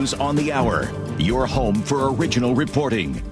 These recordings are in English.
On the hour, your home for original reporting.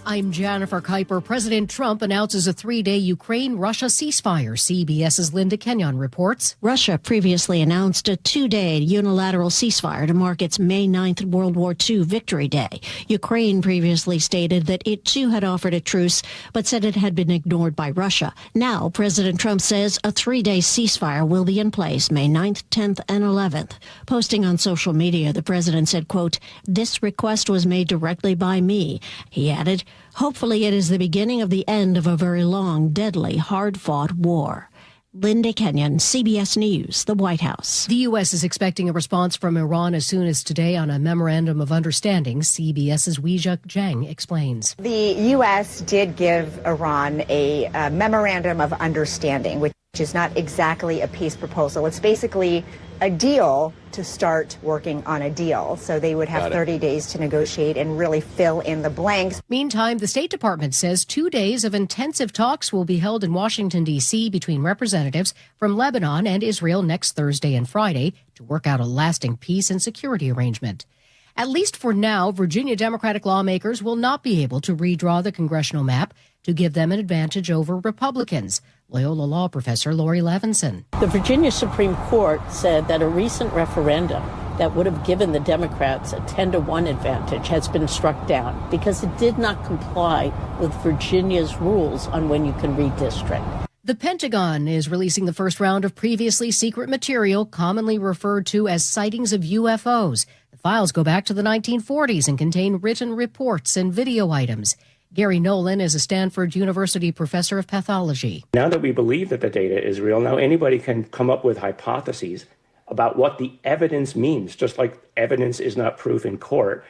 I'm Jennifer Kuiper. President Trump announces a 3-day Ukraine-Russia ceasefire. CBS's Linda Kenyon reports. Russia previously announced a 2-day unilateral ceasefire to mark its May 9th World War II Victory Day. Ukraine previously stated that it too had offered a truce, but said it had been ignored by Russia. Now, President Trump says a 3-day ceasefire will be in place May 9th, 10th, and 11th. Posting on social media, the president said, quote, "This request was made directly by me." He added, "Hopefully it is the beginning of the end of a very long, deadly, hard-fought war." Linda Kenyon, CBS News, the White House. The U.S. is expecting a response from Iran as soon as today on a memorandum of understanding. CBS's Weijia Zhang explains. The U.S. did give Iran a memorandum of understanding, which is not exactly a peace proposal. It's basically a deal to start working on a deal. So they would have 30 days to negotiate and really fill in the blanks. Meantime, the State Department says 2 days of intensive talks will be held in Washington, D.C. between representatives from Lebanon and Israel next Thursday and Friday to work out a lasting peace and security arrangement. At least for now, Virginia Democratic lawmakers will not be able to redraw the congressional map to give them an advantage over Republicans. Loyola Law professor Lori Levinson. The Virginia Supreme Court said that a recent referendum that would have given the Democrats a 10-to-1 advantage has been struck down because it did not comply with Virginia's rules on when you can redistrict. The Pentagon is releasing the first round of previously secret material commonly referred to as sightings of UFOs. The files go back to the 1940s and contain written reports and video items. Gary Nolan is a Stanford University professor of pathology. Now that we believe that the data is real, now anybody can come up with hypotheses about what the evidence means. Just like evidence is not proof in court,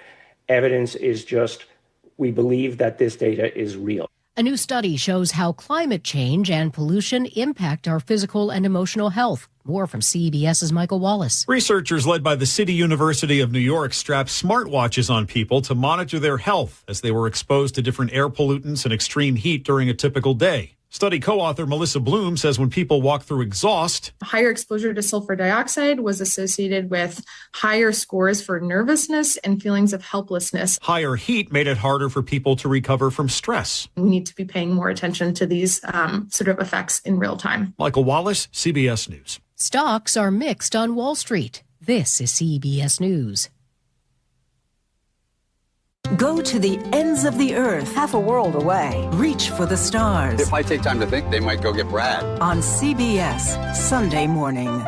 evidence is just we believe that this data is real. A new study shows how climate change and pollution impact our physical and emotional health. More from CBS's Michael Wallace. Researchers led by the City University of New York strapped smartwatches on people to monitor their health as they were exposed to different air pollutants and extreme heat during a typical day. Study co-author Melissa Bloom says when people walk through exhaust, higher exposure to sulfur dioxide was associated with higher scores for nervousness and feelings of helplessness. Higher heat made it harder for people to recover from stress. We need to be paying more attention to these sort of effects in real time. Michael Wallace, CBS News. Stocks are mixed on Wall Street. This is CBS News. Go to the ends of the earth, half a world away. Reach for the stars. It might take time to think. They might go get Brad. On CBS, Sunday morning.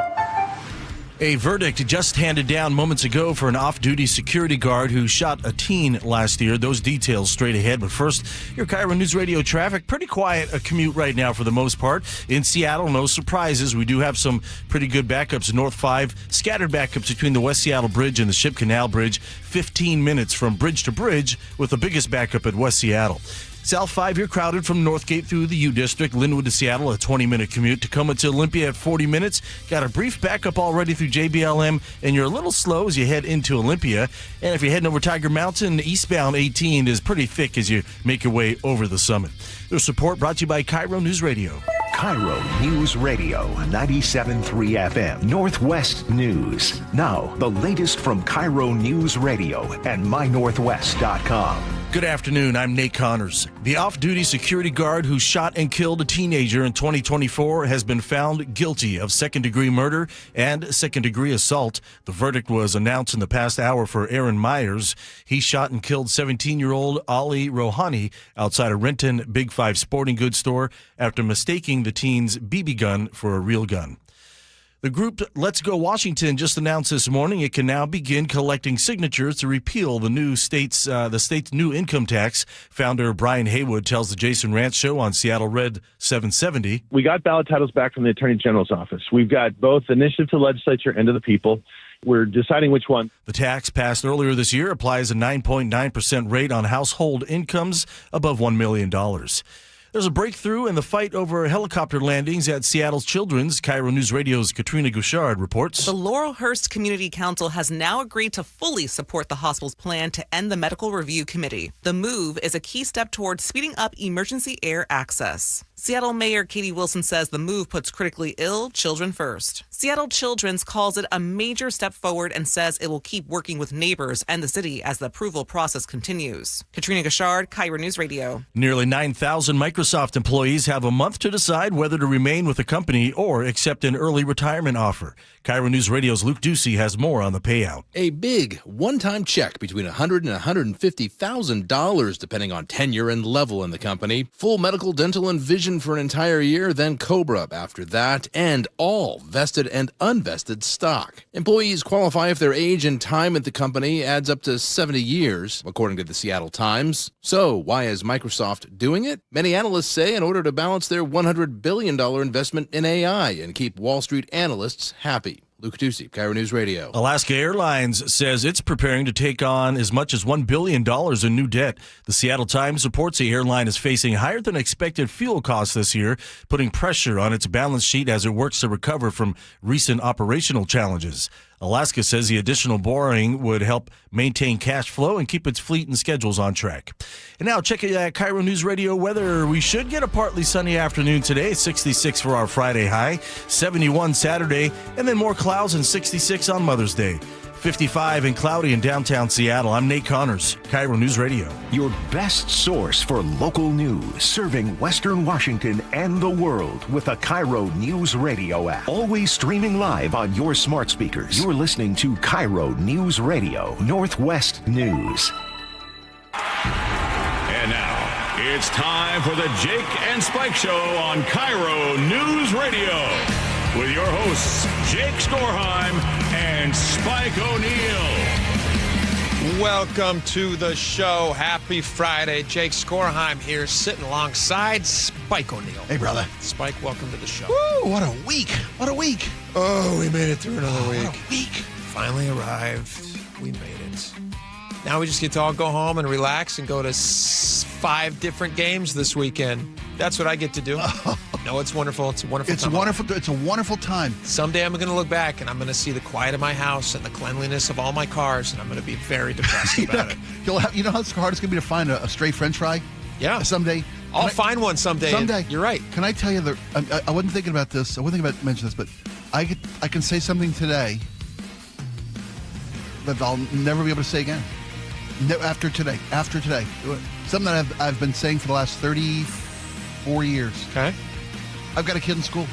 A verdict just handed down moments ago for an off-duty security guard who shot a teen last year. Those details straight ahead. But first, your KIRO News Radio traffic. Pretty quiet a commute right now for the most part. In Seattle, no surprises. We do have some pretty good backups. North 5, scattered backups between the West Seattle Bridge and the Ship Canal Bridge. 15 minutes from bridge to bridge with the biggest backup at West Seattle. South 5, you're crowded from Northgate through the U District. Linwood to Seattle, a 20-minute commute. Tacoma to Olympia at 40 minutes. Got a brief backup already through JBLM, and you're a little slow as you head into Olympia. And if you're heading over Tiger Mountain, eastbound 18 is pretty thick as you make your way over the summit. Their support brought to you by KIRO News Radio. KIRO News Radio, 97.3 FM, Northwest News. Now, the latest from KIRO News Radio and mynorthwest.com. Good afternoon, I'm Nate Connors. The off-duty security guard who shot and killed a teenager in 2024 has been found guilty of second-degree murder and second-degree assault. The verdict was announced in the past hour for Aaron Myers. He shot and killed 17-year-old Ali Rohani outside a Renton Big 5 sporting goods store after mistaking the teen's BB gun for a real gun. The group Let's Go Washington just announced this morning it can now begin collecting signatures to repeal the state's new income tax. Founder Brian Haywood tells the Jason Rantz Show on Seattle Red 770. We got ballot titles back from the Attorney General's office. We've got both initiative to the legislature and to the people. We're deciding which one. The tax passed earlier this year applies a 9.9% rate on household incomes above $1 million. There's a breakthrough in the fight over helicopter landings at Seattle's Children's. KIRO News Radio's Katrina Gouchard reports. The Laurelhurst Community Council has now agreed to fully support the hospital's plan to end the medical review committee. The move is a key step towards speeding up emergency air access. Seattle Mayor Katie Wilson says the move puts critically ill children first. Seattle Children's calls it a major step forward and says it will keep working with neighbors and the city as the approval process continues. Katrina Gashard, KIRO News Radio. Nearly 9,000 Microsoft employees have a month to decide whether to remain with the company or accept an early retirement offer. KIRO News Radio's Luke Ducey has more on the payout. A big one-time check between $100,000 and $150,000 depending on tenure and level in the company. Full medical, dental, and vision for an entire year, then COBRA after that, and all vested and unvested stock. Employees qualify if their age and time at the company adds up to 70 years, according to the Seattle Times. So, why is Microsoft doing it? Many analysts say in order to balance their $100 billion investment in AI and keep Wall Street analysts happy. Luke Ducey, KIRO News Radio. Alaska Airlines says it's preparing to take on as much as $1 billion in new debt. The Seattle Times reports the airline is facing higher than expected fuel costs this year, putting pressure on its balance sheet as it works to recover from recent operational challenges. Alaska says the additional borrowing would help maintain cash flow and keep its fleet and schedules on track. And now check it out, KIRO News Radio weather. We should get a partly sunny afternoon today, 66 for our Friday high, 71 Saturday, and then more clouds and 66 on Mother's Day. 55 and cloudy in downtown Seattle. I'm Nate Connors, KIRO News Radio. Your best source for local news, serving Western Washington and the world with the KIRO News Radio app. Always streaming live on your smart speakers. You're listening to KIRO News Radio, Northwest News. And now, it's time for the Jake and Spike Show on KIRO News Radio. With your hosts, Jake Skorheim and Spike O'Neill. Welcome to the show. Happy Friday. Jake Skorheim here, sitting alongside Spike O'Neill. Hey, brother. Spike, welcome to the show. Woo, what a week. What a week. Oh, we made it through another week. What a week. Finally arrived. We made it. Now we just get to all go home and relax and go to 5 different games this weekend. That's what I get to do. No, it's wonderful. It's a wonderful time. It's a wonderful time. Someday I'm going to look back and I'm going to see the quiet of my house and the cleanliness of all my cars, and I'm going to be very depressed about it. You know how hard it's going to be to find a stray French fry? Yeah. Someday. I'll find one someday. Someday. You're right. Can I tell you I wasn't thinking about this. I wasn't thinking about to mention this, but I can say something today that I'll never be able to say again. After today. Something that I've been saying for the last 34 years. Okay. I've got a kid in school.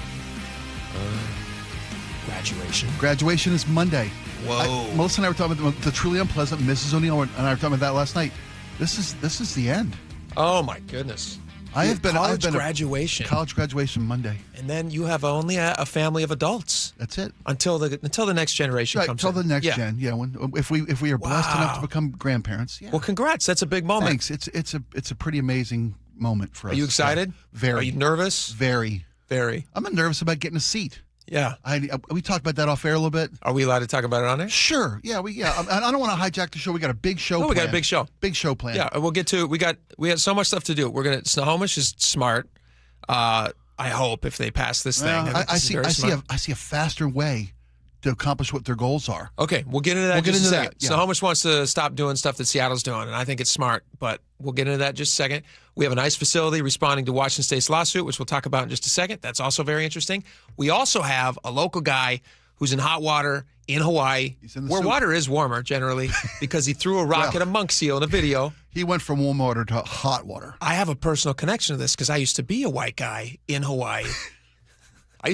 Graduation. Graduation is Monday. Whoa. Melissa and I were talking about the truly unpleasant. Mrs. O'Neill and I were talking about that last night. This is the end. Oh my goodness. I've been graduation. College graduation Monday. And then you have only a family of adults. That's it. Until the next generation comes until in. the next gen. Yeah. If we are blessed enough to become grandparents. Yeah. Well, congrats. That's a big moment. Thanks. It's a pretty amazing moment for us. Are you excited? Very. Are you nervous? Very. Very. I'm nervous about getting a seat. Yeah. We talked about that off air a little bit. Are we allowed to talk about it on air? Sure. Yeah. I don't want to hijack the show. We got a big show. We got a big show. Big show plan. Yeah. We'll get to. We got so much stuff to do. Snohomish is smart. I hope if they pass this thing. I see a faster way to accomplish what their goals are. Okay, we'll get into that just a second. Yeah. Snohomish wants to stop doing stuff that Seattle's doing, and I think it's smart, but we'll get into that just a second. We have a nice facility responding to Washington State's lawsuit, which we'll talk about in just a second. That's also very interesting. We also have a local guy who's in hot water in Hawaii, where water is warmer generally, because he threw a rock at a monk seal in a video. He went from warm water to hot water. I have a personal connection to this because I used to be a white guy in Hawaii. I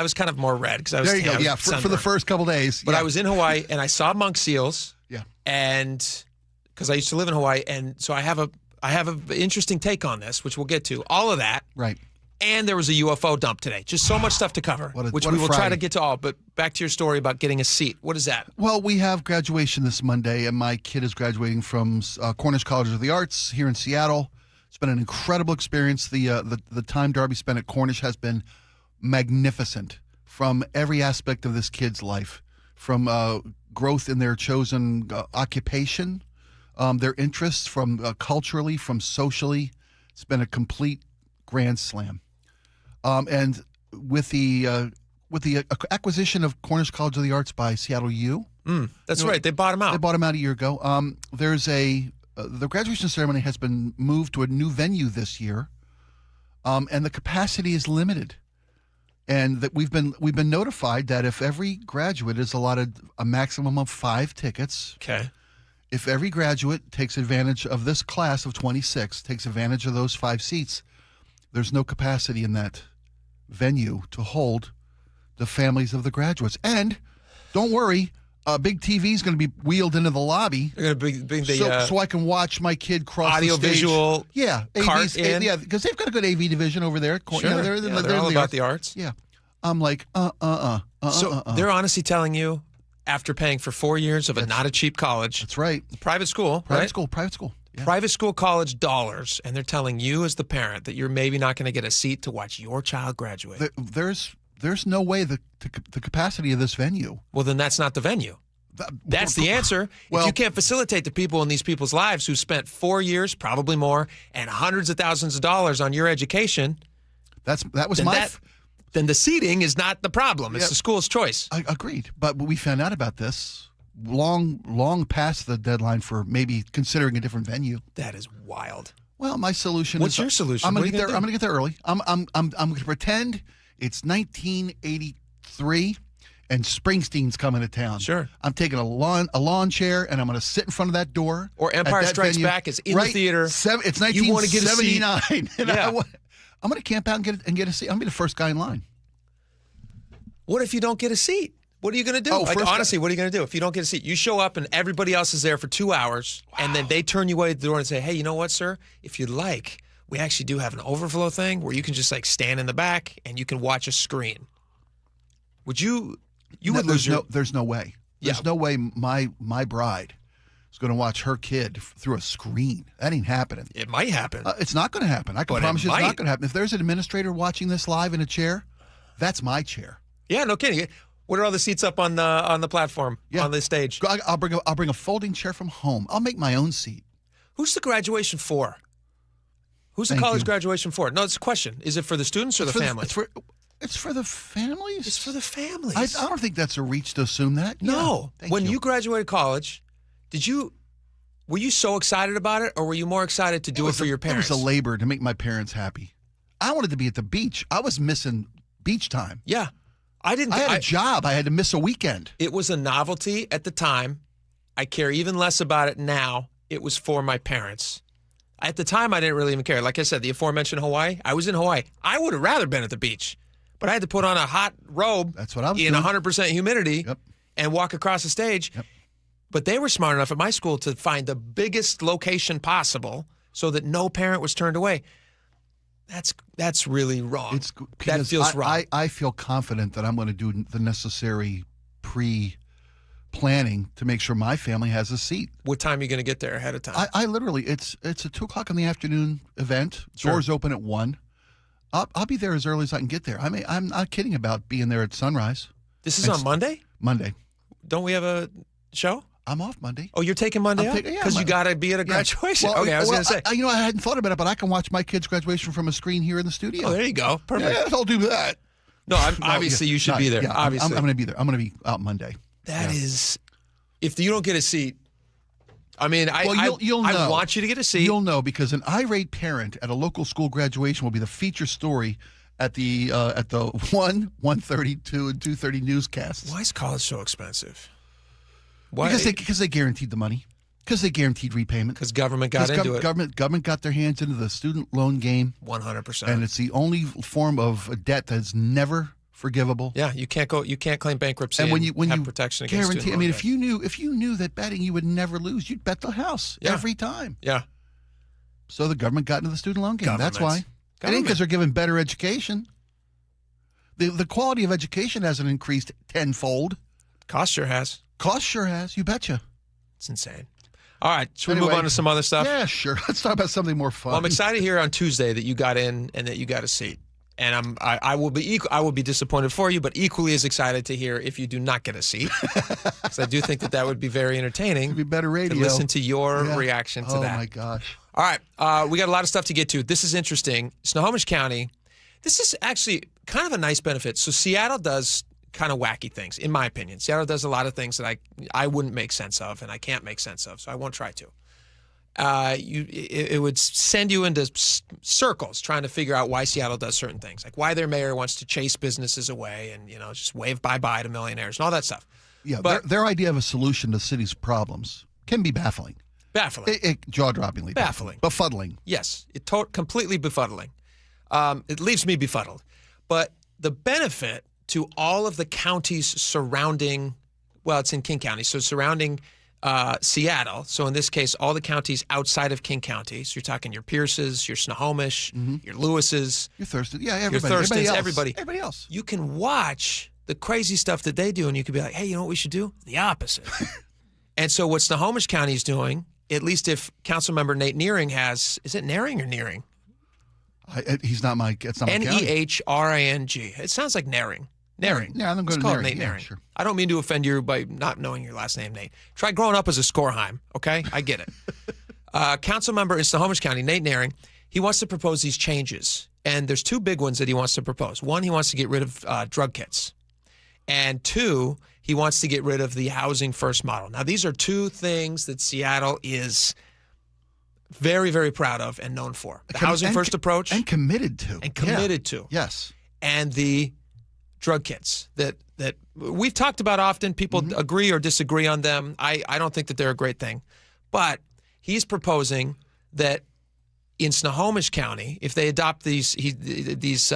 was kind of more red because I was. There you go. Yeah, for the first couple days. But I was in Hawaii and I saw monk seals. Yeah. And because I used to live in Hawaii, and so I have an interesting take on this, which we'll get to. All of that. Right. And there was a UFO dump today. Just so much stuff to cover, which we will try to get to all. But back to your story about getting a seat. What is that? Well, we have graduation this Monday, and my kid is graduating from Cornish College of the Arts here in Seattle. It's been an incredible experience. The time Darby spent at Cornish has been magnificent from every aspect of this kid's life, from growth in their chosen occupation, their interests, from culturally, from socially. It's been a complete grand slam. And with the acquisition of Cornish College of the Arts by Seattle U. That's right. They bought him out. They bought him out a year ago. There's the graduation ceremony has been moved to a new venue this year. and the capacity is limited. And that we've been notified that if every graduate is allotted a maximum of 5 tickets, okay, if every graduate takes advantage of this class of 26, takes advantage of those 5 seats, there's no capacity in that venue to hold the families of the graduates. And don't worry, a big TV is going to be wheeled into the lobby. They're going to bring the so I can watch my kid cross audio the stage. visual cart in. Yeah, because they've got a good AV division over there. Sure. They're all about the arts. Yeah. I'm like, So they're honestly telling you, after paying for 4 years of not a cheap college. That's right. Private school, Private right? school. Yeah. Private school college dollars, and they're telling you as the parent that you're maybe not going to get a seat to watch your child graduate. There's no way the capacity of this venue. Well, then that's not the venue. That's the answer. Well, if you can't facilitate the people in these people's lives who spent 4 years, probably more, and hundreds of thousands of dollars on your education, then the seating is not the problem. It's the school's choice. I agreed. But we found out about this long past the deadline for maybe considering a different venue. That is wild. Well, my solution What's your solution? I'm going to get there early. I'm going to pretend it's 1983 and Springsteen's coming to town. Sure. I'm taking a lawn chair and I'm going to sit in front of that door. Or Empire Strikes Back is in the theater. It's 1979. You want to get a seat. And I'm going to camp out and get a seat. I'm going to be the first guy in line. What if you don't get a seat? What are you going to do? Honestly, what are you going to do if you don't get a seat? You show up and everybody else is there for 2 hours, and then they turn you away at the door and say, hey, you know what, sir? If you'd like, we actually do have an overflow thing where you can just stand in the back and you can watch a screen. Would you would lose your... There's no way. There's no way my bride is going to watch her kid through a screen. That ain't happening. It might happen. It's not going to happen. I can promise you it's not going to happen. If there's an administrator watching this live in a chair, that's my chair. Yeah, no kidding. What are all the seats up on the platform, on the stage? I'll bring a folding chair from home. I'll make my own seat. Who's the graduation for? Who's the college graduation for? No, it's a question. Is it for the students or the families? It's for the families. It's for the families. I don't think that's a reach to assume that. No. When you graduated college, were you so excited about it, or were you more excited to do it for your parents? It was a labor to make my parents happy. I wanted to be at the beach. I was missing beach time. Yeah. I had a job. I had to miss a weekend. It was a novelty at the time. I care even less about it now. It was for my parents. At the time, I didn't really even care. Like I said, the aforementioned Hawaii, I was in Hawaii. I would have rather been at the beach, but I had to put on a hot robe That's what I was in doing. 100% humidity and walk across the stage. Yep. But they were smart enough at my school to find the biggest location possible so that no parent was turned away. That's really wrong. That feels wrong. I feel confident that I'm going to do the necessary pre-planning to make sure my family has a seat. What time are you going to get there ahead of time? I literally, it's a 2:00 in the afternoon event. Sure. Doors open at 1. I'll be there as early as I can get there. I'm not kidding about being there at sunrise. This is on Monday? Monday. Don't we have a show? I'm off Monday. Oh, you're taking Monday off? Because you got to be at a graduation. Well, okay, I was going to say. I hadn't thought about it, but I can watch my kid's graduation from a screen here in the studio. Oh, there you go. Perfect. Yeah, I'll do that. No, obviously you should be there. Yeah, obviously. I'm going to be there. I'm going to be out Monday. That is, if you don't get a seat, I mean, you'll know. I want you to get a seat. You'll know, because an irate parent at a local school graduation will be the feature story at the 1:32 and 2:30 newscasts. Why is college so expensive? Why? Because they guaranteed the money. Because they guaranteed repayment. Because government got into it. Government got their hands into the student loan game. 100%. And it's the only form of debt that's never forgivable. Yeah, you can't claim bankruptcy and when you have protection against guarantee. student loan debt. if you knew that betting you would never lose, you'd bet the house every time. Yeah. So the government got into the student loan game. That's why. It ain't because they're giving better education. The quality of education hasn't increased tenfold. Cost sure has. You betcha. It's insane. All right, should we move on to some other stuff? Yeah, sure. Let's talk about something more fun. Well, I'm excited here on Tuesday that you got in and that you got a seat. And I will be disappointed for you, but equally as excited to hear if you do not get a seat, because I do think that would be very entertaining. It'd be better radio. To listen to your reaction to that. Oh my gosh! All right, we got a lot of stuff to get to. This is interesting. Snohomish County. This is actually kind of a nice benefit. So Seattle does kind of wacky things, in my opinion. Seattle does a lot of things that I wouldn't make sense of, and I can't make sense of, so I won't try to. it would send you into circles trying to figure out why Seattle does certain things, like why their mayor wants to chase businesses away and just wave bye-bye to millionaires and all that stuff. Yeah, but their idea of a solution to the city's problems can be baffling. Baffling. Jaw-droppingly baffling. Befuddling. Yes, completely befuddling. It leaves me befuddled. But the benefit to all of the counties surrounding, well, it's in King County, so surrounding Seattle. So in this case, all the counties outside of King County. So you're talking your Pierces, your Snohomish, your Lewises. Your Thurston. Yeah, everybody. Your Thurstons, Everybody else. You can watch the crazy stuff that they do, and you could be like, hey, you know what we should do? The opposite. And so what Snohomish County is doing, at least if Councilmember Nate Nearing has, is it Nearing or Nearing? It's not my county. Nehring. It sounds like Nearing. Nearing. Yeah, I'm going to call Nearing. Nate Yeah, Nearing. sure. I don't mean to offend you by not knowing your last name, Nate. Try growing up as a Skorheim, okay? I get it. Council member in Snohomish County, Nate Nearing, he wants to propose these changes. And there's two big ones that he wants to propose. One, he wants to get rid of drug kits. And two, he wants to get rid of the housing first model. Now, these are two things that Seattle is very, very proud of and known for. The housing first approach. And committed to. Yes. And the drug kits that we've talked about often. People agree or disagree on them. I don't think that they're a great thing. But he's proposing that in Snohomish County, if they adopt these things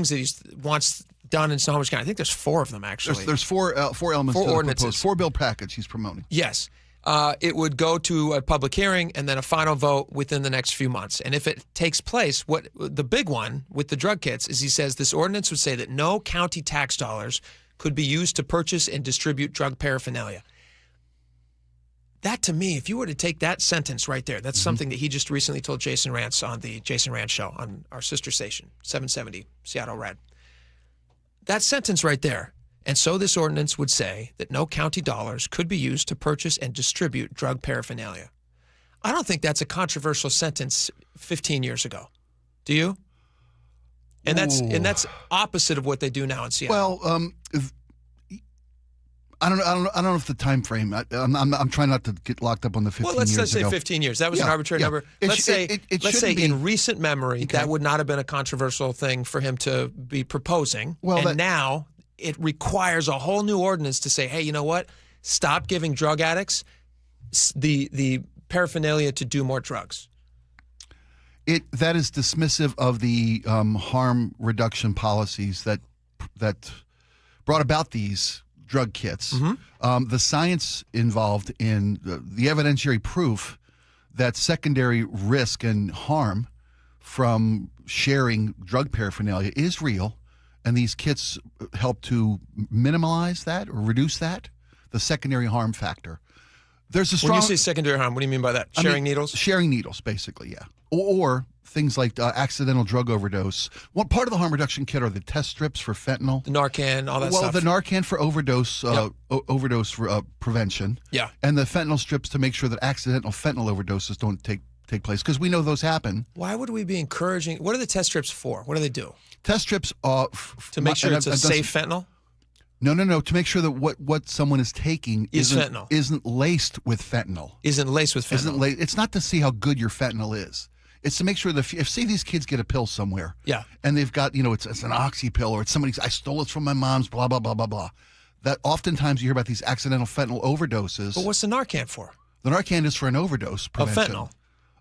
that he wants done in Snohomish County, I think there's 4 of them actually. There's four elements to the proposed 4-bill package he's promoting. Yes. It would go to a public hearing and then a final vote within the next few months. And if it takes place, what the big one with the drug kits is he says this ordinance would say that no county tax dollars could be used to purchase and distribute drug paraphernalia. That, to me, if you were to take that sentence right there, that's something that he just recently told Jason Rantz on the Jason Rantz Show on our sister station, 770 Seattle Red. That sentence right there. And so this ordinance would say that no county dollars could be used to purchase and distribute drug paraphernalia. I don't think that's a controversial sentence 15 years ago. Do you? And that's opposite of what they do now in Seattle. Well, I don't know if the time frame. I'm trying not to get locked up on the 15 years. Well, let's say 15 years. That was an arbitrary number. Let's say in recent memory, that would not have been a controversial thing for him to be proposing. Well, now it requires a whole new ordinance to say, hey, you know what? Stop giving drug addicts the paraphernalia to do more drugs. That is dismissive of the harm reduction policies that brought about these drug kits. The science involved in the evidentiary proof that secondary risk and harm from sharing drug paraphernalia is real, and these kits help to minimize that or reduce that, the secondary harm factor. There's a strong. When you say secondary harm, what do you mean by that? Sharing needles? Sharing needles, basically, yeah. Or things like accidental drug overdose. One part of the harm reduction kit are the test strips for fentanyl, the Narcan, all that stuff. Well, the Narcan for overdose, overdose prevention. Yeah. And the fentanyl strips to make sure that accidental fentanyl overdoses don't take place, because we know those happen. Why would we be encouraging? What are the test strips for? What do they do? Test strips to make sure it's a safe fentanyl. No. To make sure that what someone is taking isn't laced with fentanyl. Isn't laced with fentanyl. It's not to see how good your fentanyl is. It's to make sure that if say these kids get a pill somewhere, and they've got it's an oxy pill, or it's somebody's, I stole it from my mom's, blah blah blah blah blah. That oftentimes you hear about these accidental fentanyl overdoses. But what's the Narcan for? The Narcan is for an overdose prevention of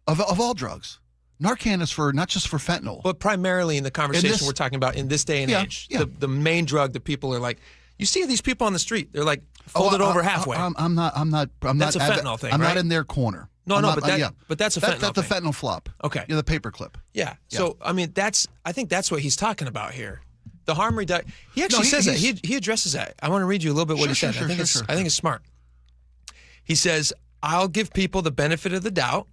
fentanyl, of all drugs. Narcan is for not just for fentanyl, but primarily in the conversation we're talking about in this day and age. Yeah. The main drug that people are like, you see these people on the street, they're like folded over halfway. I'm not. That's a fentanyl thing. I'm right? not in their corner. No, but that's a fentanyl. That's the fentanyl flop. Okay. Yeah, the paper clip. Yeah. So I mean, I think that's what he's talking about here. The harm reduction. He actually says that. He addresses that. I want to read you a little bit what he said. I think it's smart. He says, "I'll give people the benefit of the doubt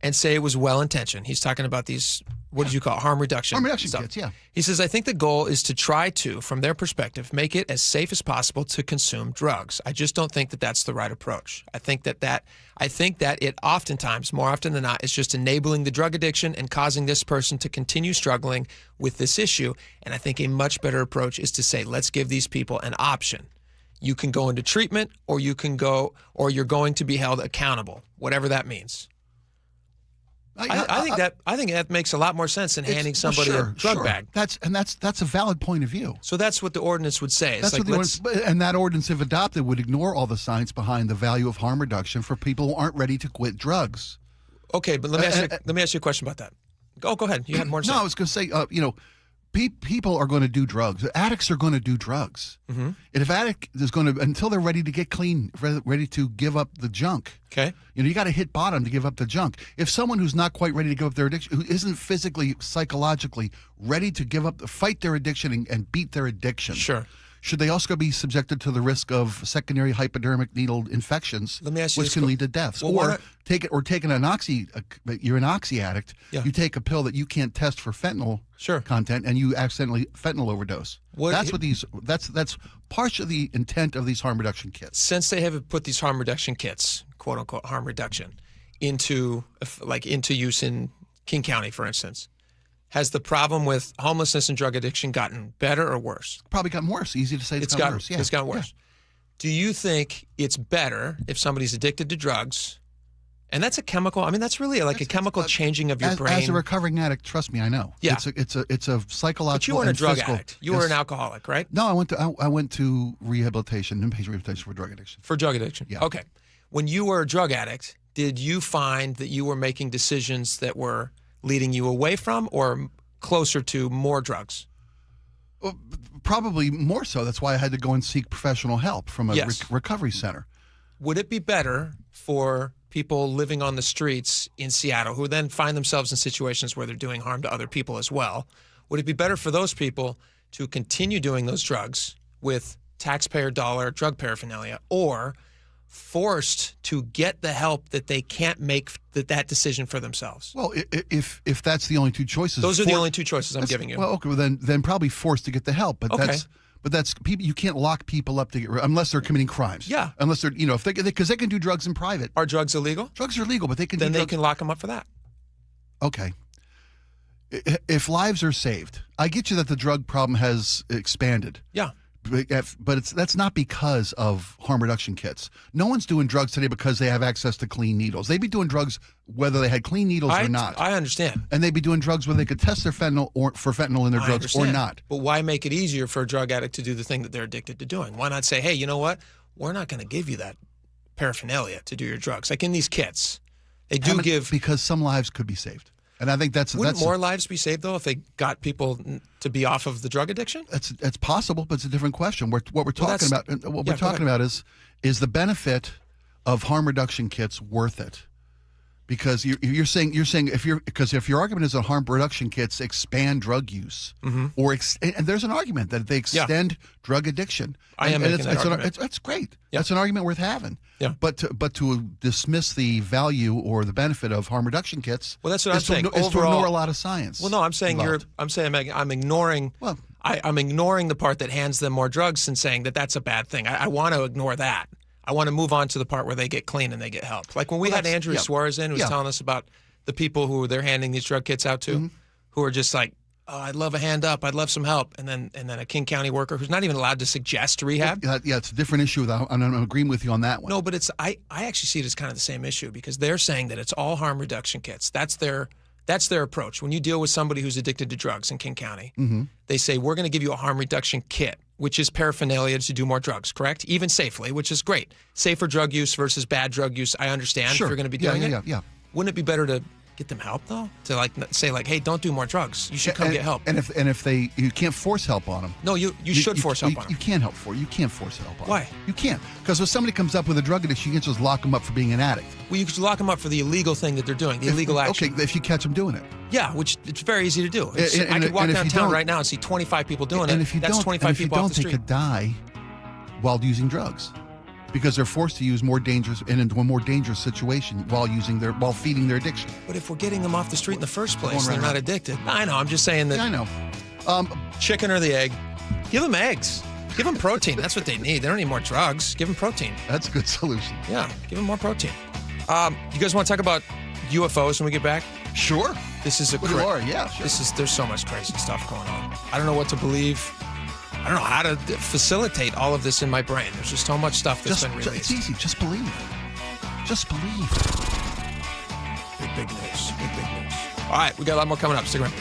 and say it was well-intentioned." He's talking about these, what did you call it? Harm reduction. Harm reduction kits, yeah. He says, "I think the goal is to try to, from their perspective, make it as safe as possible to consume drugs. I just don't think that that's the right approach. I think that it oftentimes, more often than not, is just enabling the drug addiction and causing this person to continue struggling with this issue. And I think a much better approach is to say, let's give these people an option. You can go into treatment, or you're going to be held accountable, whatever that means." I think that makes a lot more sense than handing somebody a drug bag. That's a valid point of view. So that's what the ordinance would say. That's what and that ordinance, if adopted, would ignore all the science behind the value of harm reduction for people who aren't ready to quit drugs. Okay, but let me ask you a question about that. Go ahead. You had more to say. No, I was going to say, people are going to do drugs. Addicts are going to do drugs. Mm-hmm. And if addict is going to, until they're ready to get clean, ready to give up the junk. Okay. You got to hit bottom to give up the junk. If someone who's not quite ready to give up their addiction, who isn't physically, psychologically ready to give up, fight their addiction and beat their addiction. Sure. Should they also be subjected to the risk of secondary hypodermic needle infections, which can lead to deaths? Or take an you're an oxy addict. Yeah. You take a pill that you can't test for fentanyl content, and you accidentally fentanyl overdose. That's part of the intent of these harm reduction kits. Since they have put these harm reduction kits, quote unquote harm reduction, into use in King County, for instance. Has the problem with homelessness and drug addiction gotten better or worse? Probably gotten worse. Easy to say it's gotten worse. Yeah. It's gotten worse. Yeah. Do you think it's better if somebody's addicted to drugs? And that's a chemical. I mean, that's really like a chemical changing of your brain. As a recovering addict, trust me, I know. Yeah. It's a psychological. But you weren't a drug addict. You were an alcoholic, right? No, I went to rehabilitation, inpatient rehabilitation for drug addiction. For drug addiction. Yeah. Okay. When you were a drug addict, did you find that you were making decisions that were leading you away from or closer to more drugs? Well, probably more so. That's why I had to go and seek professional help from a recovery center. Would it be better for people living on the streets in Seattle who then find themselves in situations where they're doing harm to other people as well? Would it be better for those people to continue doing those drugs with taxpayer dollar drug paraphernalia, or forced to get the help that they can't make that decision for themselves? Well, if that's the only two choices, those are the only two choices I'm giving you. Well, okay, well then probably forced to get the help. But that's people. You can't lock people up to get unless they're committing crimes. Yeah, unless they're if because they can do drugs in private. Are drugs illegal? Drugs are legal, but they can. Then they can lock them up for that. Okay. If lives are saved, I get you that the drug problem has expanded. Yeah. But that's not because of harm reduction kits. No one's doing drugs today because they have access to clean needles. They'd be doing drugs whether they had clean needles or not. I understand. And they'd be doing drugs where they could test their fentanyl for fentanyl in their drugs or not. But why make it easier for a drug addict to do the thing that they're addicted to doing? Why not say, hey, you know what? We're not going to give you that paraphernalia to do your drugs. Like in these kits, they do give... Because some lives could be saved. And I think Wouldn't more lives be saved, though, if they got people to be off of the drug addiction? It's possible, but it's a different question. What we're talking about is the benefit of harm reduction kits worth it? Because you're saying if your argument is that harm reduction kits expand drug use, and there's an argument that they extend drug addiction. I am making that argument. That's great. Yeah. That's an argument worth having. Yeah. But to dismiss the value or the benefit of harm reduction kits, well, that's what I'm saying. Is to ignore a lot of science. Well, no, I'm saying I'm ignoring. Well, I'm ignoring the part that hands them more drugs and saying that that's a bad thing. I want to ignore that. I want to move on to the part where they get clean and they get help. Like when we had Andrew Suarez in, who was telling us about the people who they're handing these drug kits out to, who are just like, oh, I'd love a hand up, I'd love some help, and then a King County worker who's not even allowed to suggest rehab. Yeah, it's a different issue, and I'm agreeing with you on that one. No, but I actually see it as kind of the same issue because they're saying that it's all harm reduction kits. That's their approach. When you deal with somebody who's addicted to drugs in King County, they say, we're going to give you a harm reduction kit, which is paraphernalia to do more drugs, correct? Even safely, which is great. Safer drug use versus bad drug use, I understand if you're going to be doing it. Yeah. Wouldn't it be better to get them help, though? To say, hey, don't do more drugs. You should come get help. And if you can't force help on them. No, you should force help on them. You can't you can't force help on them. Why? You can't. Because if somebody comes up with a drug addiction, you can't just lock them up for being an addict. Well, you could lock them up for the illegal thing that they're doing, the illegal action. Okay, if you catch them doing it. Yeah, which it's very easy to do. I could walk downtown right now and see 25 people doing it. And if you that's 25 people off the street. They could die while using drugs. Because they're forced to use more dangerous and into a more dangerous situation while feeding their addiction. But if we're getting them off the street in the first place, they're not addicted. I know. I'm just saying that. Yeah, I know. Chicken or the egg? Give them eggs. Give them protein. That's what they need. They don't need more drugs. Give them protein. That's a good solution. Yeah, give them more protein. You guys want to talk about UFOs when we get back? Sure. This is yeah, sure. There's so much crazy stuff going on. I don't know what to believe. I don't know how to facilitate all of this in my brain. There's just so much stuff that's been released. It's easy. Just believe. Just believe. Big news. Big news. All right, we got a lot more coming up. Stick around.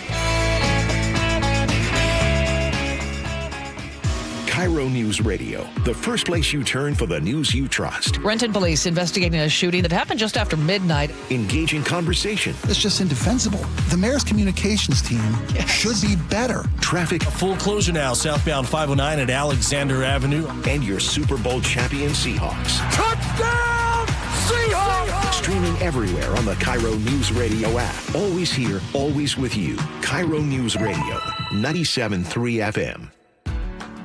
KIRO News Radio, the first place you turn for the news you trust. Renton police investigating a shooting that happened just after midnight. Engaging conversation. It's just indefensible. The mayor's communications team should be better. Traffic. A full closure now, southbound 509 at Alexander Avenue. And your Super Bowl champion Seahawks. Touchdown, Seahawks! Streaming everywhere on the KIRO News Radio app. Always here, always with you. KIRO News Radio, 97.3 FM.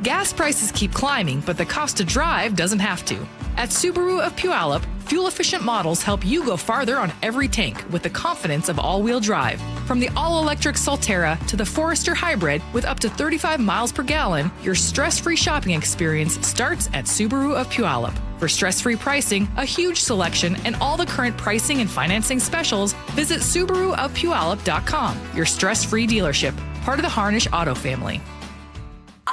Gas prices keep climbing, but the cost to drive doesn't have to. At Subaru of Puyallup, fuel-efficient models help you go farther on every tank with the confidence of all-wheel drive. From the all-electric Solterra to the Forester Hybrid with up to 35 miles per gallon, your stress-free shopping experience starts at Subaru of Puyallup. For stress-free pricing, a huge selection, and all the current pricing and financing specials, visit SubaruofPuyallup.com, your stress-free dealership, part of the Harnish Auto family.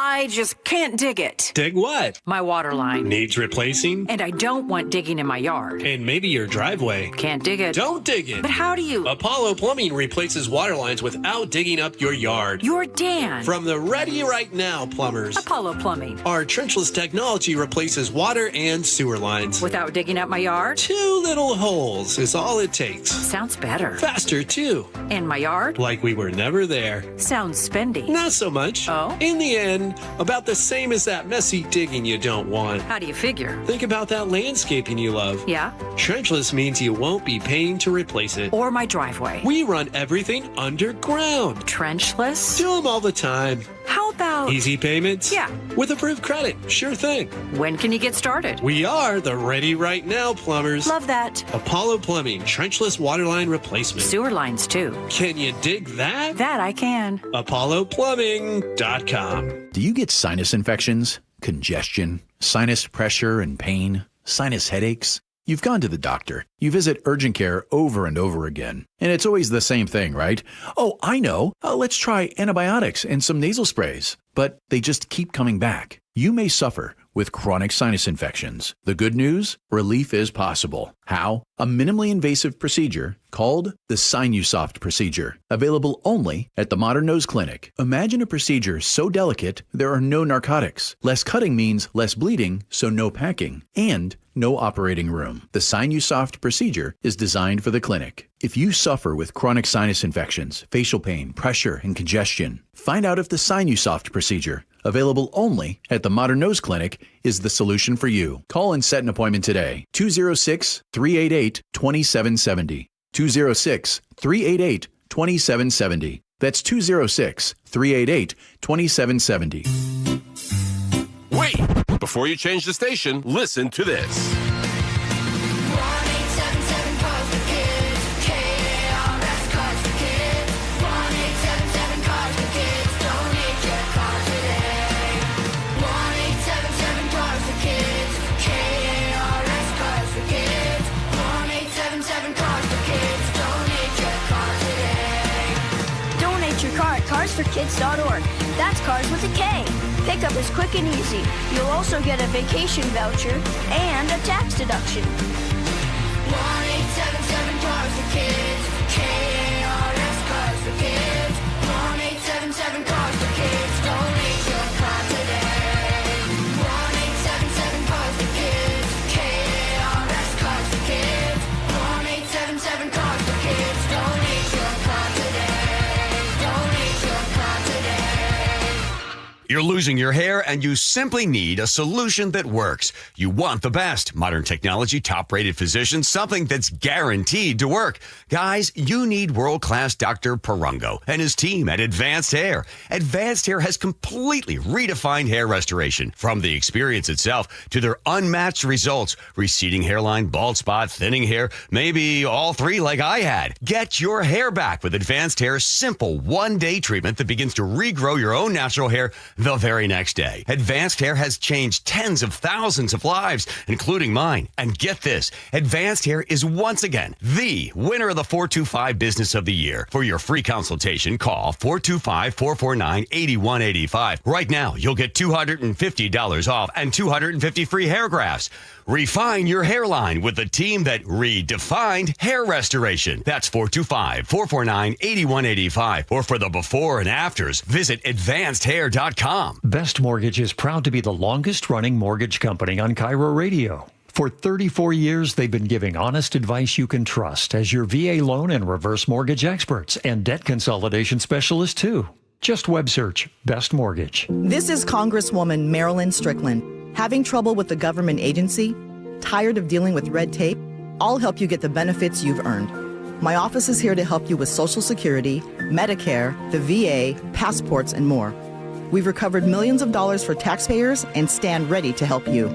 I just can't dig it. Dig what? My water line. Needs replacing? And I don't want digging in my yard. And maybe your driveway. Can't dig it. Don't dig it. But how do you? Apollo Plumbing replaces water lines without digging up your yard. You're Dan. From the Ready Right Now plumbers. Apollo Plumbing. Our trenchless technology replaces water and sewer lines. Without digging up my yard? 2 little holes is all it takes. Sounds better. Faster, too. And my yard? Like we were never there. Sounds spendy. Not so much. Oh? In the end, about the same as that messy digging you don't want. How do you figure? Think about that landscaping you love. Yeah? Trenchless means you won't be paying to replace it. Or my driveway. We run everything underground. Trenchless? Do them all the time. How about... Easy payments? Yeah. With approved credit. Sure thing. When can you get started? We are the Ready Right Now plumbers. Love that. Apollo Plumbing, trenchless waterline replacement. Sewer lines, too. Can you dig that? That I can. ApolloPlumbing.com. Do you get sinus infections, congestion, sinus pressure and pain, sinus headaches? You've gone to the doctor. You visit urgent care over and over again. And it's always the same thing, right? Oh, I know. Let's try antibiotics and some nasal sprays. But they just keep coming back. You may suffer with chronic sinus infections. The good news? Relief is possible. How? A minimally invasive procedure called the Sinusoft procedure, available only at the Modern Nose Clinic. Imagine a procedure so delicate there are no narcotics. Less cutting means less bleeding, so no packing, and no operating room. The Sinusoft procedure is designed for the clinic. If you suffer with chronic sinus infections, facial pain, pressure, and congestion, find out if the Sinusoft procedure, available only at the Modern Nose Clinic, is the solution for you. Call and set an appointment today. 206-388-2770. 206-388-2770. That's 206-388-2770. Wait! Before you change the station, listen to this. CarsForKids.org. That's cars with a K. Pickup is quick and easy. You'll also get a vacation voucher and a tax deduction. 1-877-CARS-FOR-KIDS. KARS Cars for Kids. 1-877-CARS-FOR-KIDS. Donate your car today. 1-877-CARS-FOR-KIDS. KARS Cars for Kids. 1-877-CARS-FOR-KIDS. Donate your car today. You're losing your hair and you simply need a solution that works. You want the best. Modern technology, top-rated physicians, something that's guaranteed to work. Guys, you need world-class Dr. Perungo and his team at Advanced Hair. Advanced Hair has completely redefined hair restoration. From the experience itself to their unmatched results. Receding hairline, bald spot, thinning hair, maybe all three like I had. Get your hair back with Advanced Hair's simple one-day treatment that begins to regrow your own natural hair the very next day. Advanced Hair has changed tens of thousands of lives, including mine. And get this, Advanced Hair is once again the winner of the 425 Business of the Year. For your free consultation, call 425-449-8185. Right now, you'll get $250 off and 250 free hair grafts. Refine your hairline with the team that redefined hair restoration. That's 425-449-8185. Or for the before and afters, visit advancedhair.com. Best Mortgage is proud to be the longest-running mortgage company on KIRO Radio. For 34 years, they've been giving honest advice you can trust as your VA loan and reverse mortgage experts and debt consolidation specialists, too. Just web search Best Mortgage. This is Congresswoman Marilyn Strickland. Having trouble with the government agency? Tired of dealing with red tape? I'll help you get the benefits you've earned. My office is here to help you with Social Security, Medicare, the VA, passports, and more. We've recovered millions of dollars for taxpayers and stand ready to help you.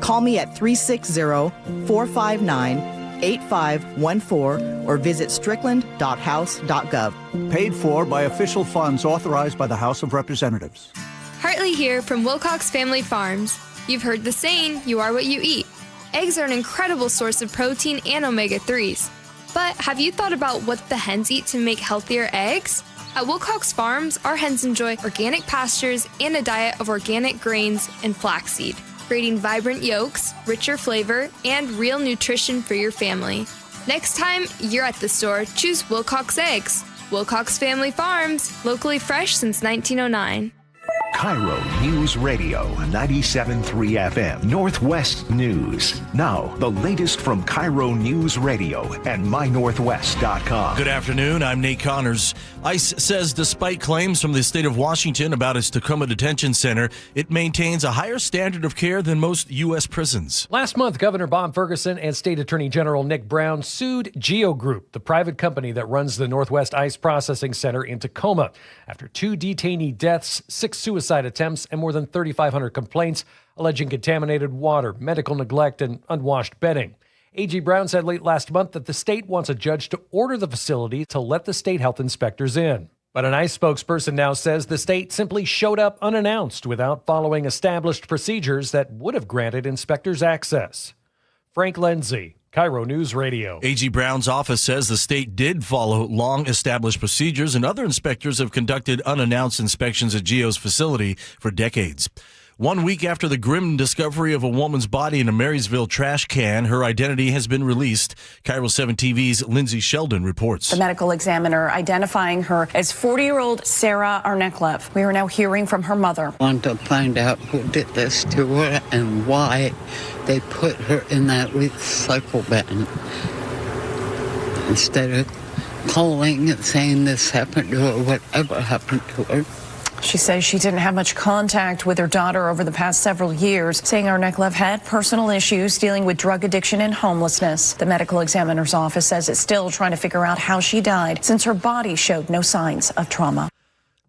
Call me at 360-459-8514 or visit strickland.house.gov. Paid for by official funds authorized by the House of Representatives. Hartley here from Wilcox Family Farms. You've heard the saying, you are what you eat. Eggs are an incredible source of protein and omega-3s. But have you thought about what the hens eat to make healthier eggs? At Wilcox Farms, our hens enjoy organic pastures and a diet of organic grains and flaxseed, creating vibrant yolks, richer flavor, and real nutrition for your family. Next time you're at the store, choose Wilcox Eggs. Wilcox Family Farms, locally fresh since 1909. KIRO News Radio 97.3 FM, Northwest News. Now, the latest from KIRO News Radio and mynorthwest.com. Good afternoon. I'm Nate Connors. ICE says despite claims from the state of Washington about its Tacoma Detention Center, it maintains a higher standard of care than most U.S. prisons. Last month, Governor Bob Ferguson and State Attorney General Nick Brown sued GEO Group, the private company that runs the Northwest ICE Processing Center in Tacoma, after 2 detainee deaths, 6 suicide attempts, and more than 3,500 complaints alleging contaminated water, medical neglect, and unwashed bedding. AG Brown said late last month that the state wants a judge to order the facility to let the state health inspectors in. But an ICE spokesperson now says the state simply showed up unannounced without following established procedures that would have granted inspectors access. Frank Lindsay, KIRO News Radio. AG Brown's office says the state did follow long-established procedures, and other inspectors have conducted unannounced inspections at GEO's facility for decades. 1 week after the grim discovery of a woman's body in a Marysville trash can, her identity has been released. KIRO 7 TV's Lindsay Sheldon reports. The medical examiner identifying her as 40-year-old Sarah Arneklev. We are now hearing from her mother. I want to find out who did this to her and why they put her in that recycle bin instead of calling and saying this happened to her, whatever happened to her. She says she didn't have much contact with her daughter over the past several years, saying Arneklev had personal issues dealing with drug addiction and homelessness. The medical examiner's office says it's still trying to figure out how she died since her body showed no signs of trauma.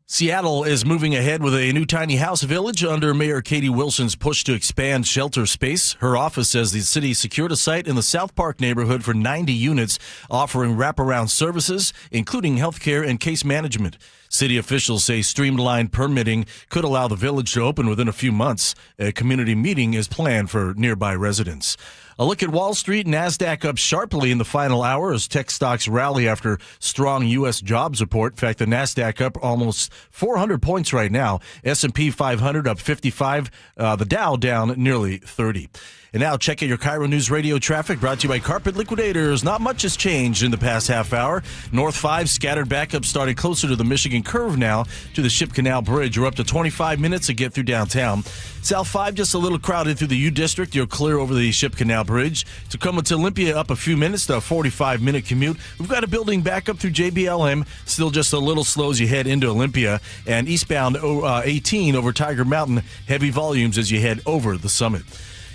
Seattle is moving ahead with a new tiny house village under Mayor Katie Wilson's push to expand shelter space. Her office says the city secured a site in the South Park neighborhood for 90 units, offering wraparound services, including healthcare and case management. City officials say streamlined permitting could allow the village to open within a few months. A community meeting is planned for nearby residents. A look at Wall Street. NASDAQ up sharply in the final hour as tech stocks rally after strong U.S. jobs report. In fact, the NASDAQ up almost 400 points right now. S&P 500 up 55. The Dow down nearly 30. And now check out your KIRO News Radio traffic brought to you by Carpet Liquidators. Not much has changed in the past half hour. North 5 scattered backup starting closer to the Michigan Curve now to the Ship Canal Bridge. You're up to 25 minutes to get through downtown. South 5 just a little crowded through the U District. You're clear over the Ship Canal Bridge. Tacoma to Olympia up a few minutes to a 45-minute commute. We've got a building back up through JBLM. Still just a little slow as you head into Olympia. And eastbound 18 over Tiger Mountain. Heavy volumes as you head over the summit.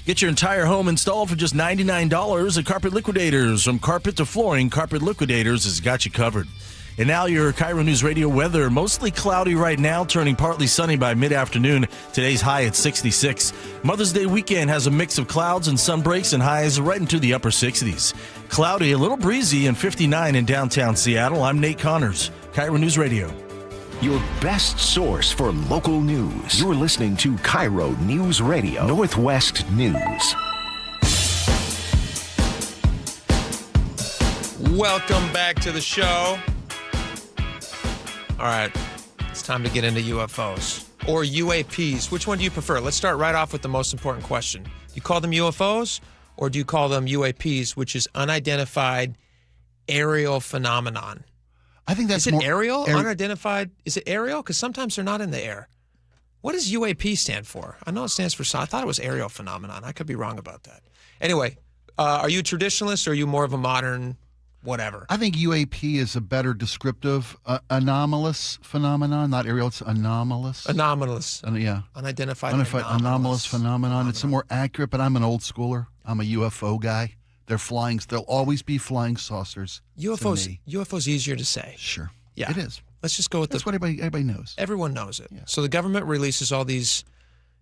Get your entire home installed for just $99 at Carpet Liquidators. From carpet to flooring, Carpet Liquidators has got you covered. And now your KIRO News Radio weather. Mostly cloudy right now, turning partly sunny by mid-afternoon. Today's high at 66. Mother's Day weekend has a mix of clouds and sun breaks and highs right into the upper 60s. Cloudy, a little breezy, and 59 in downtown Seattle. I'm Nate Connors, KIRO News Radio. Your best source for local news. You're listening to KIRO News Radio, Northwest News. Welcome back to the show. All right, it's time to get into UFOs or UAPs. Which one do you prefer? Let's start right off with the most important question. You call them UFOs, or do you call them UAPs, which is unidentified aerial phenomenon? I think that's is it more aerial, unidentified? Is it aerial? Because sometimes they're not in the air. What does UAP stand for? I know it stands for. I thought it was aerial phenomenon. I could be wrong about that. Anyway, are you a traditionalist or are you more of a modern whatever? I think UAP is a better descriptive anomalous phenomenon, not aerial. It's anomalous. Anomalous. Yeah. Unidentified anomalous phenomenon. It's more accurate, but I'm an old schooler. I'm a UFO guy. They're flying. There'll always be flying saucers. UFO's easier to say. Sure. Yeah. It is. Let's just go with That's what everybody knows. Everyone knows it. Yeah. So the government releases all these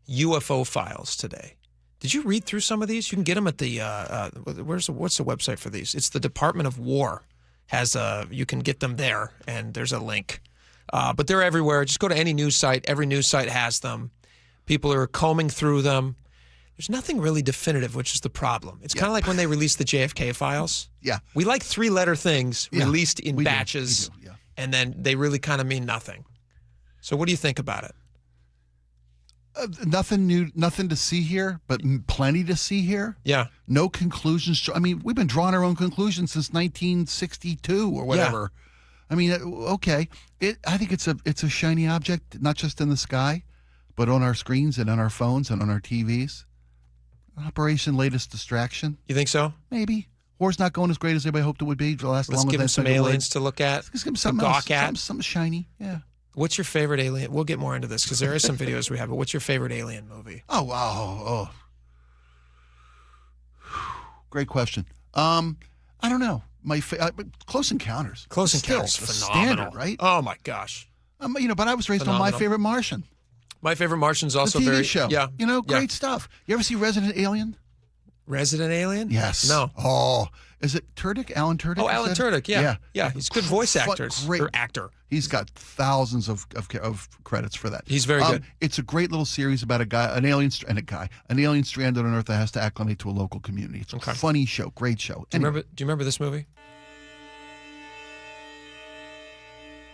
UFO files today. Did you read through some of these? You can get them at the what's the website for these? It's the Department of War. You can get them there, and there's a link. But they're everywhere. Just go to any news site. Every news site has them. People are combing through them. There's nothing really definitive, which is the problem. It's kind of like when they released the JFK files. Yeah. We like 3-letter things released in batches, we do. and then they really kind of mean nothing. So what do you think about it? Nothing new, nothing to see here, but plenty to see here. Yeah. No conclusions. I mean, we've been drawing our own conclusions since 1962 or whatever. Yeah. I mean, okay. I think it's a shiny object, not just in the sky, but on our screens and on our phones and on our TVs. Operation Latest Distraction. You think so? Maybe. War's not going as great as everybody hoped it would be. Let's give them some aliens to look at. Let's give them something else, something shiny. Yeah. What's your favorite alien? We'll get more into this because there are some videos we have, but what's your favorite alien movie? Oh, wow. Oh. Great question. I don't know. Close Encounters. Close Encounters. Phenomenal. Standard, right? Oh, my gosh. But I was raised on My Favorite Martian. My Favorite Martian's also the TV very show. Yeah. Great stuff. You ever see Resident Alien? Resident Alien? Yes. No. Oh, is it Turdick? Alan Turdick? Oh, Alan Turdick. Yeah. He's good voice actor. He's got thousands of credits for that. He's very good. It's a great little series about an alien stranded on Earth that has to acclimate to a local community. It's a funny show, great show. Do you remember this movie?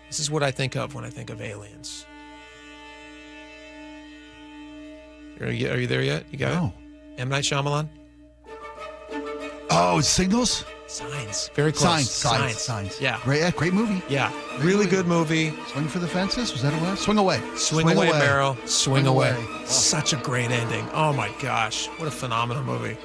This is what I think of when I think of aliens. Are you there yet? You got it? M. Night Shyamalan? Oh, Signals? Signs. Very close. Signs. Yeah. Great movie. Yeah. Really good movie. Swing for the Fences? Was that a word? Swing Away. Swing away, Meryl. Swing away. Such a great ending. Oh, my gosh. What a phenomenal movie.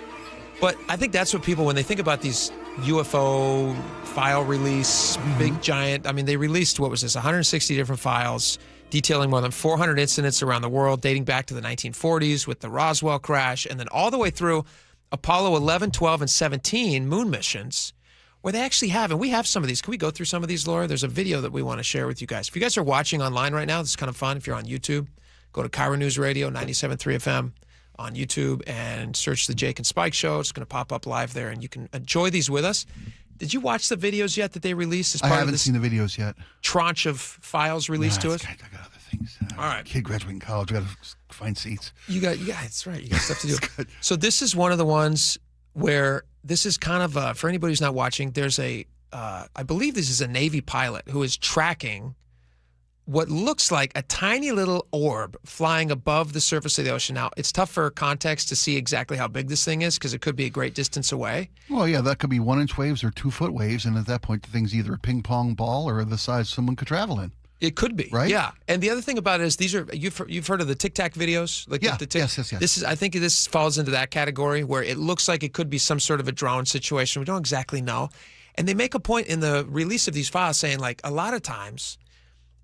But I think that's what people, when they think about these UFO file release, big giant, they released, 160 different files detailing more than 400 incidents around the world, dating back to the 1940s with the Roswell crash, and then all the way through Apollo 11, 12, and 17 moon missions, where they actually have, and we have some of these. Can we go through some of these, Laura? There's a video that we want to share with you guys. If you guys are watching online right now, this is kind of fun. If you're on YouTube, go to KIRO Newsradio 97.3 FM on YouTube and search the Jake and Spike Show. It's going to pop up live there, and you can enjoy these with us. Did you watch the videos yet that they released as part of this? I haven't seen the videos yet. Tranche of files released to us? I got other things. All right. Kid graduating college. We got to find seats. That's right. You got stuff to do. So this is one of the ones where this is kind of, for anybody who's not watching, there's I believe this is a Navy pilot who is tracking what looks like a tiny little orb flying above the surface of the ocean. Now, it's tough for context to see exactly how big this thing is because it could be a great distance away. Well, yeah, that could be 1-inch waves or 2-foot waves, and at that point, the thing's either a ping pong ball or the size someone could travel in. It could be, right? Yeah. And the other thing about it is these are you've heard of the Tic Tac videos, Yes. I think this falls into that category where it looks like it could be some sort of a drone situation. We don't exactly know, and they make a point in the release of these files saying like a lot of times,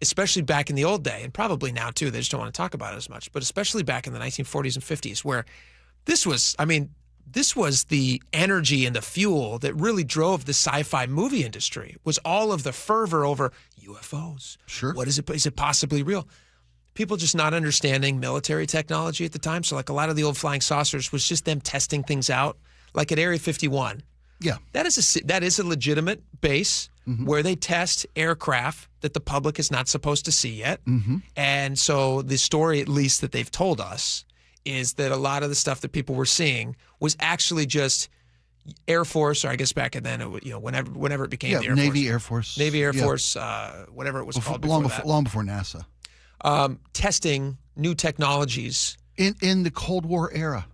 especially back in the old day, and probably now too, they just don't want to talk about it as much, but especially back in the 1940s and 50s, where this was the energy and the fuel that really drove the sci-fi movie industry, was all of the fervor over UFOs. Sure. What is it? Is it possibly real? People just not understanding military technology at the time. So like a lot of the old flying saucers was just them testing things out, like at Area 51. Yeah. That is a legitimate base where they test aircraft that the public is not supposed to see yet. And so the story, at least that they've told us, is that a lot of the stuff that people were seeing was actually just Air Force, or I guess back then, whenever it became the Air Force. Navy, Air Force, whatever it was called long before NASA. Testing new technologies. In the Cold War era.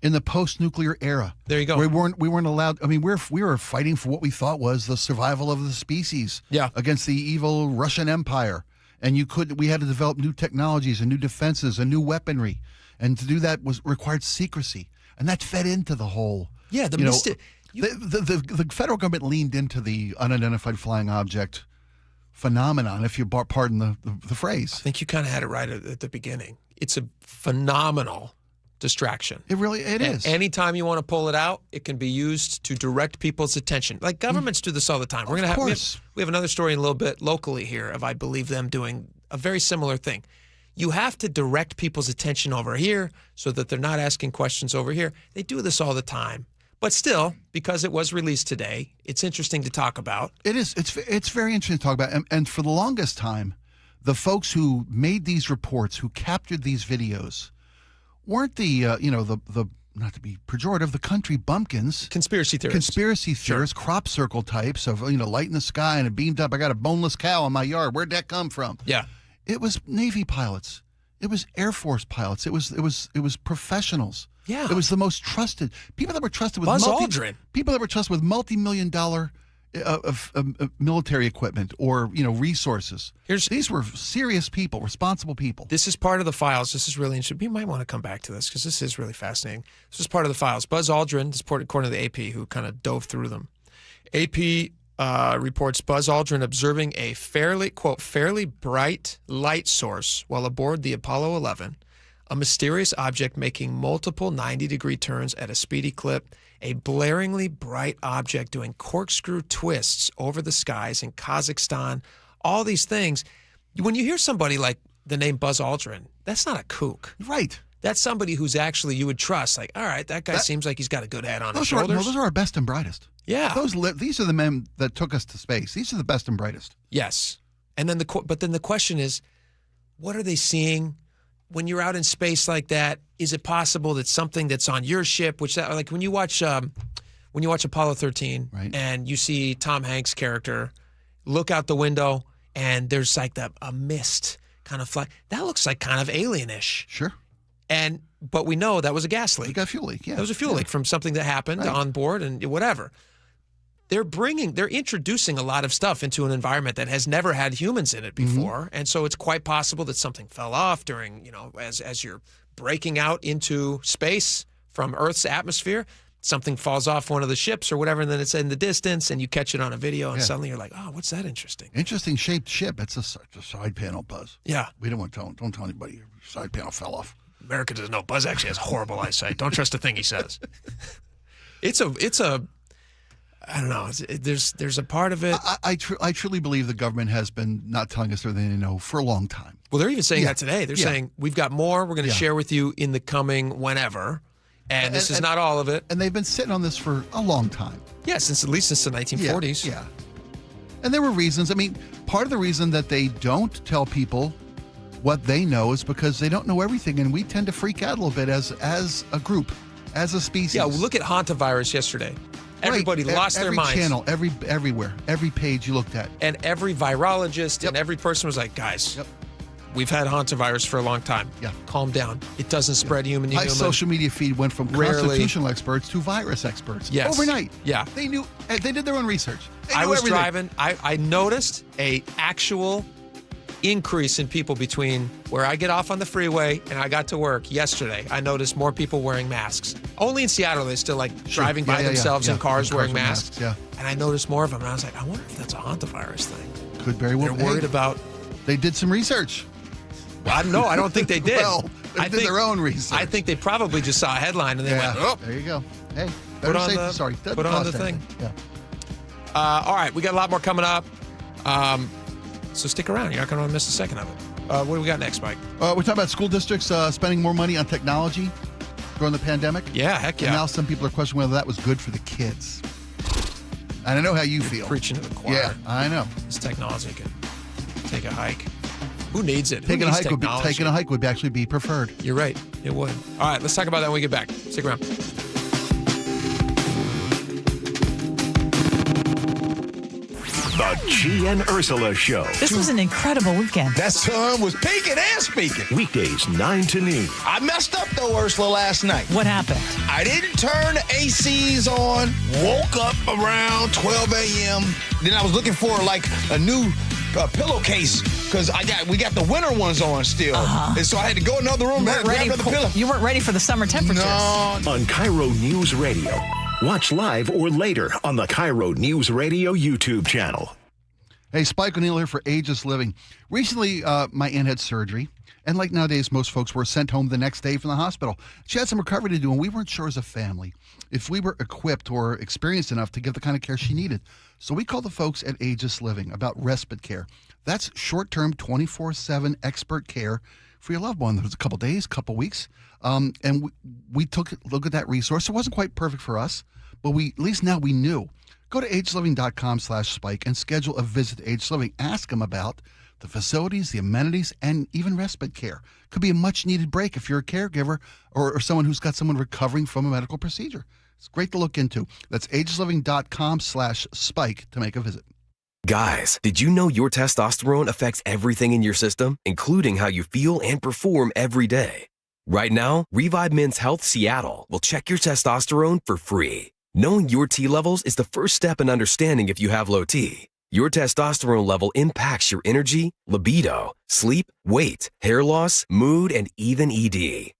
in the post-nuclear era. There you go. We weren't allowed. I mean, we were fighting for what we thought was the survival of the species. Yeah. Against the evil Russian Empire, and we had to develop new technologies and new defenses and new weaponry, and to do that required secrecy, and that fed into the whole. Yeah, the federal government leaned into the unidentified flying object phenomenon, if you pardon the phrase. I think you kind of had it right at the beginning. It's a phenomenal distraction. It is. Anytime you want to pull it out, it can be used to direct people's attention. Like governments do this all the time. We have another story in a little bit locally here of, I believe, them doing a very similar thing. You have to direct people's attention over here so that they're not asking questions over here. They do this all the time. But still, because it was released today, it's interesting to talk about. It is. It's very interesting to talk about. And for the longest time, the folks who made these reports, who captured these videos, weren't the not to be pejorative, the country bumpkins, conspiracy theorists, sure. Crop circle types of light in the sky and a beamed up. I got a boneless cow in my yard. Where'd that come from? Yeah, it was Navy pilots, it was Air Force pilots, it was professionals. Yeah, it was the most trusted people that were trusted with Buzz Aldrin. People that were trusted with multi-million-dollar military equipment or resources. These were serious people, responsible people. This is part of the files. This is really interesting. We might want to come back to this because this is really fascinating. This is part of the files. Buzz Aldrin, this is according to the AP, who kind of dove through them. AP reports Buzz Aldrin observing a fairly bright light source while aboard the Apollo 11. A mysterious object making multiple 90-degree turns at a speedy clip, a blaringly bright object doing corkscrew twists over the skies in Kazakhstan, all these things. When you hear somebody like the name Buzz Aldrin, that's not a kook. Right. That's somebody who's actually you would trust. Like, all right, that guy seems like he's got a good head on his shoulders. Those are our best and brightest. Yeah. These are the men that took us to space. These are the best and brightest. Yes. And then the question is, what are they seeing? When you're out in space like that, is it possible that something that's on your ship, like when you watch Apollo 13, right, and you see Tom Hanks' character look out the window and there's like a mist kind of fly, that looks like kind of alienish. Sure. But we know that was a gas leak. It got a fuel leak. Yeah. That was a fuel leak from something that happened on board and whatever. They're introducing a lot of stuff into an environment that has never had humans in it before. Mm-hmm. And so it's quite possible that something fell off during, as you're breaking out into space from Earth's atmosphere, something falls off one of the ships or whatever, and then it's in the distance and you catch it on a video and suddenly you're like, oh, what's that interesting? Interesting shaped ship. It's a side panel, Buzz. Yeah. We don't tell anybody your side panel fell off. America doesn't know. Buzz actually has horrible eyesight. Don't trust a thing he says. It's a I don't know. There's a part of it. I truly believe the government has been not telling us everything they know for a long time. Well, they're even saying that today. They're saying, we've got more we're going to share with you in the coming whenever. And this is not all of it. And they've been sitting on this for a long time. Yeah, at least since the 1940s. Yeah. And there were reasons. I mean, part of the reason that they don't tell people what they know is because they don't know everything. And we tend to freak out a little bit as a group, as a species. Yeah, well, look at hantavirus yesterday. Everybody lost their minds. Every channel, everywhere, every page you looked at. And every virologist and every person was like, guys, we've had hantavirus for a long time. Yeah. Calm down. It doesn't spread human to My human. social media feed went from constitutional experts to virus experts. Yes. Overnight. Yeah. They knew. They did their own research. I was driving. I noticed a actual increase in people between where I get off on the freeway and I got to work yesterday. I noticed more people wearing masks. Only in Seattle, they still driving by themselves in cars wearing masks. Yeah. And I noticed more of them. And I was like, I wonder if that's a hantavirus thing. Could very well be. They're worried about. They did some research. Well, no, I don't think they did. Well, they did their own research. I think they probably just saw a headline and they went, oh. There you go. Hey, put on the thing. Yeah. All right, we got a lot more coming up. So stick around. You're not going to miss a second of it. What do we got next, Mike? We're talking about school districts spending more money on technology during the pandemic. Yeah, heck yeah. And now some people are questioning whether that was good for the kids. And I know how you feel. Preaching to the choir. Yeah, I know. This technology can take a hike. Who needs it? Taking a hike would actually be preferred. You're right. It would. All right, let's talk about that when we get back. Stick around. The Chi and Ursula Show. This was an incredible weekend. That sun was peaking and speaking. Weekdays 9 to noon. I messed up though, Ursula, last night. What happened? I didn't turn the ACs on. Woke up around 12 a.m. Then I was looking for like a new pillowcase because we got the winter ones on still. And so I had to go in another room and grab another pillow. You weren't ready for the summer temperatures. No. On KIRO News Radio. Watch live or later on the KIRO News Radio YouTube channel. Hey, Spike O'Neill here for Ageless Living. Recently, my aunt had surgery. And like nowadays, most folks were sent home the next day from the hospital. She had some recovery to do, and we weren't sure as a family if we were equipped or experienced enough to give the kind of care she needed. So we called the folks at Ageless Living about respite care. That's short-term, 24/7 expert care for your loved one. It was a couple days, couple weeks. And we took a look at that resource. It wasn't quite perfect for us, but at least now we knew. Go to agelessliving.com/spike and schedule a visit to Ageless Living. Ask them about the facilities, the amenities, and even respite care. Could be a much-needed break if you're a caregiver or someone who's got someone recovering from a medical procedure. It's great to look into. That's agelessliving.com/spike to make a visit. Guys, did you know your testosterone affects everything in your system, including how you feel and perform every day? Right now, Revive Men's Health Seattle will check your testosterone for free. Knowing your T levels is the first step in understanding if you have low T. Your testosterone level impacts your energy, libido, sleep, weight, hair loss, mood, and even ED.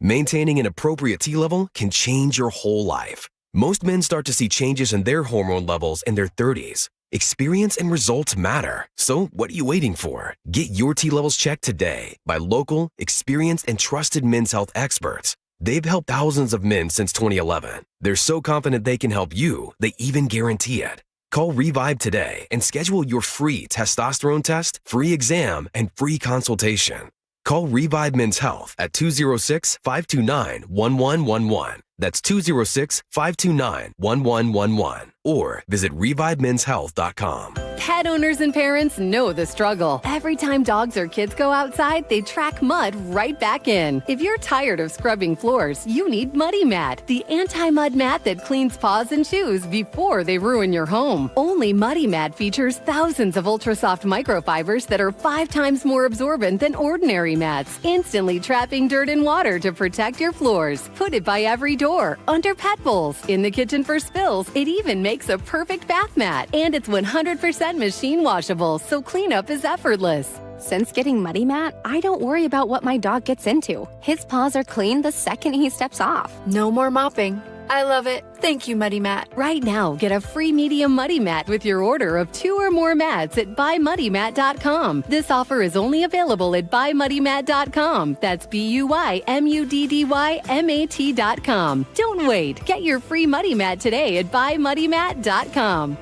Maintaining an appropriate T level can change your whole life. Most men start to see changes in their hormone levels in their 30s. Experience and results matter. So what are you waiting for? Get your T levels checked today by local, experienced, and trusted men's health experts. They've helped thousands of men since 2011. They're so confident they can help you, they even guarantee it. Call Revive today and schedule your free testosterone test, free exam, and free consultation. Call Revive Men's Health at 206-529-1111. That's 206-529-1111. Or visit ReviveMen'sHealth.com. Pet owners and parents know the struggle. Every time dogs or kids go outside, they track mud right back in. If you're tired of scrubbing floors, you need Muddy Mat, the anti-mud mat that cleans paws and shoes before they ruin your home. Only Muddy Mat features thousands of ultra-soft microfibers that are 5 times more absorbent than ordinary mats, instantly trapping dirt and water to protect your floors. Put it by every door, under pet bowls, in the kitchen for spills. It even makes a perfect bath mat. And it's 100% machine washable, so cleanup is effortless. Since getting Muddy Mat, I don't worry about what my dog gets into. His paws are clean the second he steps off. No more mopping. I love it. Thank you, Muddy Mat. Right now, get a free medium Muddy Mat with your order of 2 or more mats at buymuddymat.com. This offer is only available at buymuddymat.com. That's buymuddymat.com. Don't wait. Get your free Muddy Mat today at buymuddymat.com.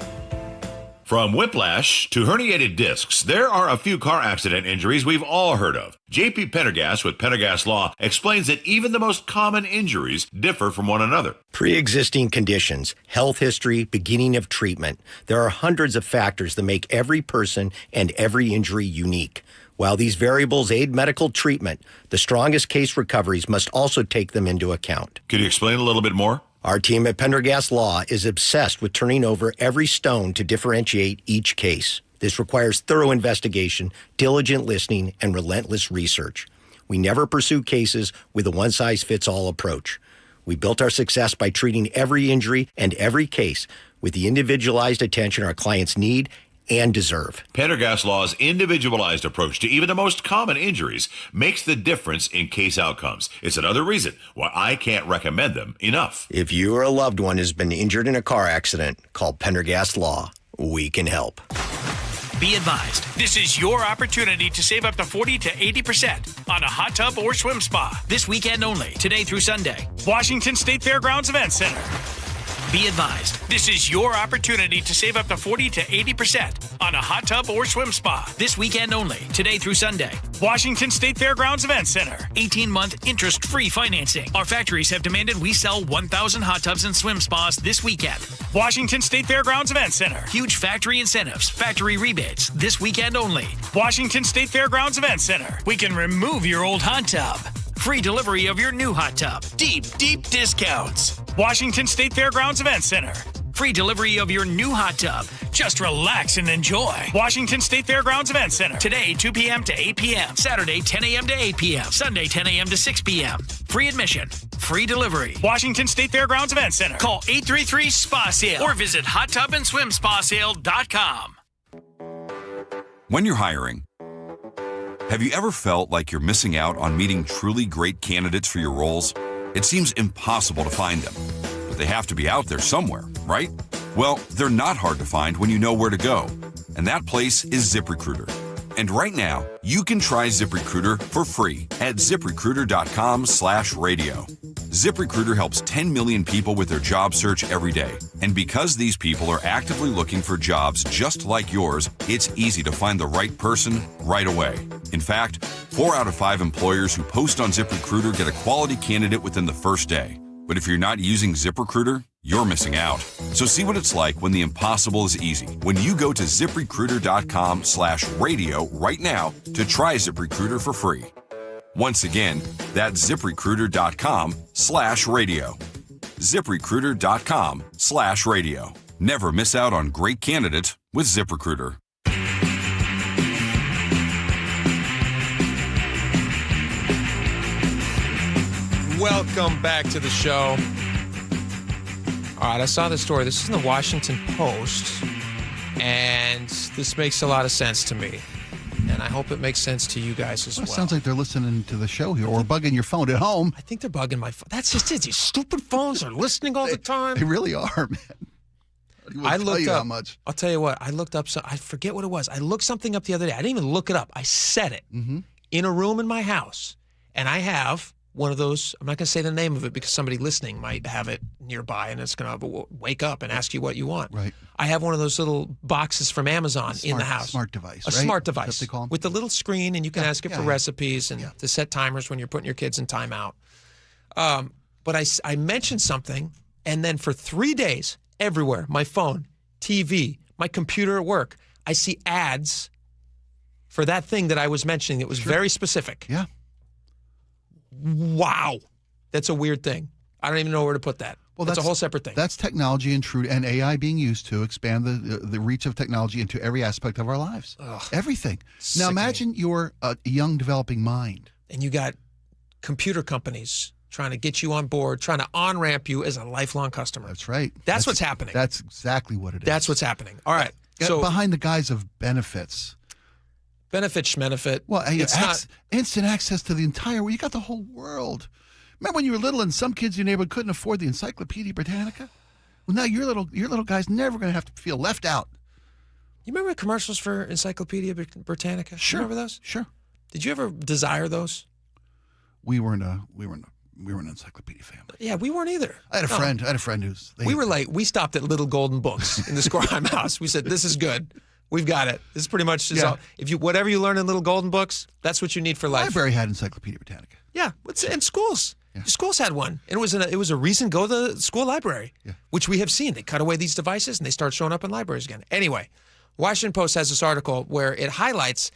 From whiplash to herniated discs, there are a few car accident injuries we've all heard of. J.P. Pendergast with Pendergast Law explains that even the most common injuries differ from one another. Pre-existing conditions, health history, beginning of treatment. There are hundreds of factors that make every person and every injury unique. While these variables aid medical treatment, the strongest case recoveries must also take them into account. Could you explain a little bit more? Our team at Pendergast Law is obsessed with turning over every stone to differentiate each case. This requires thorough investigation, diligent listening, and relentless research. We never pursue cases with a one-size-fits-all approach. We built our success by treating every injury and every case with the individualized attention our clients need and deserve. Pendergast Law's individualized approach to even the most common injuries makes the difference in case outcomes. It's another reason why I can't recommend them enough. If you or a loved one has been injured in a car accident, call Pendergast Law. We can help. Be advised, this is your opportunity to save up to 40 to 80% on a hot tub or swim spa. This weekend only, today through Sunday. Washington State Fairgrounds Event Center. Be advised, this is your opportunity to save up to 40 to 80% on a hot tub or swim spa. This weekend only, today through Sunday. Washington State Fairgrounds Event Center. 18-month interest-free financing. Our factories have demanded we sell 1,000 hot tubs and swim spas this weekend. Washington State Fairgrounds Event Center. Huge factory incentives, factory rebates, this weekend only. Washington State Fairgrounds Event Center. We can remove your old hot tub. Free delivery of your new hot tub. Deep, deep discounts. Washington State Fairgrounds Event Center. Free delivery of your new hot tub. Just relax and enjoy. Washington State Fairgrounds Event Center. Today, 2 p.m. to 8 p.m. Saturday, 10 a.m. to 8 p.m. Sunday, 10 a.m. to 6 p.m. Free admission. Free delivery. Washington State Fairgrounds Event Center. Call 833-SPA-SALE or visit hottubandSwimSpaSale.com. When you're hiring, have you ever felt like you're missing out on meeting truly great candidates for your roles? It seems impossible to find them, but they have to be out there somewhere, right? Well, they're not hard to find when you know where to go, and that place is ZipRecruiter. And right now, you can try ZipRecruiter for free at ZipRecruiter.com/radio. ZipRecruiter helps 10 million people with their job search every day. And because these people are actively looking for jobs just like yours, it's easy to find the right person right away. In fact, 4 out of 5 employers who post on ZipRecruiter get a quality candidate within the first day. But if you're not using ZipRecruiter, you're missing out. So see what it's like when the impossible is easy. When you go to ZipRecruiter.com/radio right now to try ZipRecruiter for free. Once again, that's ZipRecruiter.com/radio. ZipRecruiter.com/radio. Never miss out on great candidates with ZipRecruiter. Welcome back to the show. All right, I saw this story. This is in the Washington Post, and this makes a lot of sense to me. And I hope it makes sense to you guys as well. It sounds like they're listening to the show here or bugging your phone at home. I think they're bugging my phone. That's just it. These stupid phones are listening all the time. They really are, man. I looked up how much. I'll tell you what. I looked up. I forget what it was. I looked something up the other day. I didn't even look it up. I said it in a room in my house, and I have one of those. I'm not going to say the name of it because somebody listening might have it nearby, and it's going to wake up and ask you what you want. Right. I have one of those little boxes from Amazon in the house. Smart device. A right? smart That's device what they call them? with the little screen, and you can ask it for recipes and to set timers when you're putting your kids in timeout. But I mentioned something, and then for 3 days, everywhere, my phone, TV, my computer at work, I see ads for that thing that I was mentioning. It was very specific. Yeah. Wow. That's a weird thing. I don't even know where to put that. Well, that's a whole separate thing. That's technology and AI being used to expand the reach of technology into every aspect of our lives. Ugh. Everything. Sickening. Now imagine you're a young developing mind. And you got computer companies trying to get you on board, trying to on-ramp you as a lifelong customer. That's right. That's what's happening. That's exactly what it is. That's what's happening. All right. So behind the guise of benefits. Benefit schmenefit. Well, it's not instant access to the entire world. You got the whole world. Remember when you were little and some kids in your neighborhood couldn't afford the Encyclopedia Britannica? Well, now your little guy's never going to have to feel left out. You remember commercials for Encyclopedia Britannica? Sure. You remember those? Sure. Did you ever desire those? We weren't an encyclopedia family. Yeah, we weren't either. I had a friend who's. We stopped at Little Golden Books in the Skorheim house. We said, "This is good. We've got it. This is pretty much all. Whatever you learn in Little Golden Books, that's what you need for life." The library had Encyclopedia Britannica. Yeah, and schools. Yeah. Schools had one, and it was a reason go to the school library, which we have seen. They cut away these devices and they start showing up in libraries again. Anyway, Washington Post has this article where it highlights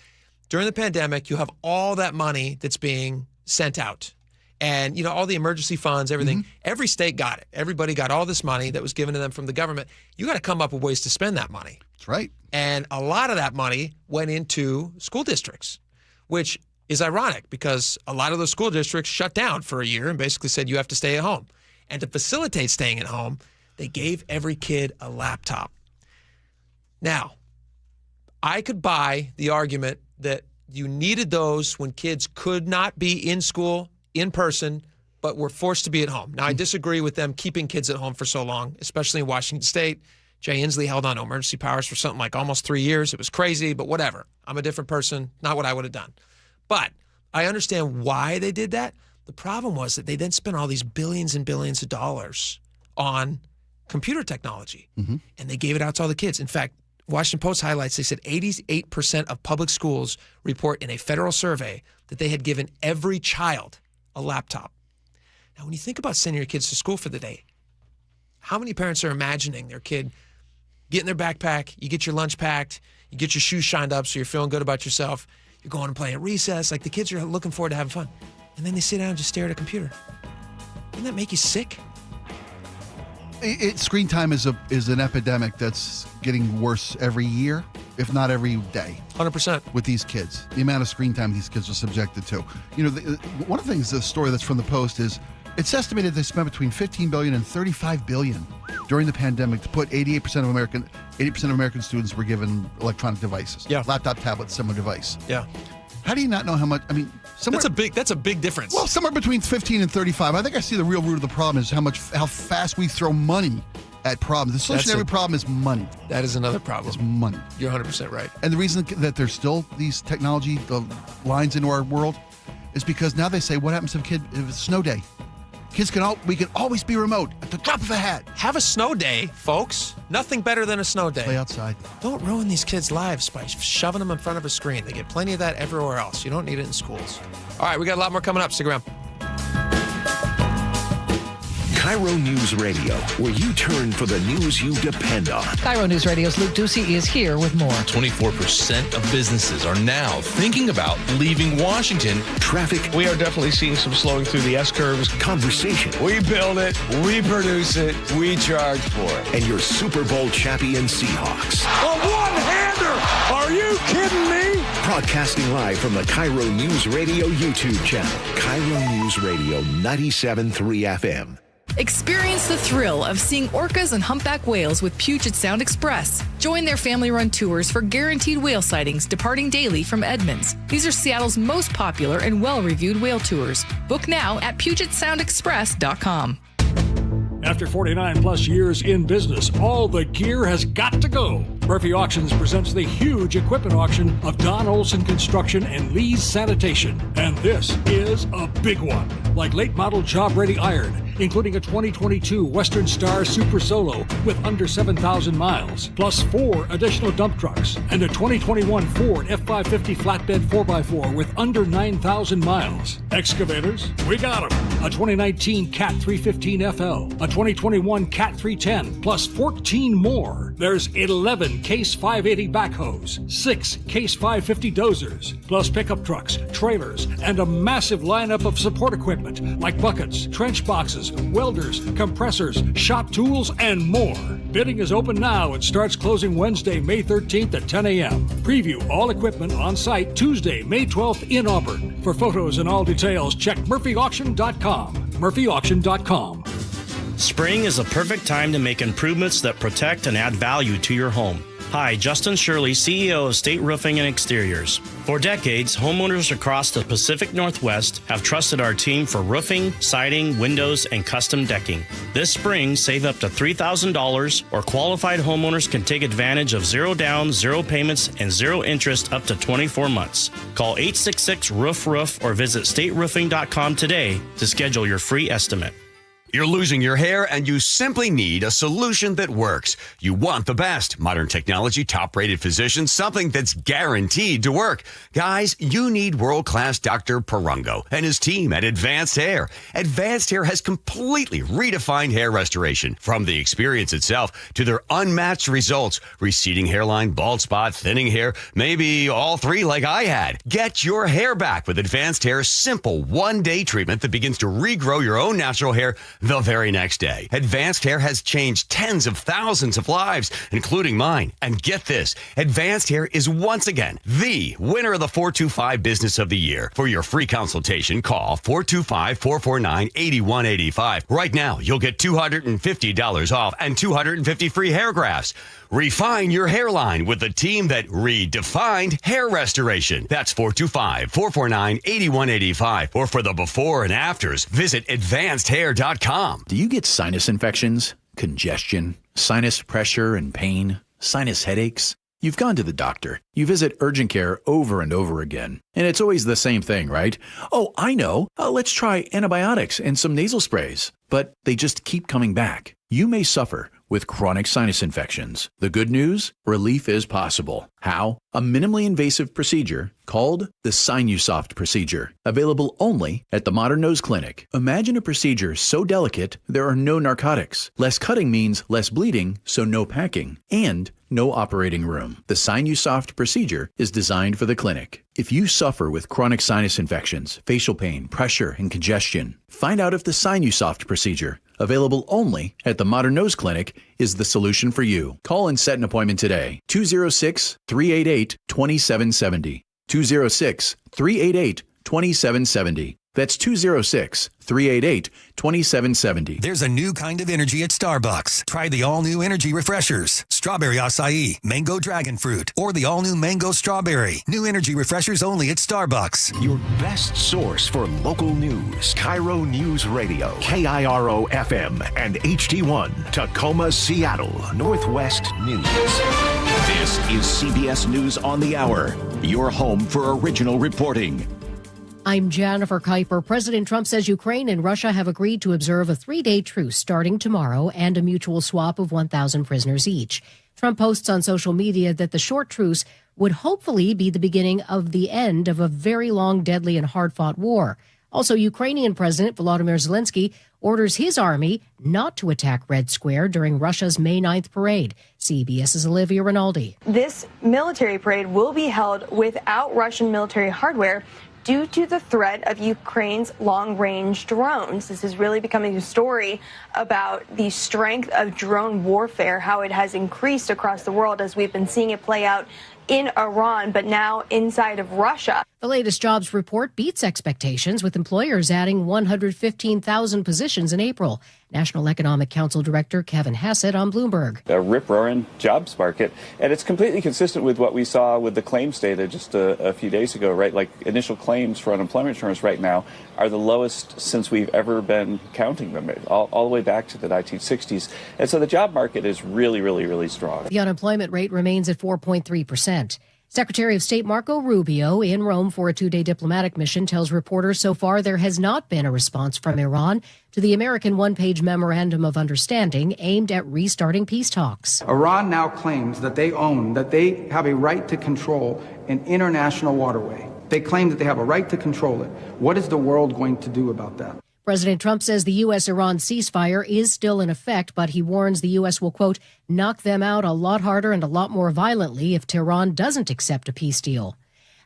during the pandemic you have all that money that's being sent out, and all the emergency funds, everything. Every state got it. Everybody got all this money that was given to them from the government. You got to come up with ways to spend that money. That's right. And a lot of that money went into school districts, which is ironic because a lot of those school districts shut down for a year and basically said you have to stay at home. And to facilitate staying at home, they gave every kid a laptop. Now, I could buy the argument that you needed those when kids could not be in school in person, but were forced to be at home. Now, I disagree with them keeping kids at home for so long, especially in Washington State. Jay Inslee held on to emergency powers for something like almost 3 years. It was crazy, but whatever. I'm a different person, not what I would have done. But I understand why they did that. The problem was that they then spent all these billions and billions of dollars on computer technology, and they gave it out to all the kids. In fact, Washington Post highlights, they said 88% of public schools report in a federal survey that they had given every child a laptop. Now, when you think about sending your kids to school for the day, how many parents are imagining their kid getting their backpack, you get your lunch packed, you get your shoes shined up so you're feeling good about yourself, you're going and playing at recess, like the kids are looking forward to having fun. And then they sit down and just stare at a computer. Doesn't that make you sick? Screen time is an epidemic that's getting worse every year, if not every day. 100%. With these kids. The amount of screen time these kids are subjected to. One of the things, the story that's from the Post is, it's estimated they spent between $15 billion and $35 billion during the pandemic to put 80% of American students were given electronic devices. Yeah. Laptop, tablet, similar device. Yeah. How do you not know how much? I mean, that's a big difference. Well, somewhere between 15 and 35. I think I see the real root of the problem is how fast we throw money at problems. The solution to every problem is money. That is another problem. It's money. You're 100% right. And the reason that there's still these technology lines into our world is because now they say, what happens if it's a snow day? We can always be remote at the drop of a hat. Have a snow day, folks. Nothing better than a snow day. Play outside. Don't ruin these kids' lives by shoving them in front of a screen. They get plenty of that everywhere else. You don't need it in schools. All right, we got a lot more coming up. Stick around. KIRO News Radio, where you turn for the news you depend on. KIRO News Radio's Luke Ducey is here with more. 24% of businesses are now thinking about leaving Washington. Traffic. We are definitely seeing some slowing through the S-curves. Conversation. We build it, we produce it, we charge for it. And your Super Bowl champion Seahawks. A one-hander! Are you kidding me? Broadcasting live from the KIRO News Radio YouTube channel. KIRO News Radio 97.3 FM. Experience the thrill of seeing orcas and humpback whales with Puget Sound Express. Join their family-run tours for guaranteed whale sightings departing daily from Edmonds. These are Seattle's most popular and well-reviewed whale tours. Book now at PugetSoundExpress.com. After 49 plus years in business, all the gear has got to go. Murphy Auctions presents the huge equipment auction of Don Olson Construction and Lee's Sanitation. And this is a big one. Like late model job ready iron, including a 2022 Western Star Super Solo with under 7,000 miles, plus 4 additional dump trucks, and a 2021 Ford F550 flatbed 4x4 with under 9,000 miles. Excavators, we got them. A 2019 Cat 315 FL, a 2021 Cat 310, plus 14 more. There's 11 Case 580 backhoes, 6 Case 550 dozers, plus pickup trucks, trailers, and a massive lineup of support equipment like buckets, trench boxes, welders, compressors, shop tools, and more. Bidding is open now and starts closing Wednesday, May 13th at 10 a.m. Preview all equipment on site Tuesday, May 12th in Auburn. For photos and all details, check murphyauction.com. murphyauction.com. Spring is the perfect time to make improvements that protect and add value to your home. Hi, Justin Shirley, CEO of State Roofing and Exteriors. For decades, homeowners across the Pacific Northwest have trusted our team for roofing, siding, windows, and custom decking. This spring, save up to $3,000, or qualified homeowners can take advantage of 0 down, 0 payments, and 0 interest up to 24 months. Call 866-ROOF-ROOF or visit stateroofing.com today to schedule your free estimate. You're losing your hair and you simply need a solution that works. You want the best. Modern technology, top-rated physicians, something that's guaranteed to work. Guys, you need world-class Dr. Perungo and his team at Advanced Hair. Advanced Hair has completely redefined hair restoration. From the experience itself to their unmatched results. Receding hairline, bald spot, thinning hair, maybe all 3 like I had. Get your hair back with Advanced Hair's simple one-day treatment that begins to regrow your own natural hair the very next day. Advanced Hair has changed tens of thousands of lives, including mine. And get this, Advanced Hair is once again the winner of the 425 Business of the Year. For your free consultation, call 425-449-8185. Right now, you'll get $250 off and 250 free hair grafts. Refine your hairline with the team that redefined hair restoration. That's 425-449-8185. Or for the before and afters, visit advancedhair.com. Do you get sinus infections, congestion, sinus pressure and pain, sinus headaches? You've gone to the doctor. You visit urgent care over and over again. And it's always the same thing, right? Oh, I know. Let's try antibiotics and some nasal sprays. But they just keep coming back. You may suffer with chronic sinus infections. The good news? Relief is possible. How? A minimally invasive procedure called the Sinusoft procedure, available only at the Modern Nose Clinic. Imagine a procedure so delicate there are no narcotics. Less cutting means less bleeding, so no packing, and no operating room. The Sinusoft procedure is designed for the clinic. If you suffer with chronic sinus infections, facial pain, pressure, and congestion, find out if the Sinusoft procedure available only at the Modern Nose Clinic, is the solution for you. Call and set an appointment today. 206-388-2770. 206-388-2770. That's 206-388-2770. There's a new kind of energy at Starbucks. Try the all-new energy refreshers. Strawberry acai, mango dragon fruit, or the all-new mango strawberry. New energy refreshers only at Starbucks. Your best source for local news. KIRO News Radio. KIRO FM and HD1. Tacoma, Seattle. Northwest News. This is CBS News on the Hour. Your home for original reporting. I'm Jennifer Kuiper. President Trump says Ukraine and Russia have agreed to observe a 3-day truce starting tomorrow and a mutual swap of 1,000 prisoners each. Trump posts on social media that the short truce would hopefully be the beginning of the end of a very long, deadly, and hard-fought war. Also, Ukrainian President Volodymyr Zelensky orders his army not to attack Red Square during Russia's May 9th parade. CBS's Olivia Rinaldi. This military parade will be held without Russian military hardware due to the threat of Ukraine's long-range drones. This is really becoming a story about the strength of drone warfare, how it has increased across the world as we've been seeing it play out in Iran, but now inside of Russia. The latest jobs report beats expectations, with employers adding 115,000 positions in April. National Economic Council Director Kevin Hassett on Bloomberg. A rip-roaring jobs market, and it's completely consistent with what we saw with the claims data just a few days ago, right? Like initial claims for unemployment insurance right now are the lowest since we've ever been counting them, all the way back to the 1960s. And so the job market is really, really, really strong. The unemployment rate remains at 4.3%. Secretary of State Marco Rubio in Rome for a 2-day diplomatic mission tells reporters so far there has not been a response from Iran to the American one-page memorandum of understanding aimed at restarting peace talks. Iran now claims that they have a right to control an international waterway. They claim that they have a right to control it. What is the world going to do about that? President Trump says the U.S.-Iran ceasefire is still in effect, but he warns the U.S. will, quote, knock them out a lot harder and a lot more violently if Tehran doesn't accept a peace deal.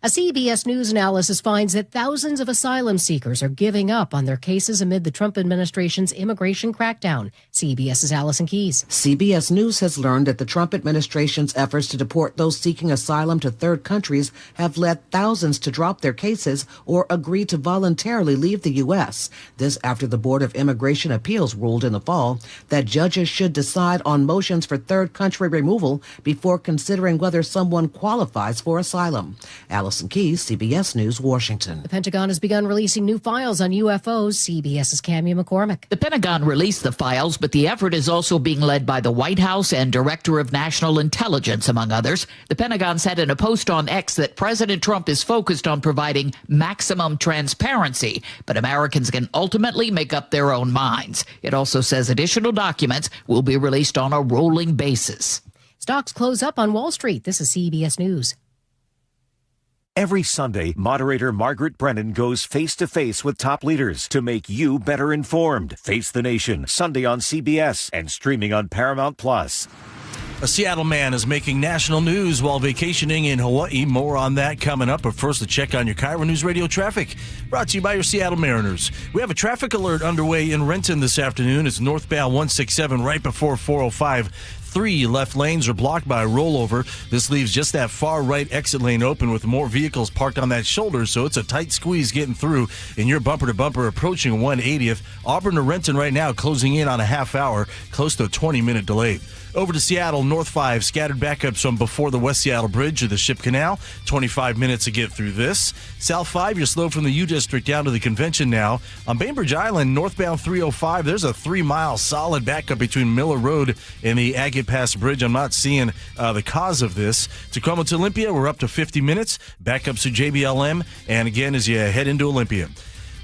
A CBS News analysis finds that thousands of asylum seekers are giving up on their cases amid the Trump administration's immigration crackdown. CBS's Allison Keyes. CBS News has learned that the Trump administration's efforts to deport those seeking asylum to third countries have led thousands to drop their cases or agree to voluntarily leave the U.S. This after the Board of Immigration Appeals ruled in the fall that judges should decide on motions for third country removal before considering whether someone qualifies for asylum. Allison Keyes, CBS News, Washington. The Pentagon has begun releasing new files on UFOs. CBS's Cammy McCormick. The Pentagon released the files, but the effort is also being led by the White House and Director of National Intelligence, among others. The Pentagon said in a post on X that President Trump is focused on providing maximum transparency, but Americans can ultimately make up their own minds. It also says additional documents will be released on a rolling basis. Stocks close up on Wall Street. This is CBS News. Every Sunday, moderator Margaret Brennan goes face-to-face with top leaders to make you better informed. Face the Nation, Sunday on CBS and streaming on Paramount+. A Seattle man is making national news while vacationing in Hawaii. More on that coming up. But first, a check on your KIRO News Radio traffic. Brought to you by your Seattle Mariners. We have a traffic alert underway in Renton this afternoon. It's northbound 167 right before 405. 3 left lanes are blocked by a rollover. This leaves just that far right exit lane open with more vehicles parked on that shoulder, so it's a tight squeeze getting through, and you're bumper-to-bumper approaching 180th. Auburn to Renton right now closing in on a half hour, close to a 20-minute delay. Over to Seattle, North 5, scattered backups from before the West Seattle Bridge to the Ship Canal. 25 minutes to get through this. South 5, you're slow from the U District down to the Convention now. On Bainbridge Island, northbound 305, there's a 3-mile solid backup between Miller Road and the Agate Pass Bridge. I'm not seeing the cause of this. Tacoma to Olympia, we're up to 50 minutes. Backups to JBLM, and again, as you head into Olympia.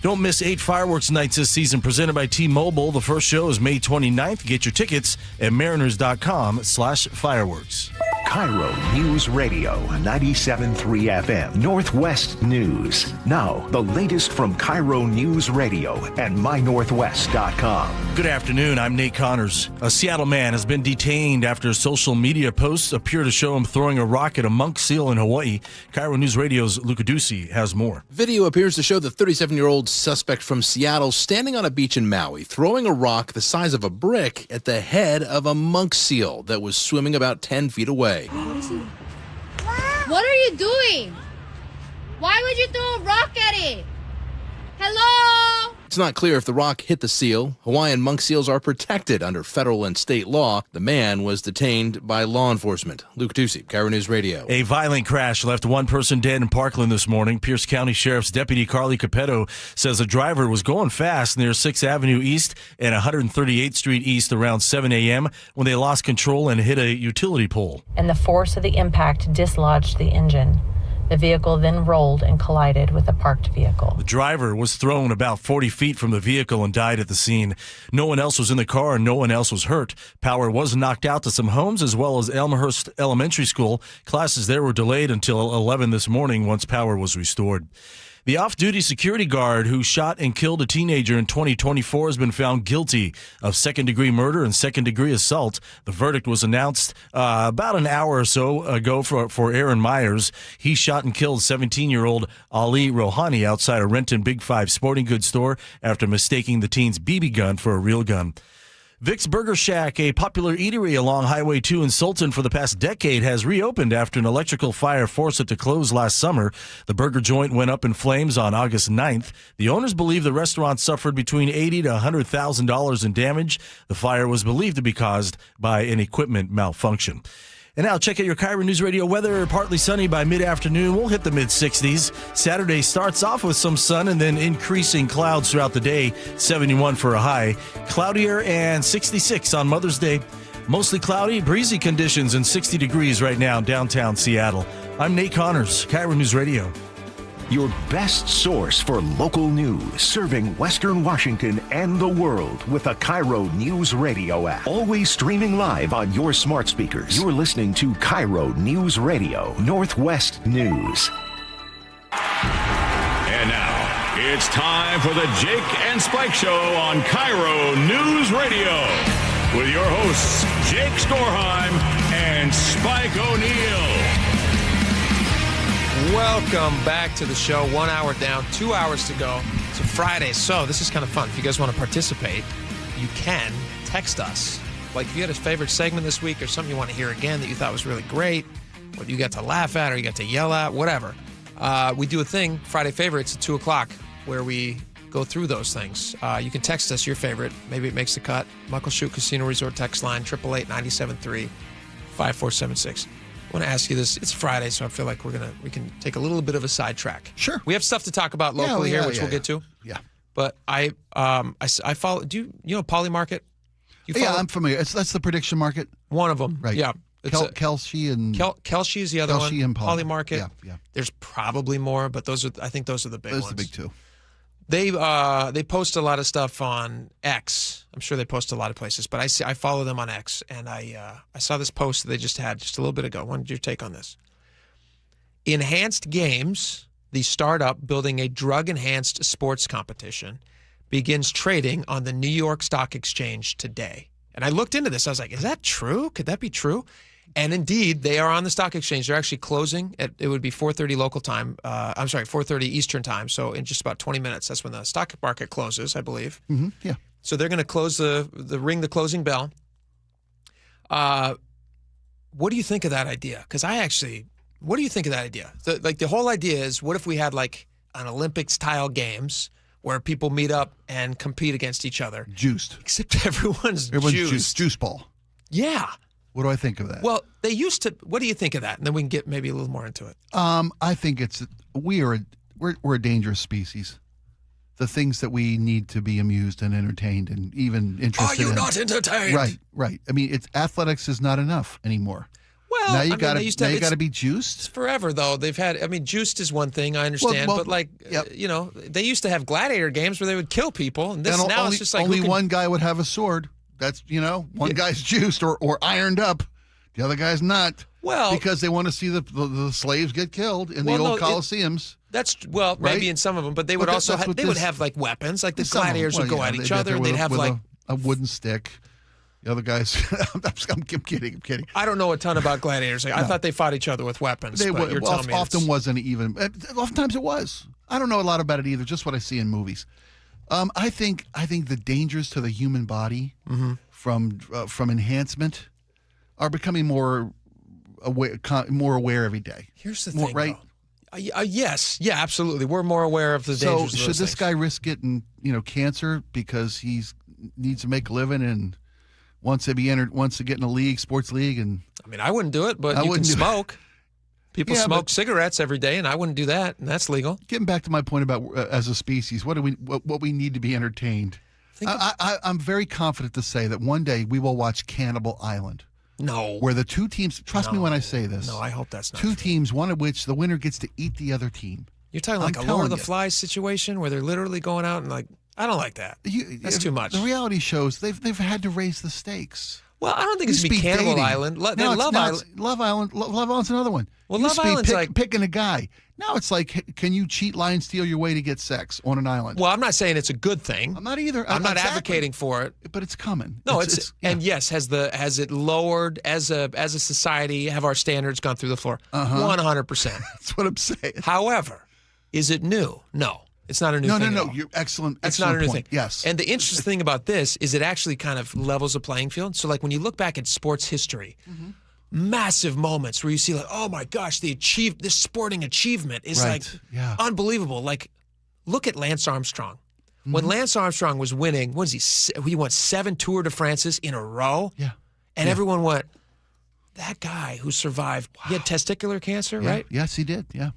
Don't miss 8 fireworks nights this season presented by T-Mobile. The first show is May 29th. Get your tickets at mariners.com/fireworks. KIRO News Radio, 97.3 FM, Northwest News. Now, the latest from KIRO News Radio and mynorthwest.com. Good afternoon. I'm Nate Connors. A Seattle man has been detained after social media posts appear to show him throwing a rock at a monk seal in Hawaii. KIRO News Radio's Luca Ducey has more. Video appears to show the 37-year-old suspect from Seattle standing on a beach in Maui, throwing a rock the size of a brick at the head of a monk seal that was swimming about 10 feet away. What are you doing? Why would you throw a rock at it? Hello? It's not clear if the rock hit the seal. Hawaiian monk seals are protected under federal and state law. The man was detained by law enforcement. Luke Ducey, KIRO News Radio. A violent crash left one person dead in Parkland this morning. Pierce County Sheriff's Deputy Carly Capetto says the driver was going fast near 6th Avenue East and 138th Street East around 7 a.m. when they lost control and hit a utility pole. And the force of the impact dislodged the engine. The vehicle then rolled and collided with a parked vehicle. The driver was thrown about 40 feet from the vehicle and died at the scene. No one else was in the car and no one else was hurt. Power was knocked out to some homes as well as Elmhurst Elementary School. Classes there were delayed until 11 this morning once power was restored. The off-duty security guard who shot and killed a teenager in 2024 has been found guilty of second-degree murder and second-degree assault. The verdict was announced about an hour or so ago for Aaron Myers. He shot and killed 17-year-old Ali Rohani outside a Renton Big Five sporting goods store after mistaking the teen's BB gun for a real gun. Vic's Burger Shack, a popular eatery along Highway 2 in Sultan for the past decade, has reopened after an electrical fire forced it to close last summer. The burger joint went up in flames on August 9th. The owners believe the restaurant suffered between $80,000 to $100,000 in damage. The fire was believed to be caused by an equipment malfunction. And now check out your KIRO News Radio weather. Partly sunny by mid-afternoon. We'll hit the mid-60s. Saturday starts off with some sun and then increasing clouds throughout the day. 71 for a high. Cloudier and 66 on Mother's Day. Mostly cloudy, breezy conditions and 60 degrees right now in downtown Seattle. I'm Nate Connors, KIRO News Radio. Your best source for local news, serving Western Washington and the world with a KIRO News Radio app. Always streaming live on your smart speakers. You're listening to KIRO News Radio, Northwest News. And now, it's time for the Jake and Spike Show on KIRO News Radio with your hosts, Jake Skorheim and Spike O'Neill. Welcome back to the show. 1 hour down, 2 hours to go. It's a Friday, so this is kind of fun. If you guys want to participate, you can text us. Like if you had a favorite segment this week or something you want to hear again that you thought was really great, what you got to laugh at or you got to yell at, whatever. We do a thing, Friday Favorites at 2 o'clock, where we go through those things. You can text us your favorite. Maybe it makes the cut. Muckleshoot Casino Resort text line, 888-973-5476. I want to ask you this. It's Friday, so I feel like we can take a little bit of a sidetrack. Sure. We have stuff to talk about locally here, which we'll get to. Yeah. But I follow. Do you know Poly Market? I'm familiar. That's the prediction market. One of them. Right. Yeah. Kelsey and Kelsey is the other one. Kelsey and Poly Market. Yeah. There's probably more, but I think those are the big ones. Those are the big two. They post a lot of stuff on X. I'm sure they post a lot of places, but I follow them on X, and I saw this post that they just had just a little bit ago. What did your take on this? Enhanced Games, the startup building a drug-enhanced sports competition, begins trading on the New York Stock Exchange today. And I looked into this. I was like, is that true? Could that be true? And indeed, they are on the stock exchange. They're actually closing at, it would be 4:30 local time. 4:30 Eastern time. So in just about 20 minutes, that's when the stock market closes, I believe. Mm-hmm. Yeah. So they're going to close ring the closing bell. What do you think of that idea? Because what do you think of that idea? The whole idea is, what if we had like an Olympics-style games where people meet up and compete against each other? Juiced. Except everyone's juiced. Juice ball. Yeah. What do I think of that? Well, they used to. What do you think of that? And then we can get maybe a little more into it. I think we're a dangerous species. The things that we need to be amused and entertained and even interested in. Are you not entertained? Right. I mean, athletics is not enough anymore. Well, now you got to be juiced. It's forever though. They've had. I mean, juiced is one thing, I understand, but they used to have gladiator games where they would kill people, and now it's just like only one guy would have a sword. That's one guy's juiced or ironed up The other guy's not. Well, because they want to see the slaves get killed in the old Colosseums. Maybe in some of them, but they would also have like weapons, like the gladiators would go at each other, and they'd have like a wooden stick. The other guys, I'm kidding. I don't know a ton about gladiators. I thought they fought each other with weapons. Often wasn't even. Oftentimes it was. I don't know a lot about it either. Just what I see in movies. I think the dangers to the human body from enhancement are becoming more aware every day. Here's the thing, right? Yes, yeah, absolutely. We're more aware of the dangers. So should this guy risk getting cancer because he needs to make a living and wants to get in a league, sports league? And I mean, I wouldn't do it, but you can smoke. People smoke cigarettes every day, and I wouldn't do that, and that's legal. Getting back to my point about as a species, what we need to be entertained. I'm very confident to say that one day we will watch Cannibal Island. No. Where the two teams, trust me when I say this. No, I hope that's not two teams, one of which the winner gets to eat the other team. You're talking like a Lord of the Flies situation where they're literally going out and like, I don't like that. That's too much. The reality shows they've had to raise the stakes. Well, I don't think it's be Cannibal Island. Love Island's another one. Well, Love Island's picking a guy. Now it's like, can you cheat, lie, and steal your way to get sex on an island? Well, I'm not saying it's a good thing. I'm not either. I'm not advocating for it, but it's coming. No, and yes, has it lowered as a society? Have our standards gone through the floor? 100%. That's what I'm saying. However, is it new? No. It's not a new thing. No. You're excellent. It's not a new thing. Yes. And the interesting thing about this is it actually kind of levels the playing field. So, like when you look back at sports history, massive moments where you see like, oh my gosh, this sporting achievement is unbelievable. Like, look at Lance Armstrong. When Lance Armstrong was winning, he won 7 Tour de France's in a row. Yeah. And everyone went, that guy who survived, he had testicular cancer, right? Yes, he did. Yeah.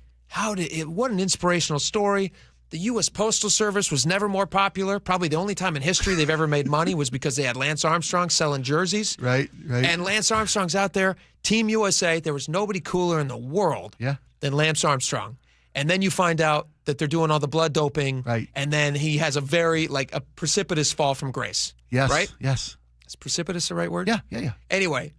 What an inspirational story. The U.S. Postal Service was never more popular. Probably the only time in history they've ever made money was because they had Lance Armstrong selling jerseys. Right. And Lance Armstrong's out there, Team USA. There was nobody cooler in the world than Lance Armstrong. And then you find out that they're doing all the blood doping. Right. And then he has a precipitous fall from grace. Yes. Right? Yes. Is precipitous the right word? Yeah. Anyway,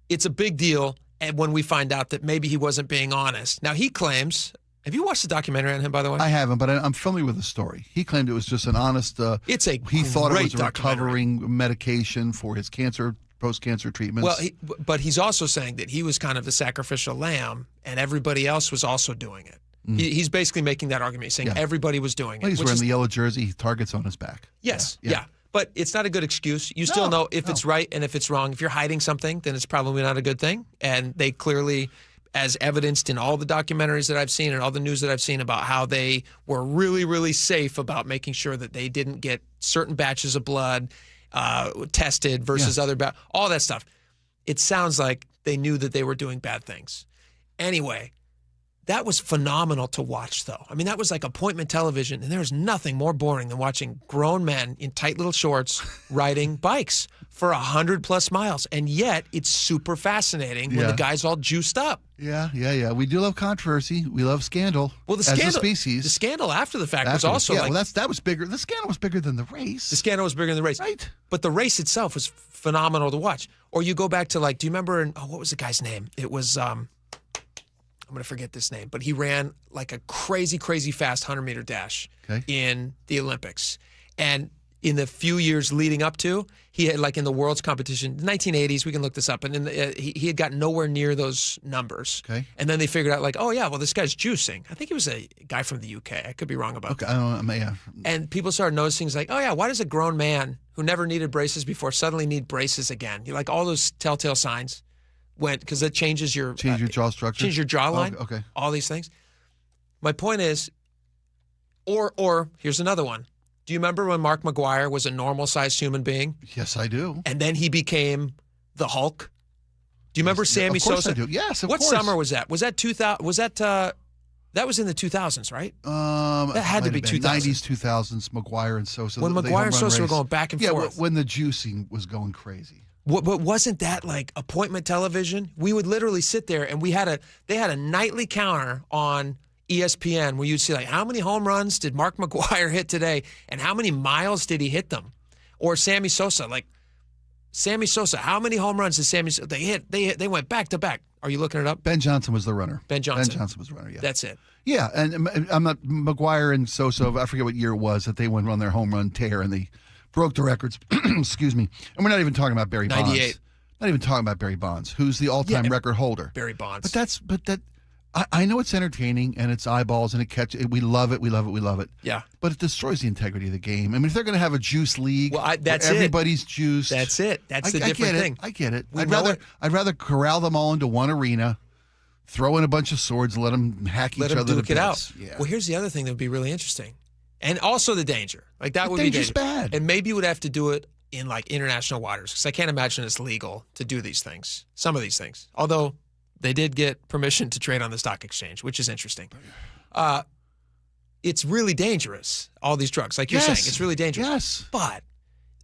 it's a big deal. And when we find out that maybe he wasn't being honest. Now, he claims... Have you watched the documentary on him, by the way? I haven't, but I'm familiar with the story. He claimed it was just an honest. He thought it was a recovering medication for his post-cancer treatments. Well, but he's also saying that he was kind of the sacrificial lamb, and everybody else was also doing it. He's basically making that argument. He's saying everybody was doing it. Well, he's wearing the yellow jersey, targets on his back. Yes, yeah. But it's not a good excuse. You still know if it's right and if it's wrong. If you're hiding something, then it's probably not a good thing. And they clearly, as evidenced in all the documentaries that I've seen and all the news that I've seen about how they were really, really safe about making sure that they didn't get certain batches of blood tested versus other all that stuff. It sounds like they knew that they were doing bad things. Anyway, that was phenomenal to watch, though. I mean, that was like appointment television, and there's nothing more boring than watching grown men in tight little shorts riding bikes for 100+ miles. And yet, it's super fascinating when the guy's all juiced up. Yeah. We do love controversy. We love scandal. Well, as a species. The scandal after the fact was also that was bigger. The scandal was bigger than the race. The scandal was bigger than the race. Right. But the race itself was phenomenal to watch. Or you go back to, like, do you remember, what was the guy's name? It was, I'm going to forget this name, but he ran like a crazy, crazy fast 100-meter dash in the Olympics. And in the few years leading up to, he had, like, in the world's competition, 1980s, we can look this up, and he had gotten nowhere near those numbers. Okay. And then they figured out, like, oh, yeah, well, this guy's juicing. I think he was a guy from the UK. I could be wrong about that. I don't know. Yeah. And people started noticing, like, oh, yeah, why does a grown man who never needed braces before suddenly need braces again? You like all those telltale signs. Because it changes your jaw structure, change your jawline, okay. All these things. My point is, or here's another one. Do you remember when Mark McGuire was a normal-sized human being? Yes, I do. And then he became the Hulk. Do you remember Sammy Sosa? Of course I do. Yes, of course. What summer was that? Was that 2000? Was that that was in the 2000s, right? That had to be 2000s. 90s, 2000s. McGuire and Sosa. When McGuire and Sosa were going back and forth. When the juicing was going crazy. But wasn't that like appointment television? We would literally sit there and they had a nightly counter on ESPN where you'd see, like, how many home runs did Mark McGuire hit today and how many miles did he hit them? Or Sammy Sosa, like, Sammy Sosa. How many home runs did Sammy Sosa? They hit. They went back to back. Are you looking it up? Ben Johnson was the runner. Ben Johnson. Ben Johnson was the runner, yeah. That's it. Yeah, and I'm not McGuire and Sosa. I forget what year it was that they went on their home run tear and they broke the records. Excuse me. And we're not even talking about Barry Bonds. 98. Not even talking about Barry Bonds, who's the all-time record holder. Barry Bonds. I know it's entertaining and it's eyeballs and we love it. Yeah. But it destroys the integrity of the game. I mean, if they're going to have a juice league, that's where everybody's juiced. That's it. That's the different thing. I get it. I'd rather corral them all into one arena, throw in a bunch of swords, and let them hack each other. Duke to it bits. out. Yeah. Well, here's the other thing that would be really interesting, and also the danger. Like that would be dangerous. Bad. And maybe you would have to do it in like international waters because I can't imagine it's legal to do these things. Some of these things, although they did get permission to trade on the stock exchange, which is interesting. It's really dangerous. All these drugs, like you're saying, it's really dangerous. Yes. But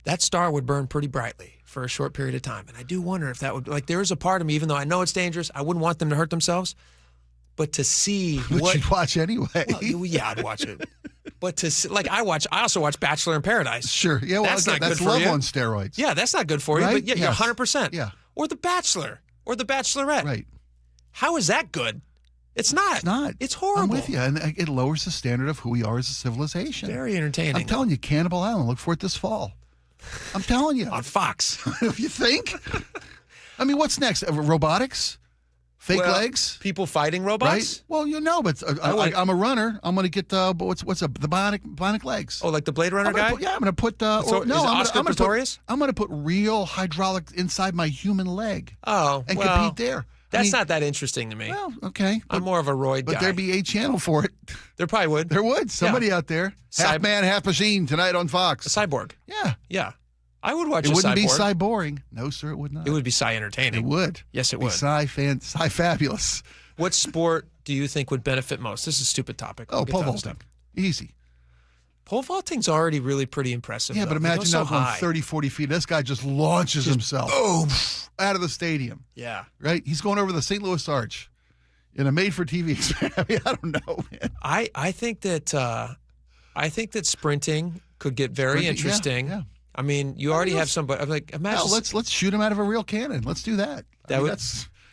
that star would burn pretty brightly for a short period of time, and I do wonder if that would there is a part of me, even though I know it's dangerous, I wouldn't want them to hurt themselves. But to see what you'd watch anyway. Well, yeah, I'd watch it. But to see, I also watch Bachelor in Paradise. Sure. Yeah, well, that's not good for love you. on steroids. Yeah, that's not good for you. Right? But yeah, Yes. you're 100%. Yeah. Or The Bachelor or The Bachelorette. Right. How is that good? It's not. It's not. It's horrible. I'm with you. And it lowers the standard of who we are as a civilization. Very entertaining. I'm telling you, Cannibal Island, look for it this fall. I'm telling you. On Fox. If you think. I mean, what's next? Robotics? Fake legs? People fighting robots? Right? Well, but I'm a runner. I'm going to get the bionic legs. Oh, like the Blade Runner guy? I'm going to put Oscar Pistorius? I'm going to put real hydraulic inside my human leg. Oh, and compete there. That's not that interesting to me. Well, okay. I'm more of a roid guy. But there'd be a channel for it. There probably would. There would. Somebody out there. Half man, half machine tonight on Fox. A cyborg. Yeah. Yeah. I would watch It a wouldn't be cyborg. Cy-boring. No, sir, it would not. It would be Cy-entertaining. It would. Yes, it would. Cy-fabulous. What sport do you think would benefit most? This is a stupid topic. Oh, pole vaulting. Easy. Pole vaulting's already really pretty impressive. Yeah, though. but imagine so now going high. 30, 40 feet. This guy just launches himself out of the stadium. Yeah. Right? He's going over the St. Louis Arch in a made-for-TV experience. I mean, I don't know, man. I think that sprinting could get very interesting. Yeah. I mean, you already have somebody. I'm like, imagine. Hell, let's shoot him out of a real cannon. Let's do that.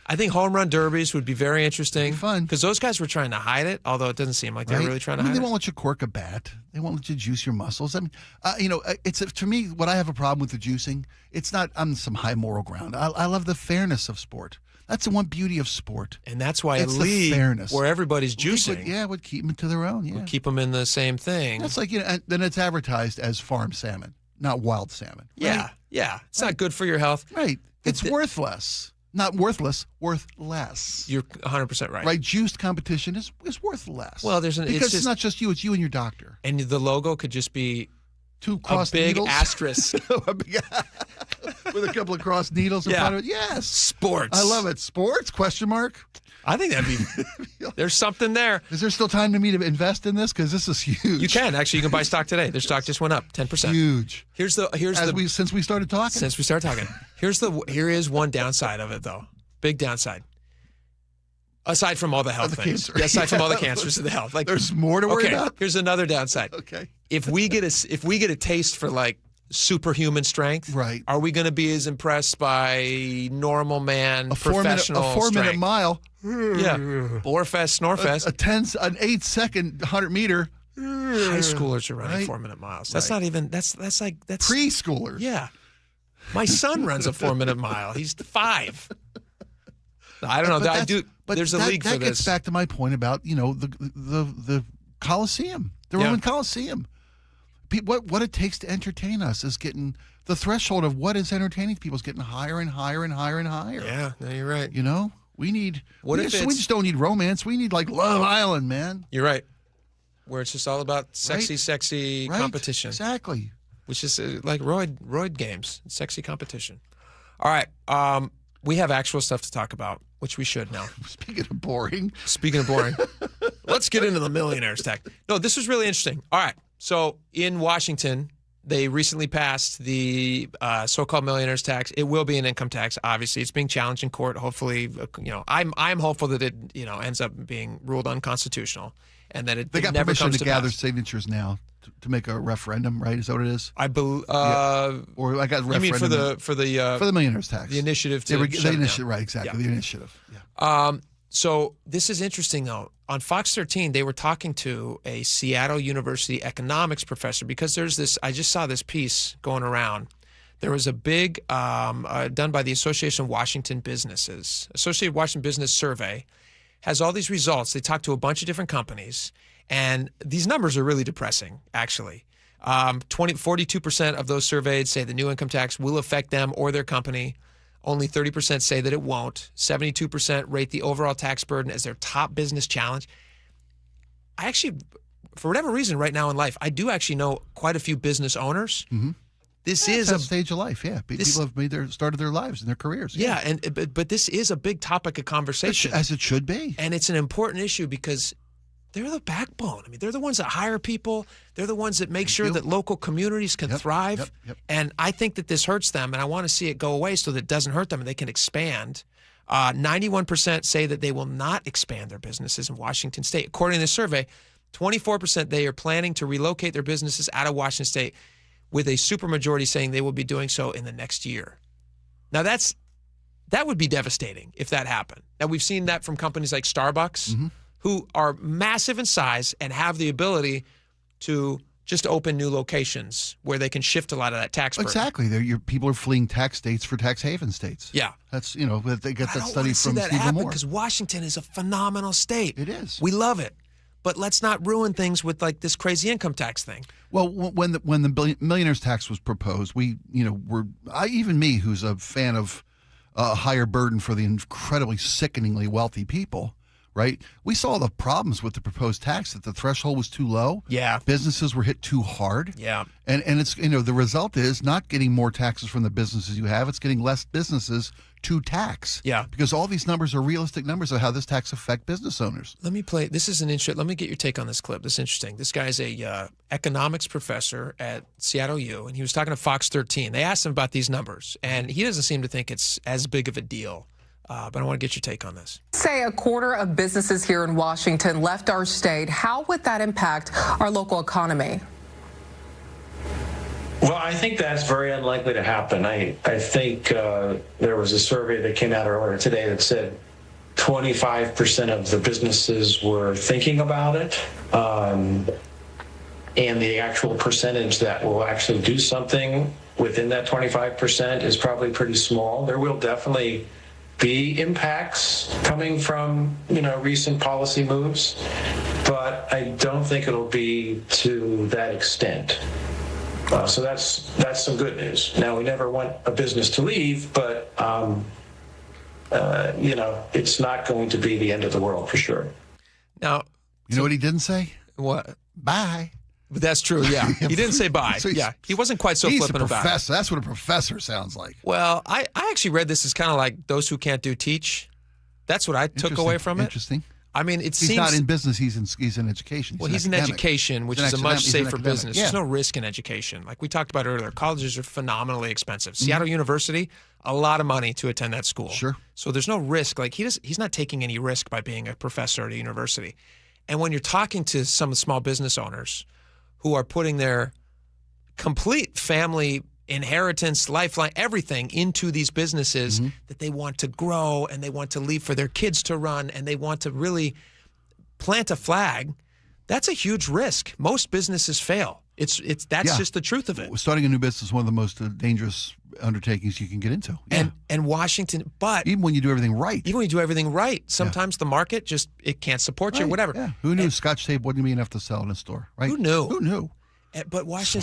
I think home run derbies would be very interesting. Fun. Because those guys were trying to hide it, although it doesn't seem like they're really trying to hide They it. won't let you cork a bat. They won't let you juice your muscles. I mean, it's to me, what I have a problem with the juicing, it's not on some high moral ground. I love the fairness of sport. That's the one beauty of sport. And that's why it's a league the fairness. where everybody's juicing would keep them to their own. Yeah. would keep them in the same thing. That's like, and then it's advertised as farm salmon, not wild salmon. Yeah, right? yeah. It's not good for your health. Right. It's worth less. Not worthless, worth less. You're 100% right. Right, juiced competition is worth less. Well, because it's not just you; it's you and your doctor. And the logo could just be two crossed big needles, asterisk with a couple of crossed needles in front of it. Yes, sports. I love it. Sports? Question mark. I think that'd be. There's something there. Is there still time to me to invest in this? Because this is huge. You can actually. You can buy stock today. Their stock just went up 10%. Huge. Since we started talking. Since we started talking. Here is one downside of it though. Big downside. Aside from all the health things. Cancer. Aside from all the cancers of the health. Like there's more to worry about. Here's another downside. Okay. If we get a taste for like superhuman strength, right? Are we going to be as impressed by normal man professional a 4-minute mile? Yeah. Borefest, Snorfest. An 8-second 100 meter. High schoolers are running 4-minute miles. That's not even. That's preschoolers. Yeah. My son runs a 4-minute mile. He's 5. I don't know. There's a league for this. That gets back to my point about the Coliseum, the Roman Coliseum. What it takes to entertain us is getting the threshold of what is entertaining people is getting higher and higher and higher and higher. Yeah, no, you're right. You know, we just don't need romance. We need like Love Island, man. You're right. Where it's just all about sexy competition. Exactly. Which is like roid games, sexy competition. All right. We have actual stuff to talk about, which we should now. Speaking of boring, let's get into the millionaires tech. No, this was really interesting. All right. So in Washington, They recently passed the so-called millionaires tax. It will be an income tax. Obviously, it's being challenged in court. Hopefully, I'm hopeful that it ends up being ruled unconstitutional and that they got never permission comes to gather signatures now to make a referendum, right? Is that what it is? I believe. Or I got referendum. You mean for the millionaires tax? The initiative to right? Exactly, the initiative. Yeah. So this is interesting, though. On Fox 13, they were talking to a Seattle University economics professor because there's this. I just saw this piece going around. There was a big done by the Association of Washington Businesses. Associated Washington Business Survey has all these results. They talked to a bunch of different companies, and these numbers are really depressing, actually. 42% of those surveyed say the new income tax will affect them or their company. Only 30% say that it won't. 72% rate the overall tax burden as their top business challenge. I actually, for whatever reason right now in life, I do actually know quite a few business owners. Mm-hmm. This is a stage of life, yeah. People have started their lives and their careers. Yeah, but this is a big topic of conversation. As it should be. And it's an important issue because they're the backbone. I mean, they're the ones that hire people. They're the ones that make sure that local communities can thrive. Yep. And I think that this hurts them, and I want to see it go away so that it doesn't hurt them and they can expand. 91% say that they will not expand their businesses in Washington State. According to the survey, 24% they are planning to relocate their businesses out of Washington State, with a supermajority saying they will be doing so in the next year. Now, that would be devastating if that happened. Now, we've seen that from companies like Starbucks, who are massive in size and have the ability to just open new locations where they can shift a lot of that tax burden. Exactly. People are fleeing tax states for tax haven states. Yeah. That's, they get that study from that Stephen happen Moore. Because Washington is a phenomenal state. It is. We love it. But let's not ruin things with like this crazy income tax thing. Well, when the millionaires tax was proposed, even me, who's a fan of a higher burden for the incredibly sickeningly wealthy people, right? We saw the problems with the proposed tax, that the threshold was too low. Yeah. Businesses were hit too hard. Yeah. And it's, the result is not getting more taxes from the businesses you have, it's getting less businesses to tax. Yeah. Because all these numbers are realistic numbers of how this tax affect business owners. Let me play. This is let me get your take on this clip. This is interesting. This guy's a economics professor at Seattle U, and he was talking to Fox 13. They asked him about these numbers, and he doesn't seem to think it's as big of a deal. But I want to get your take on this. Say a quarter of businesses here in Washington left our state. How would that impact our local economy? Well, I think that's very unlikely to happen. I think there was a survey that came out earlier today that said 25% of the businesses were thinking about it. And the actual percentage that will actually do something within that 25% is probably pretty small. There will definitely be impacts coming from, recent policy moves, but I don't think it'll be to that extent. So that's some good news. Now, we never want a business to leave, but it's not going to be the end of the world for sure. Now, you know what he didn't say? What? Bye. But that's true, yeah. He didn't say bye. So yeah, he wasn't quite so flippant about it. That's what a professor sounds like. Well, I actually read this as kind of like those who can't do teach. That's what I took away from it. Interesting. I mean, he's not in business. He's in education. He's in education, which is a much safer business. Yeah. There's no risk in education. Like we talked about earlier, colleges are phenomenally expensive. Seattle University, a lot of money to attend that school. Sure. So there's no risk. Like he's not taking any risk by being a professor at a university. And when you're talking to some small business owners who are putting their complete family inheritance, lifeline, everything into these businesses that they want to grow and they want to leave for their kids to run and they want to really plant a flag, that's a huge risk. Most businesses fail. That's just the truth of it. Starting a new business is one of the most dangerous undertakings you can get into. Yeah. And Washington, but even when you do everything right. Sometimes the market it can't support you or whatever. Yeah. Who knew Scotch tape wasn't going to be enough to sell in a store, right? Who knew? Who knew? But Washington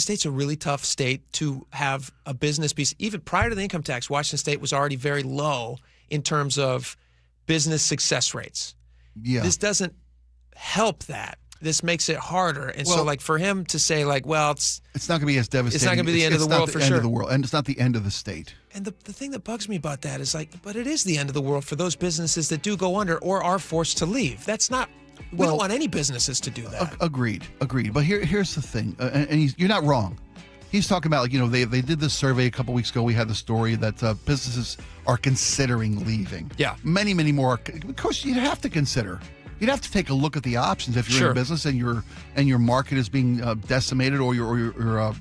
State's a really tough state to have a business piece. Even prior to the income tax, Washington State was already very low in terms of business success rates. Yeah. This doesn't help that. This makes it harder. And so for him to say it's not going to be as devastating. It's not going to be the end of the world for sure. It's not the end of the world, and it's not the end of the state. And the thing that bugs me about that is but it is the end of the world for those businesses that do go under or are forced to leave. That's not We don't want any businesses to do that. Agreed. But here's the thing, and you're not wrong. He's talking about, they did this survey a couple weeks ago. We had the story that businesses are considering leaving. Yeah. Many, many more. Of course, you'd have to consider. You'd have to take a look at the options if you're in business and your market is being decimated, or your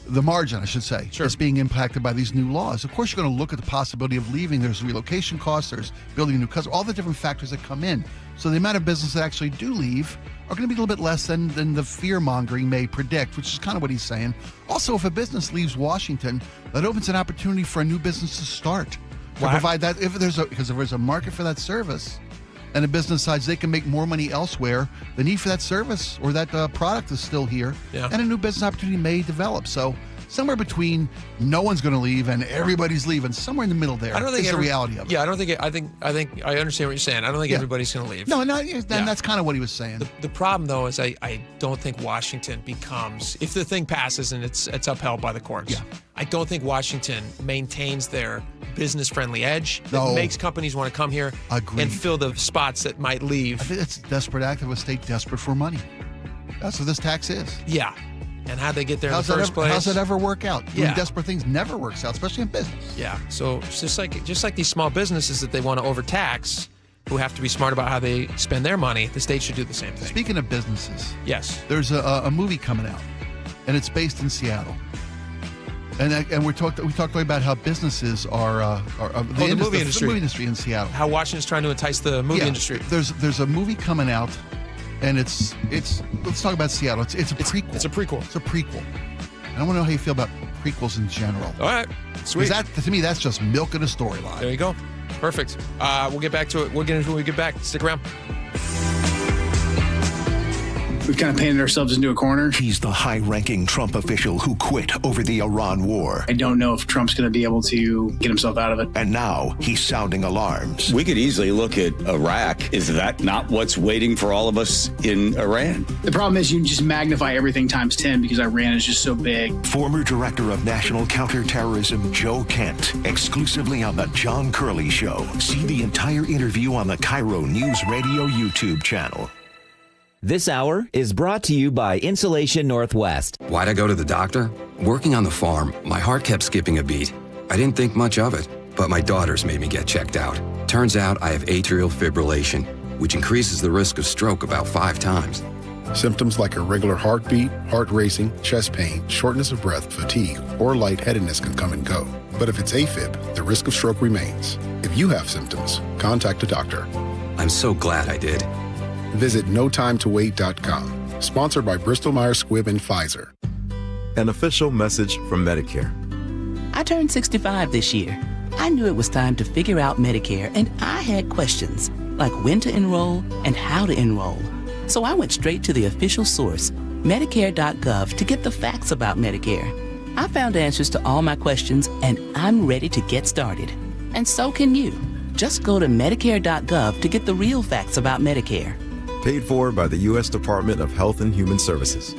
the margin, I should say, is being impacted by these new laws. Of course, you're going to look at the possibility of leaving. There's relocation costs. There's building a new customer. All the different factors that come in. So the amount of business that actually do leave are going to be a little bit less than the fear-mongering may predict, which is kind of what he's saying. Also, if a business leaves Washington, that opens an opportunity for a new business to start. To provide that, because if there's a market for that service, and a business decides they can make more money elsewhere, the need for that service or that product is still here, and a new business opportunity may develop. So somewhere between no one's going to leave and everybody's leaving, somewhere in the middle there is the reality of it. Yeah, I don't think. I think I understand what you're saying. I don't think everybody's going to leave. No, that's kind of what he was saying. The problem, though, is I don't think Washington becomes, if the thing passes and it's upheld by the courts. Yeah. I don't think Washington maintains their business-friendly edge that makes companies want to come here and fill the spots that might leave. I think it's a desperate act of a state desperate for money. That's what this tax is. Yeah. And how'd they get there in the first place? How's that ever work out? Doing desperate things never works out, especially in business. Yeah. So it's just like these small businesses that they want to overtax, who have to be smart about how they spend their money, the state should do the same thing. Speaking of businesses, yes, there's a movie coming out, and it's based in Seattle. And we talked about how businesses are the movie industry in Seattle. How Washington's trying to entice the movie industry. There's a movie coming out, and it's let's talk about Seattle. It's a prequel. It's a prequel. And I want to know how you feel about prequels in general. All right, sweet. To me, that's just milking a storyline. There you go. Perfect. We'll get back to it. We'll get into it when we get back. Stick around. We've kind of painted ourselves into a corner. He's the high-ranking Trump official who quit over the Iran war. I don't know if Trump's going to be able to get himself out of it. And now he's sounding alarms. We could easily look at Iraq. Is that not what's waiting for all of us in Iran? The problem is you just magnify everything times 10 because Iran is just so big. Former Director of National Counterterrorism Joe Kent, exclusively on The John Curley Show. See the entire interview on the KIRO Newsradio YouTube channel. This hour is brought to you by Insulation Northwest. Why'd I go to the doctor? Working on the farm, my heart kept skipping a beat. I didn't think much of it, but my daughters made me get checked out. Turns out I have atrial fibrillation, which increases the risk of stroke about 5 times. Symptoms like irregular heartbeat, heart racing, chest pain, shortness of breath, fatigue, or lightheadedness can come and go. But if it's AFib, the risk of stroke remains. If you have symptoms, contact a doctor. I'm so glad I did. Visit notimetowait.com. Sponsored by Bristol Myers Squibb and Pfizer. An official message from Medicare. I turned 65 this year. I knew it was time to figure out Medicare, and I had questions, like when to enroll and how to enroll. So I went straight to the official source, Medicare.gov, to get the facts about Medicare. I found answers to all my questions, and I'm ready to get started. And so can you. Just go to Medicare.gov to get the real facts about Medicare. Paid for by the U.S. Department of Health and Human Services.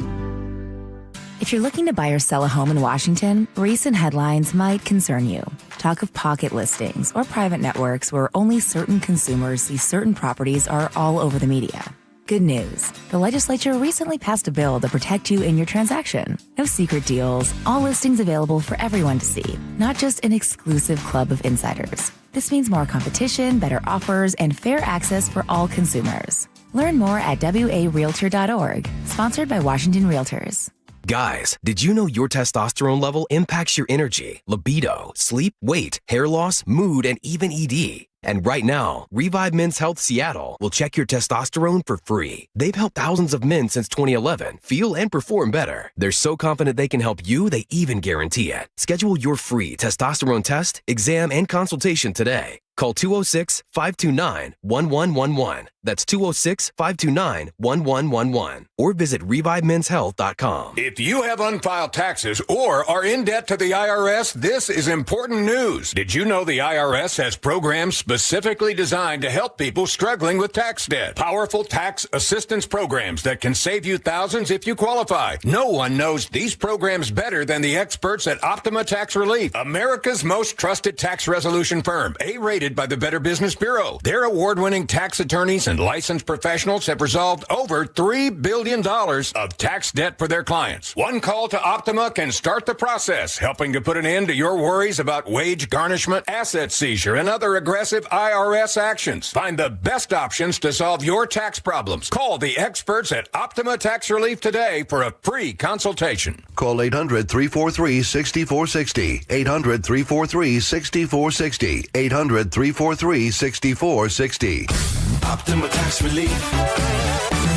If you're looking to buy or sell a home in Washington, recent headlines might concern you. Talk of pocket listings or private networks where only certain consumers see certain properties are all over the media. Good news. The legislature recently passed a bill to protect you in your transaction. No secret deals, all listings available for everyone to see, not just an exclusive club of insiders. This means more competition, better offers, and fair access for all consumers. Learn more at warealtor.org, sponsored by Washington Realtors. Guys, did you know your testosterone level impacts your energy, libido, sleep, weight, hair loss, mood, and even ED? And right now, Revive Men's Health Seattle will check your testosterone for free. They've helped thousands of men since 2011 feel and perform better. They're so confident they can help you, they even guarantee it. Schedule your free testosterone test, exam, and consultation today. Call 206-529-1111. That's 206-529-1111. Or visit ReviveMen'sHealth.com. If you have unfiled taxes or are in debt to the IRS, this is important news. Did you know the IRS has programs specifically designed to help people struggling with tax debt? Powerful tax assistance programs that can save you thousands if you qualify. No one knows these programs better than the experts at Optima Tax Relief, America's most trusted tax resolution firm, A-rated by the Better Business Bureau. Their award-winning tax attorneys and and licensed professionals have resolved over $3 billion of tax debt for their clients. One call to Optima can start the process, helping to put an end to your worries about wage garnishment, asset seizure, and other aggressive IRS actions. Find the best options to solve your tax problems. Call the experts at Optima Tax Relief today for a free consultation. Call 800-343-6460. 800-343-6460. 800-343-6460. Optima Tax Relief.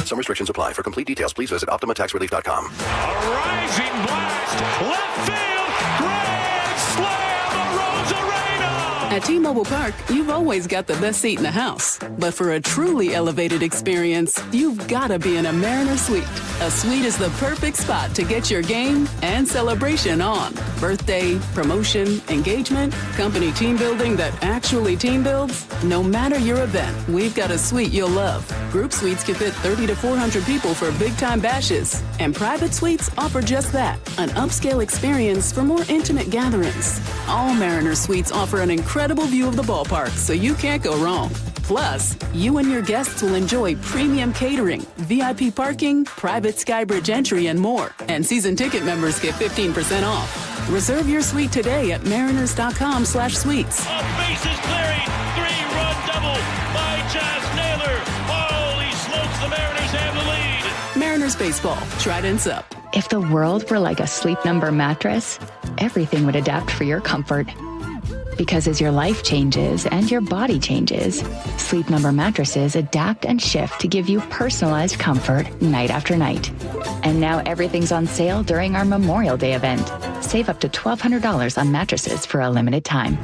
Some restrictions apply. For complete details, please visit OptimaTaxRelief.com. A rising blast, left field, grand slam, Rosarena. At T-Mobile Park, you've always got the best seat in the house. But for a truly elevated experience, you've got to be in a Mariner Suite. A suite is the perfect spot to get your game and celebration on. Birthday, promotion, engagement, company team building that actually team builds. No matter your event, we've got a suite you'll love. Group suites can fit 30 to 400 people for big-time bashes. And private suites offer just that, an upscale experience for more intimate gatherings. All Mariner Suites offer an incredible view of the ballpark, so you can't go wrong. Plus, you and your guests will enjoy premium catering, VIP parking, private Skybridge entry, and more. And season ticket members get 15% off. Reserve your suite today at mariners.com/suites. Bases clearing, 3-run double by Jazz Naylor. Holy smokes, the Mariners have the lead. Mariners baseball, Trident's up. If the world were like a Sleep Number mattress, everything would adapt for your comfort. Because as your life changes and your body changes, Sleep Number mattresses adapt and shift to give you personalized comfort night after night. And now everything's on sale during our Memorial Day event. Save up to $1,200 on mattresses for a limited time.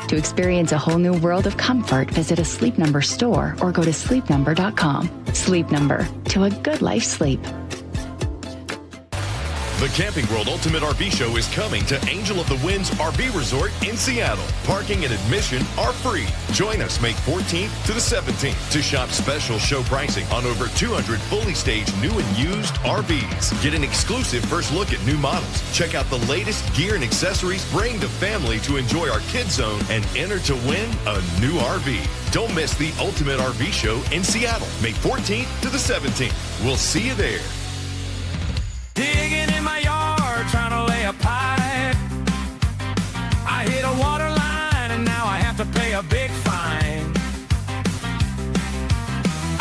To experience a whole new world of comfort, visit a Sleep Number store or go to sleepnumber.com. Sleep Number, to a good life sleep. The Camping World Ultimate RV Show is coming to Angel of the Winds RV Resort in Seattle. Parking and admission are free. Join us May 14th to the 17th to shop special show pricing on over 200 fully staged new and used RVs. Get an exclusive first look at new models. Check out the latest gear and accessories. Bring the family to enjoy our Kids Zone and enter to win a new RV. Don't miss the Ultimate RV Show in Seattle, May 14th to the 17th. We'll see you there. Digging in my yard, trying to lay a pipe. I hit a water line and now I have to pay a big fine.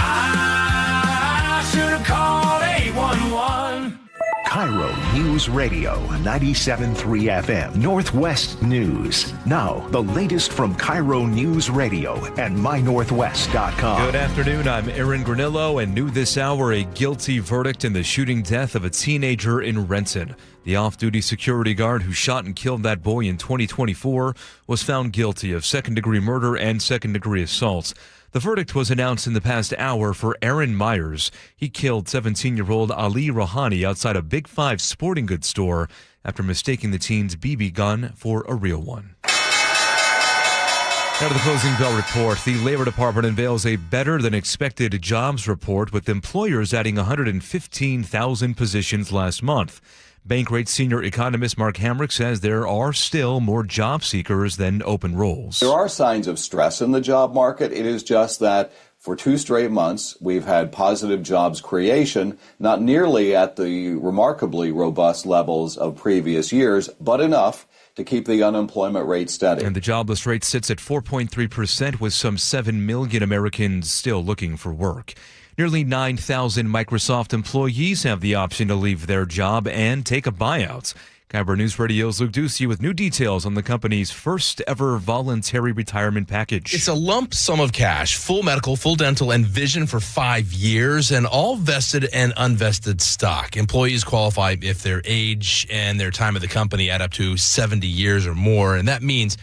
I should have called 811. KIRO News Radio 97.3 FM Northwest News. Now, the latest from KIRO News Radio and mynorthwest.com. Good afternoon. I'm Aaron Granillo, and new this hour, a guilty verdict in the shooting death of a teenager in Renton. The off-duty security guard who shot and killed that boy in 2024 was found guilty of second-degree murder and second-degree assault. The verdict was announced in the past hour for Aaron Myers. He killed 17-year-old Ali Rohani outside a Big Five sporting goods store after mistaking the teen's BB gun for a real one. Now to the closing bell report. The Labor Department unveils a better-than-expected jobs report, with employers adding 115,000 positions last month. Bankrate senior economist Mark Hamrick says there are still more job seekers than open roles. There are signs of stress in the job market. It is just that for 2 straight months, we've had positive jobs creation, not nearly at the remarkably robust levels of previous years, but enough to keep the unemployment rate steady. And the jobless rate sits at 4.3%, with some 7 million Americans still looking for work. Nearly 9,000 Microsoft employees have the option to leave their job and take a buyout. KIRO News Radio's Luke Ducey with new details on the company's first ever voluntary retirement package. It's a lump sum of cash, full medical, full dental, and vision for 5 years, and all vested and unvested stock. Employees qualify if their age and their time at the company add up to 70 years or more, and that means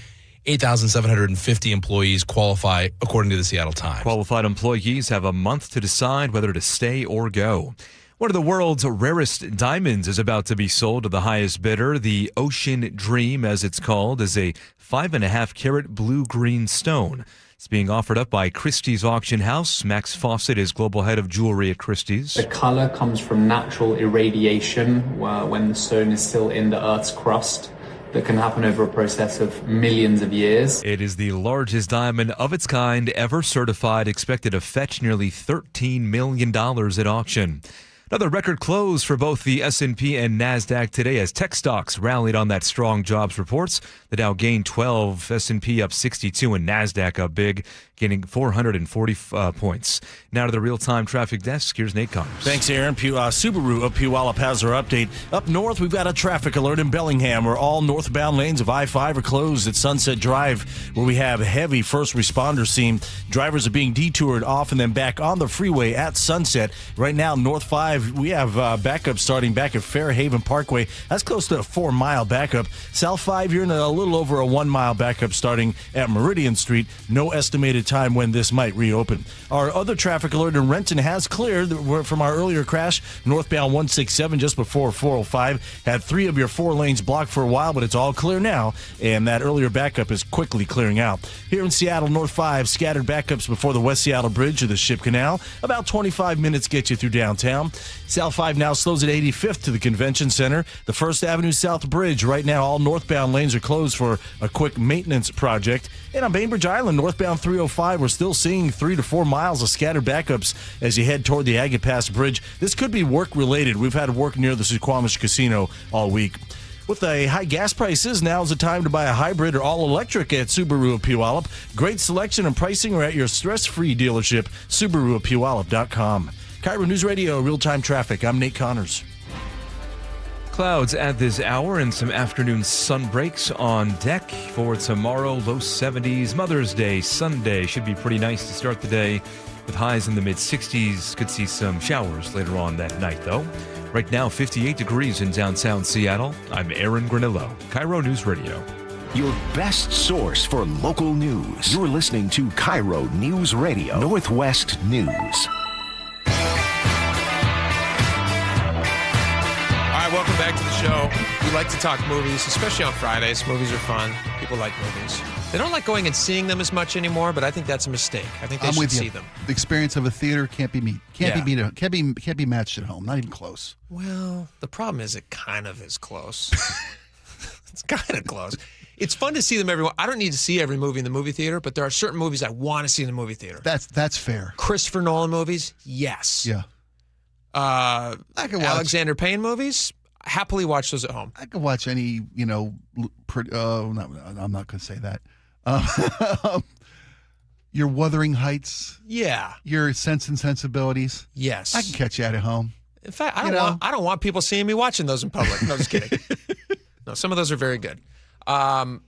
8,750 employees qualify, according to the Seattle Times. Qualified employees have a month to decide whether to stay or go. One of the world's rarest diamonds is about to be sold to the highest bidder. The Ocean Dream, as it's called, is a 5.5-carat blue-green stone. It's being offered up by Christie's Auction House. Max Fawcett is global head of jewelry at Christie's. The color comes from natural irradiation when the stone is still in the Earth's crust. that can happen over a process of millions of years. It is the largest diamond of its kind ever certified, expected to fetch nearly $13 million at auction. Another record close for both the S&P and NASDAQ today as tech stocks rallied on that strong jobs reports. The Dow gained 12, S&P up 62, and NASDAQ up big, gaining 440 points. Now to the real-time traffic desk. Here's Nate Connors. Thanks, Aaron. Subaru of Puyallup has our update. Up north, we've got a traffic alert in Bellingham where all northbound lanes of I-5 are closed at Sunset Drive, where we have a heavy first responder scene. Drivers are being detoured off and then back on the freeway at Sunset. Right now, North 5, we have backup starting back at Fairhaven Parkway. That's close to a 4-mile backup. South 5, you're in a little over a 1-mile backup starting at Meridian Street. No estimated time when this might reopen. Our other traffic alert in Renton has cleared from our earlier crash. Northbound 167 just before 405 had 3 of your 4 lanes blocked for a while, but it's all clear now, and that earlier backup is quickly clearing out. Here in Seattle, North 5, scattered backups before the West Seattle Bridge to the Ship Canal. About 25 minutes get you through downtown. South 5 now slows at 85th to the Convention Center. The First Avenue South Bridge, right now all northbound lanes are closed for a quick maintenance project. And on Bainbridge Island, northbound 305, we're still seeing 3 to 4 miles of scattered backups as you head toward the Agate Pass Bridge. This could be work-related. We've had work near the Suquamish Casino all week. With the high gas prices, now's the time to buy a hybrid or all-electric at Subaru of Puyallup. Great selection and pricing are at your stress-free dealership, SubaruofPuyallup.com. KIRO News Radio, real-time traffic. I'm Nate Connors. Clouds at this hour and some afternoon sun breaks on deck for tomorrow. Low 70s. Mother's Day Sunday should be pretty nice to start the day with highs in the mid-60s. Could see some showers later on that night, though. Right now, 58 degrees in downtown Seattle. I'm Aaron Granillo, KIRO News Radio. Your best source for local news. You're listening to KIRO News Radio, Northwest News. Welcome back to the show. We like to talk movies, especially on Fridays. Movies are fun. People like movies. They don't like going and seeing them as much anymore, but I think that's a mistake. I think they should see them. The experience of a theater can't be matched at home. Not even close. Well, the problem is it kind of is close. It's kind of close. It's fun to see them every. I don't need to see every movie in the movie theater, but there are certain movies I want to see in the movie theater. That's fair. Christopher Nolan movies, yes. Yeah. I can watch Alexander Payne movies. Happily watch those at home. I could watch any, I'm not going to say that. Your Wuthering Heights. Yeah. Your Sense and Sensibilities. Yes. I can catch you at home. In fact, I don't want people seeing me watching those in public. No, just kidding. No, some of those are very good. In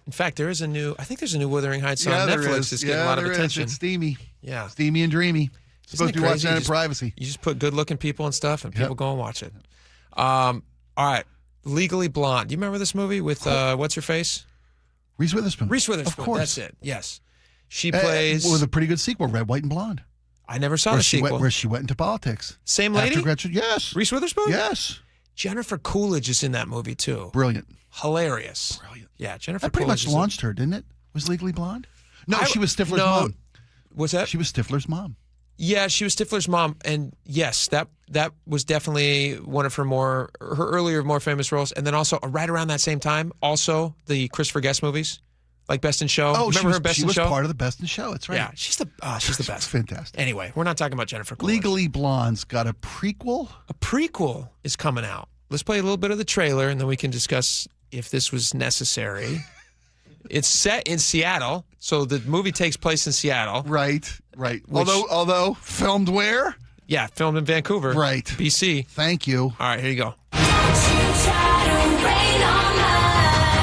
fact, there's a new Wuthering Heights on Netflix that's getting a lot of attention. It's steamy. Yeah. Steamy and dreamy. Supposed to be watching that in privacy. You just put good-looking people and stuff, and people go and watch it. All right, Legally Blonde. Do you remember this movie with what's her face? Reese Witherspoon. Of course. That's it. Yes, she plays with a pretty good sequel, Red, White, and Blonde. I never saw the sequel. Where she went into politics. Same lady. After Gretchen, yes. Reese Witherspoon. Yes. Jennifer Coolidge is in that movie too. Brilliant. Hilarious. Brilliant. Yeah, Jennifer. That pretty Coolidge much launched her, didn't it? Was Legally Blonde? No, she was Stifler's mom. What's that? She was Stifler's mom. Yeah, she was Stifler's mom, and yes, that was definitely one of her earlier, more famous roles. And then also right around that same time, also the Christopher Guest movies, like Best in Show. Oh, remember her Best in Show? She was part of the Best in Show. That's right. Yeah, she's the best. Fantastic. Anyway, we're not talking about Jennifer Coolidge. Legally Blonde's got a prequel. A prequel is coming out. Let's play a little bit of the trailer, and then we can discuss if this was necessary. It's set in Seattle, so the movie takes place in Seattle. Right. Although filmed where? Yeah, filmed in Vancouver. Right. BC. Thank you. All right, here you go.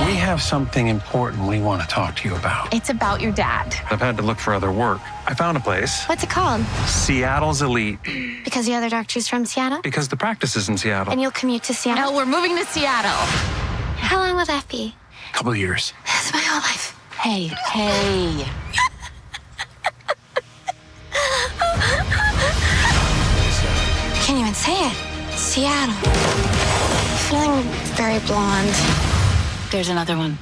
We have something important we want to talk to you about. It's about your dad. I've had to look for other work. I found a place. What's it called? Seattle's Elite. Because the other doctor's from Seattle? Because the practice is in Seattle. And you'll commute to Seattle? No, we're moving to Seattle. How long will that be? A couple of years. That's my whole life. Hey. Can't even say it. Seattle. Feeling very blonde. There's another one.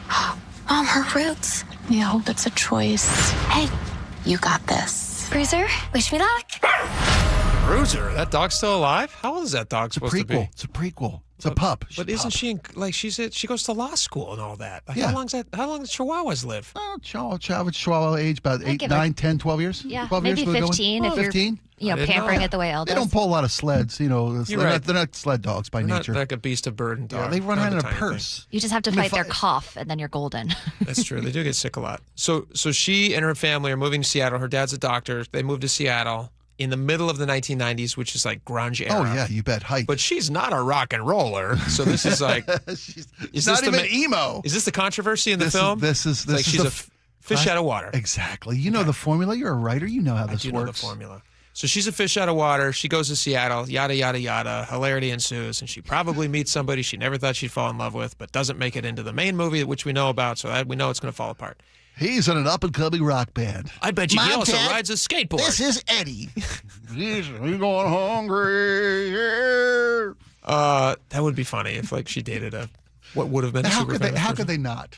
Mom, her roots. Yeah, I hope it's a choice. Hey, you got this. Bruiser, wish me luck. Bruiser, that dog's still alive? How old is that dog supposed to be? It's a prequel. It's a pup. But isn't she she goes to law school and all that? Like, Yeah. How long does Chihuahuas live? Chihuahua age about 8, 9, 10, 12 years. Yeah, 12 maybe years. 15 if 15? you're pampering it the way Elle They does. don't pull a lot of sleds. They're not sled dogs by nature. Not like a beast of burden dog. Yeah, they run around in a tiny purse. You just have to fight their cough, and then you're golden. That's true. They do get sick a lot. So she and her family are moving to Seattle. Her dad's a doctor. They moved to Seattle in the middle of the 1990s, which is like grunge era. Oh, yeah, you bet. Hype. But she's not a rock and roller. So this is like... She's not even emo. Is this the controversy in the film? This is like she's a fish out of water. Exactly. You know the formula. You're a writer. You know how this I do works. know the formula. So she's a fish out of water. She goes to Seattle, yada, yada, yada. Hilarity ensues, and she probably meets somebody she never thought she'd fall in love with, but doesn't make it into the main movie, which we know about, so we know it's going to fall apart. He's in an up-and-coming rock band. I bet you he Mom, also Dad, rides a skateboard. This is Eddie. He's going hungry. That would be funny if she dated what would have been a How super could they? famous How person. could they not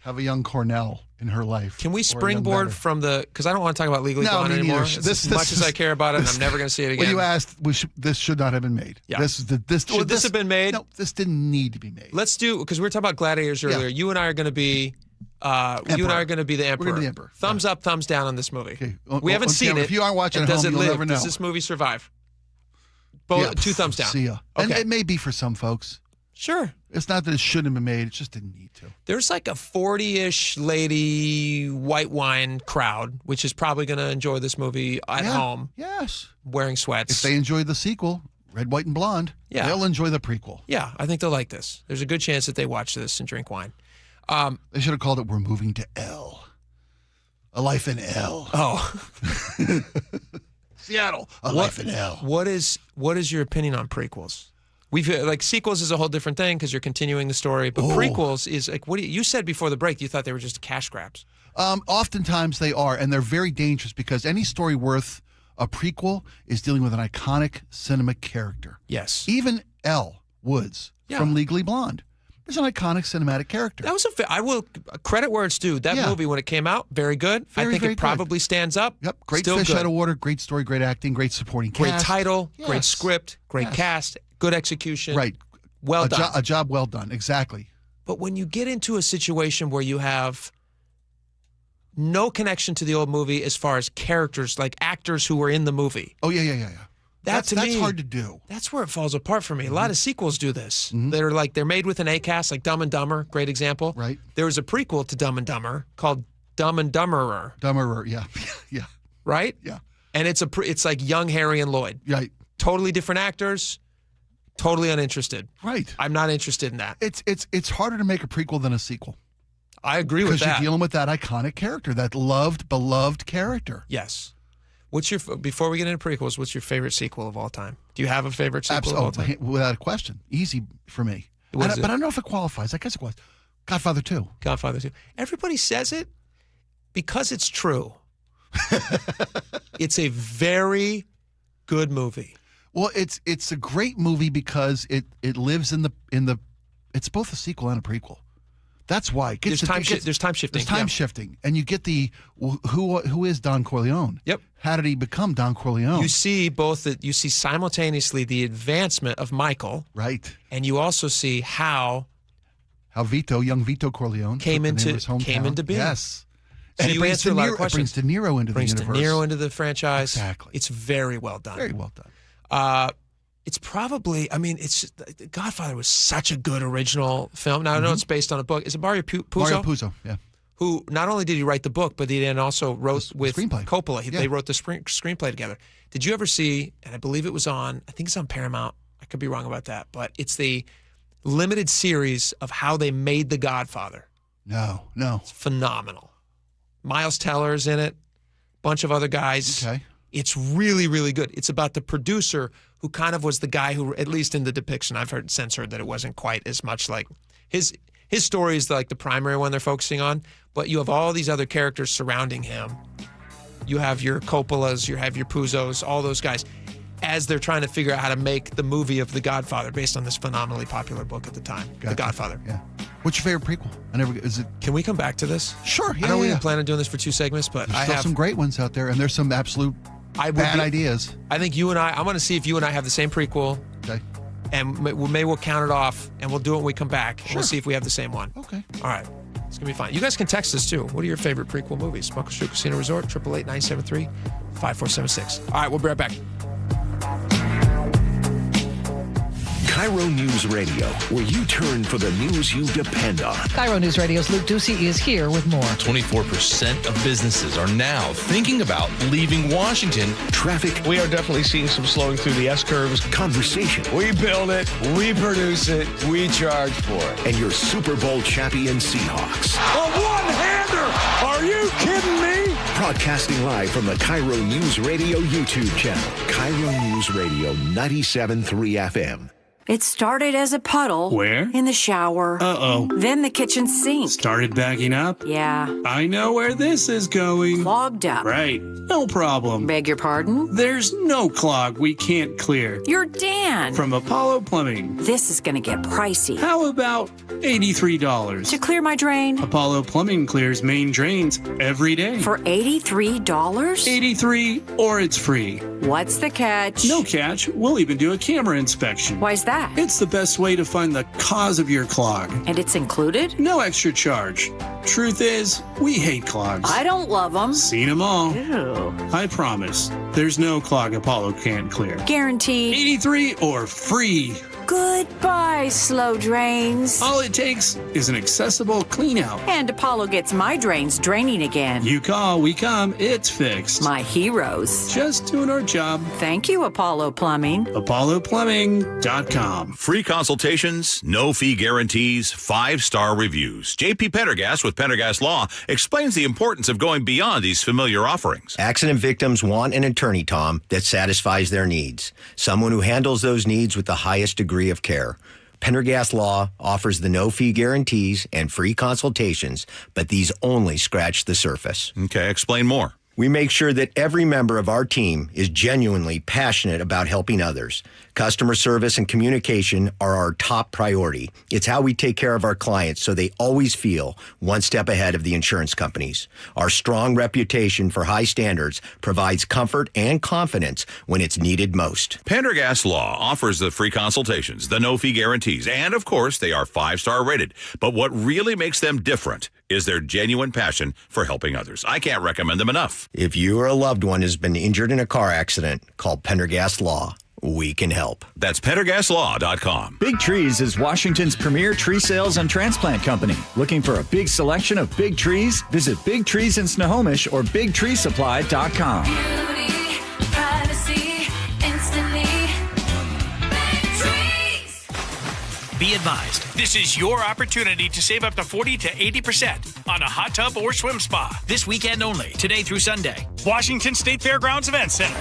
have a young Cornell in her life? Can we or a young springboard Better? from because I don't want to talk about Legally No, Blonde me anymore. neither. As much as I care about it, and I'm never going to see it again. When you asked, this should not have been made. Yeah. Should this have been made? No, this didn't need to be made. Let's do, because we were talking about gladiators earlier. You and I are going to be the emperor. We're gonna be the emperor. Thumbs up, thumbs down on this movie. Okay. We haven't seen it. If you aren't watching and at does home, it you'll live? never know. Does this movie survive? Both 2 thumbs down. See ya. Okay. And it may be for some folks. Sure. It's not that it shouldn't have been made. It just didn't need to. There's like a 40-ish lady white wine crowd, which is probably going to enjoy this movie at home. Yes. Wearing sweats. If they enjoy the sequel, Red, White, and Blonde, they'll enjoy the prequel. Yeah, I think they'll like this. There's a good chance that they watch this and drink wine. They should have called it We're Moving to L. A Life in L. Oh. Seattle. A Life in L. What is your opinion on prequels? We've sequels is a whole different thing because you're continuing the story, but prequels is like you said before the break. You thought they were just cash grabs. Oftentimes they are, and they're very dangerous because any story worth a prequel is dealing with an iconic cinema character. Yes. Even Elle Woods from Legally Blonde is an iconic cinematic character. That was I will credit where it's due. That movie when it came out, very good. I think it probably stands up. Yep. Great Still fish good. out of water. Great story. Great acting. Great supporting cast. Great title. Yes. Great script. Great cast. Good execution. Right. Well done. A job well done. Exactly. But when you get into a situation where you have no connection to the old movie as far as characters, like actors who were in the movie. Oh, yeah. That's hard to do. That's where it falls apart for me. A lot of sequels do this. They're made with an A cast, like Dumb and Dumber, great example. Right. There was a prequel to Dumb and Dumber called Dumb and Dumberer. Dumberer, yeah. Yeah. Right? Yeah. And it's like young Harry and Lloyd. Right. Totally different actors. Totally uninterested. Right. I'm not interested in that. It's harder to make a prequel than a sequel. I agree with that. Because you're dealing with that iconic character, that beloved character. Yes. Before we get into prequels, what's your favorite sequel of all time? Do you have a favorite sequel of all time? Without a question. Easy for me. But I don't know if it qualifies. I guess it qualifies. Godfather 2. Godfather 2. Everybody says it because it's true. It's a very good movie. Well, it's a great movie because it lives in the it's both a sequel and a prequel. That's why There's time shifting. There's time shifting, and you get the who is Don Corleone. Yep. How did he become Don Corleone? You see you see simultaneously the advancement of Michael, right, and you also see how young Vito Corleone came into being. Yes. So and you answer a lot of questions. It brings De Niro into the universe. De Niro into the franchise. Exactly. It's very well done. Very well done. It's probably, Godfather was such a good original film. Now, I know it's based on a book. Is it Mario Puzo? Mario Puzo, yeah. Who not only did he write the book, but he then also wrote with screenplay. Coppola. They wrote the screenplay together. Did you ever see, and I believe it was I think it's on Paramount. I could be wrong about that, but it's the limited series of how they made The Godfather. No. It's phenomenal. Miles Teller's in it, bunch of other guys. Okay. It's really, really good. It's about the producer who kind of was the guy who, at least in the depiction, I've since heard that it wasn't quite as much like his story is like the primary one they're focusing on, but you have all these other characters surrounding him. You have your Coppolas, you have your Puzos, all those guys, as they're trying to figure out how to make the movie of The Godfather based on this phenomenally popular book at the time, The Godfather. Yeah. What's your favorite prequel? Can we come back to this? Sure. Yeah. I know we didn't plan on doing this for 2 segments, but there's still some great ones out there, and there's some absolute bad ideas. I think I'm going to see if you and I have the same prequel. Okay. and we'll count it off, and we'll do it when we come back. And we'll see if we have the same one. Okay. All right. It's going to be fun. You guys can text us, too. What are your favorite prequel movies? Smuggler's Run Casino Resort, 888-973-5476. All right, we'll be right back. KIRO News Radio, where you turn for the news you depend on. KIRO News Radio's Luke Ducey is here with more. 24% of businesses are now thinking about leaving Washington. Traffic. We are definitely seeing some slowing through the S-curves. Conversation. We build it, we produce it, we charge for it. And your Super Bowl champion Seahawks. A one-hander! Are you kidding me? Broadcasting live from the KIRO News Radio YouTube channel. KIRO News Radio 97.3 FM. It started as a puddle. Where? In the shower. Uh-oh. Then the kitchen sink. Started backing up? Yeah. I know where this is going. Clogged up. Right. No problem. Beg your pardon? There's no clog we can't clear. You're Dan. From Apollo Plumbing. This is going to get pricey. How about $83? To clear my drain? Apollo Plumbing clears main drains every day. For $83? $83 or it's free. What's the catch? No catch. We'll even do a camera inspection. Why's that? It's the best way to find the cause of your clog. And it's included? No extra charge. Truth is, we hate clogs. I don't love them. Seen them all. Ew. I promise, there's no clog Apollo can't clear. Guaranteed. 83 or free. Goodbye, slow drains. All it takes is an accessible clean out. And Apollo gets my drains draining again. You call, we come, it's fixed. My heroes. Just doing our job. Thank you, Apollo Plumbing. ApolloPlumbing.com. Free consultations, no fee guarantees, 5-star reviews. JP Pendergast with Pendergast Law explains the importance of going beyond these familiar offerings. Accident victims want an attorney, Tom, that satisfies their needs. Someone who handles those needs with the highest degree of care. Pendergast Law offers the no-fee guarantees and free consultations, but these only scratch the surface. Okay, explain more. We make sure that every member of our team is genuinely passionate about helping others. Customer service and communication are our top priority. It's how we take care of our clients so they always feel one step ahead of the insurance companies. Our strong reputation for high standards provides comfort and confidence when it's needed most. Pendergast Law offers the free consultations, the no-fee guarantees, and of course, they are 5-star rated. But what really makes them different is their genuine passion for helping others. I can't recommend them enough. If you or a loved one has been injured in a car accident, call Pendergast Law. We can help. That's PendergastLaw.com. Big Trees is Washington's premier tree sales and transplant company. Looking for a big selection of big trees? Visit Big Trees in Snohomish or BigTreeSupply.com. Beauty, privacy, instantly. Big trees. Be advised, this is your opportunity to save up to 40 to 80% on a hot tub or swim spa. This weekend only, today through Sunday. Washington State Fairgrounds Event Center.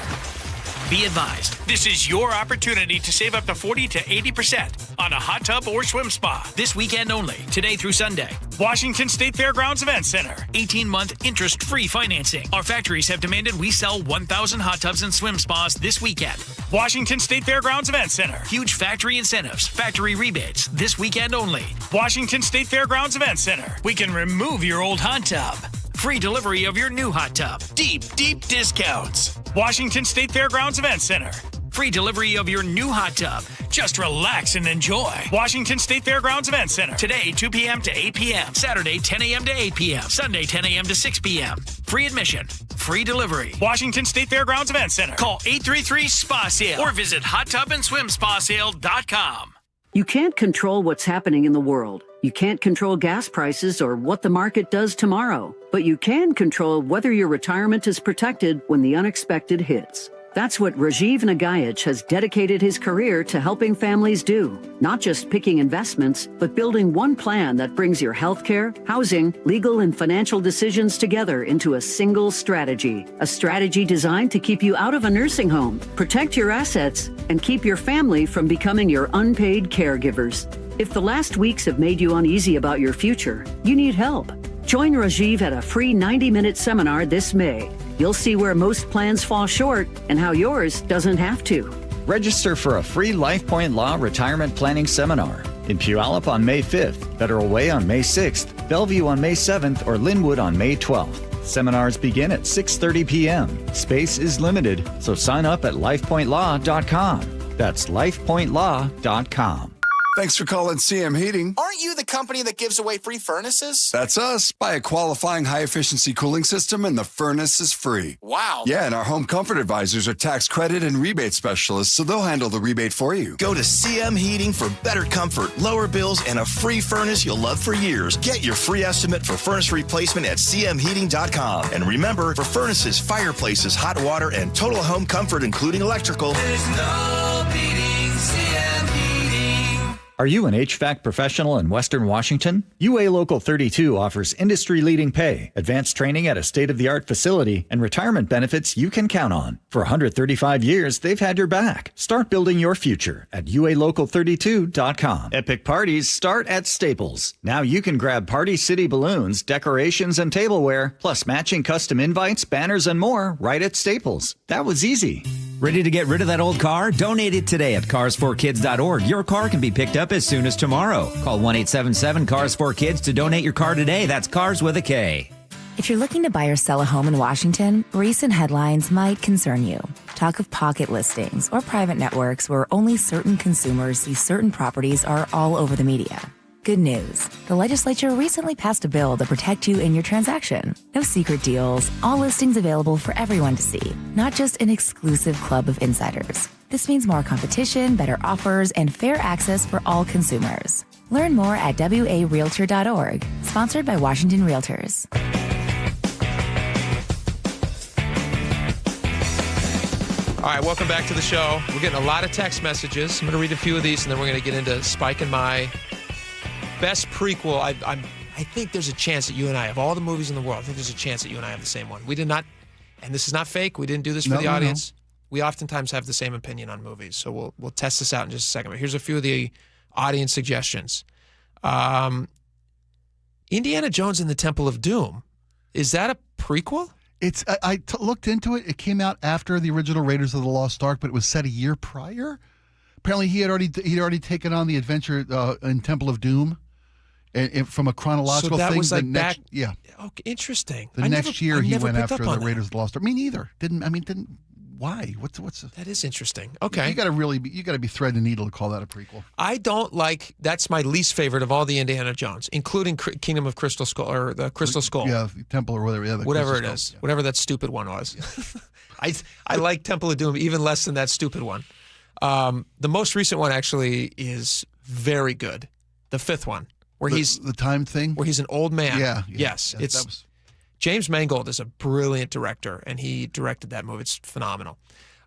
Be advised, this is your opportunity to save up to 40 to 80% on a hot tub or swim spa. This weekend only, today through Sunday. Washington State Fairgrounds Event Center. 18-month interest-free financing. Our factories have demanded we sell 1,000 hot tubs and swim spas this weekend. Washington State Fairgrounds Event Center. Huge factory incentives, factory rebates, this weekend only. Washington State Fairgrounds Event Center. We can remove your old hot tub. Free delivery of your new hot tub. Deep, deep discounts. Washington State Fairgrounds Event Center. Free delivery of your new hot tub. Just relax and enjoy. Washington State Fairgrounds Event Center. Today, 2 p.m. to 8 p.m. Saturday, 10 a.m. to 8 p.m. Sunday, 10 a.m. to 6 p.m. Free admission. Free delivery. Washington State Fairgrounds Event Center. Call 833-SPA-SALE or visit hottubandSwimSpaSale.com. You can't control what's happening in the world. You can't control gas prices or what the market does tomorrow. But you can control whether your retirement is protected when the unexpected hits. That's what Rajiv Nagayach has dedicated his career to helping families do. Not just picking investments, but building one plan that brings your healthcare, housing, legal, and financial decisions together into a single strategy. A strategy designed to keep you out of a nursing home, protect your assets, and keep your family from becoming your unpaid caregivers. If the last weeks have made you uneasy about your future, you need help. Join Rajiv at a free 90-minute seminar this May. You'll see where most plans fall short and how yours doesn't have to. Register for a free LifePoint Law retirement planning seminar in Puyallup on May 5th, Federal Way on May 6th, Bellevue on May 7th, or Linwood on May 12th. Seminars begin at 6:30 p.m. Space is limited, so sign up at lifepointlaw.com. That's lifepointlaw.com. Thanks for calling CM Heating. Aren't you the company that gives away free furnaces? That's us. Buy a qualifying high-efficiency cooling system and the furnace is free. Wow. Yeah, and our home comfort advisors are tax credit and rebate specialists, so they'll handle the rebate for you. Go to CM Heating for better comfort, lower bills, and a free furnace you'll love for years. Get your free estimate for furnace replacement at cmheating.com. And remember, for furnaces, fireplaces, hot water, and total home comfort, including electrical, there's no beating CM Heating. Are you an HVAC professional in Western Washington? UA Local 32 offers industry-leading pay, advanced training at a state-of-the-art facility, and retirement benefits you can count on. For 135 years, they've had your back. Start building your future at ualocal32.com. Epic parties start at Staples. Now you can grab Party City balloons, decorations, and tableware, plus matching custom invites, banners, and more right at Staples. That was easy. Ready to get rid of that old car? Donate it today at cars4kids.org. Your car can be picked up as soon as tomorrow. Call 1-877-CARS4KIDS to donate your car today. That's cars with a K. If you're looking to buy or sell a home in Washington, recent headlines might concern you. Talk of pocket listings or private networks where only certain consumers see certain properties are all over the media. Good news. The legislature recently passed a bill to protect you in your transaction. No secret deals, all listings available for everyone to see, not just an exclusive club of insiders. This means more competition, better offers, and fair access for all consumers. Learn more at warealtor.org, sponsored by Washington Realtors. All right, welcome back to the show. We're getting a lot of text messages. I'm going to read a few of these, and then we're going to get into Spike and my best prequel. I think there's a chance that you and I, of all the movies in the world, I think there's a chance that you and I have the same one. We did not, and this is not fake. We didn't do this for the audience. We oftentimes have the same opinion on movies, so we'll test this out in just a second. But here's a few of the audience suggestions. Indiana Jones and the Temple of Doom. Is that a prequel? It's. I looked into it. It came out after the original Raiders of the Lost Ark, but it was set a year prior. Apparently, he'd already taken on the adventure in Temple of Doom. And from a chronological so that thing, was like next, back. Yeah. Okay, interesting. The next year he went after the Raiders of the Lost Ark. Me neither. Didn't. Why? What's? That is interesting. Okay. You got to be thread the needle to call that a prequel. I don't like. That's my least favorite of all the Indiana Jones, including Kingdom of Crystal Skull or the Crystal Skull. Yeah, Temple or whatever. Yeah, whatever it is, whatever that stupid one was. I like Temple of Doom even less than that stupid one. The most recent one actually is very good. The fifth one. Where he's the time thing, where he's an old man. Yeah. Yes, it's James Mangold is a brilliant director, and he directed that movie. It's phenomenal.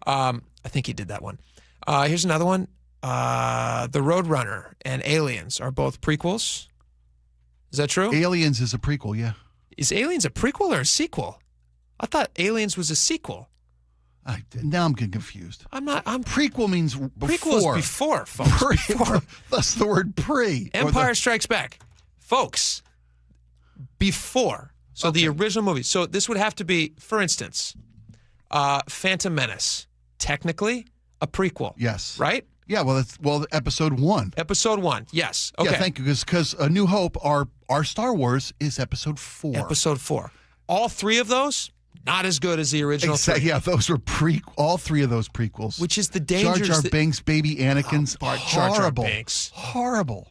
I think he did that one. Here's another one. The Roadrunner and Aliens are both prequels. Is that true? Aliens is a prequel. Yeah. Is Aliens a prequel or a sequel? I thought Aliens was a sequel. Now I'm getting confused. I'm not. Prequel means before. Prequel is before, folks. Before. That's the word pre. Empire Strikes Back. Folks, before. So the original movie. So this would have to be, for instance, Phantom Menace. Technically, a prequel. Yes. Right? Yeah, well, episode 1. Episode 1, yes. Okay. Yeah, thank you, because A New Hope, our Star Wars, is episode 4. Episode 4. All three of those, not as good as the original three. Yeah, those were all three of those prequels. Which is the dangers. Jar Jar Binks, baby Anakin's horrible. Jar Jar Binks. Horrible.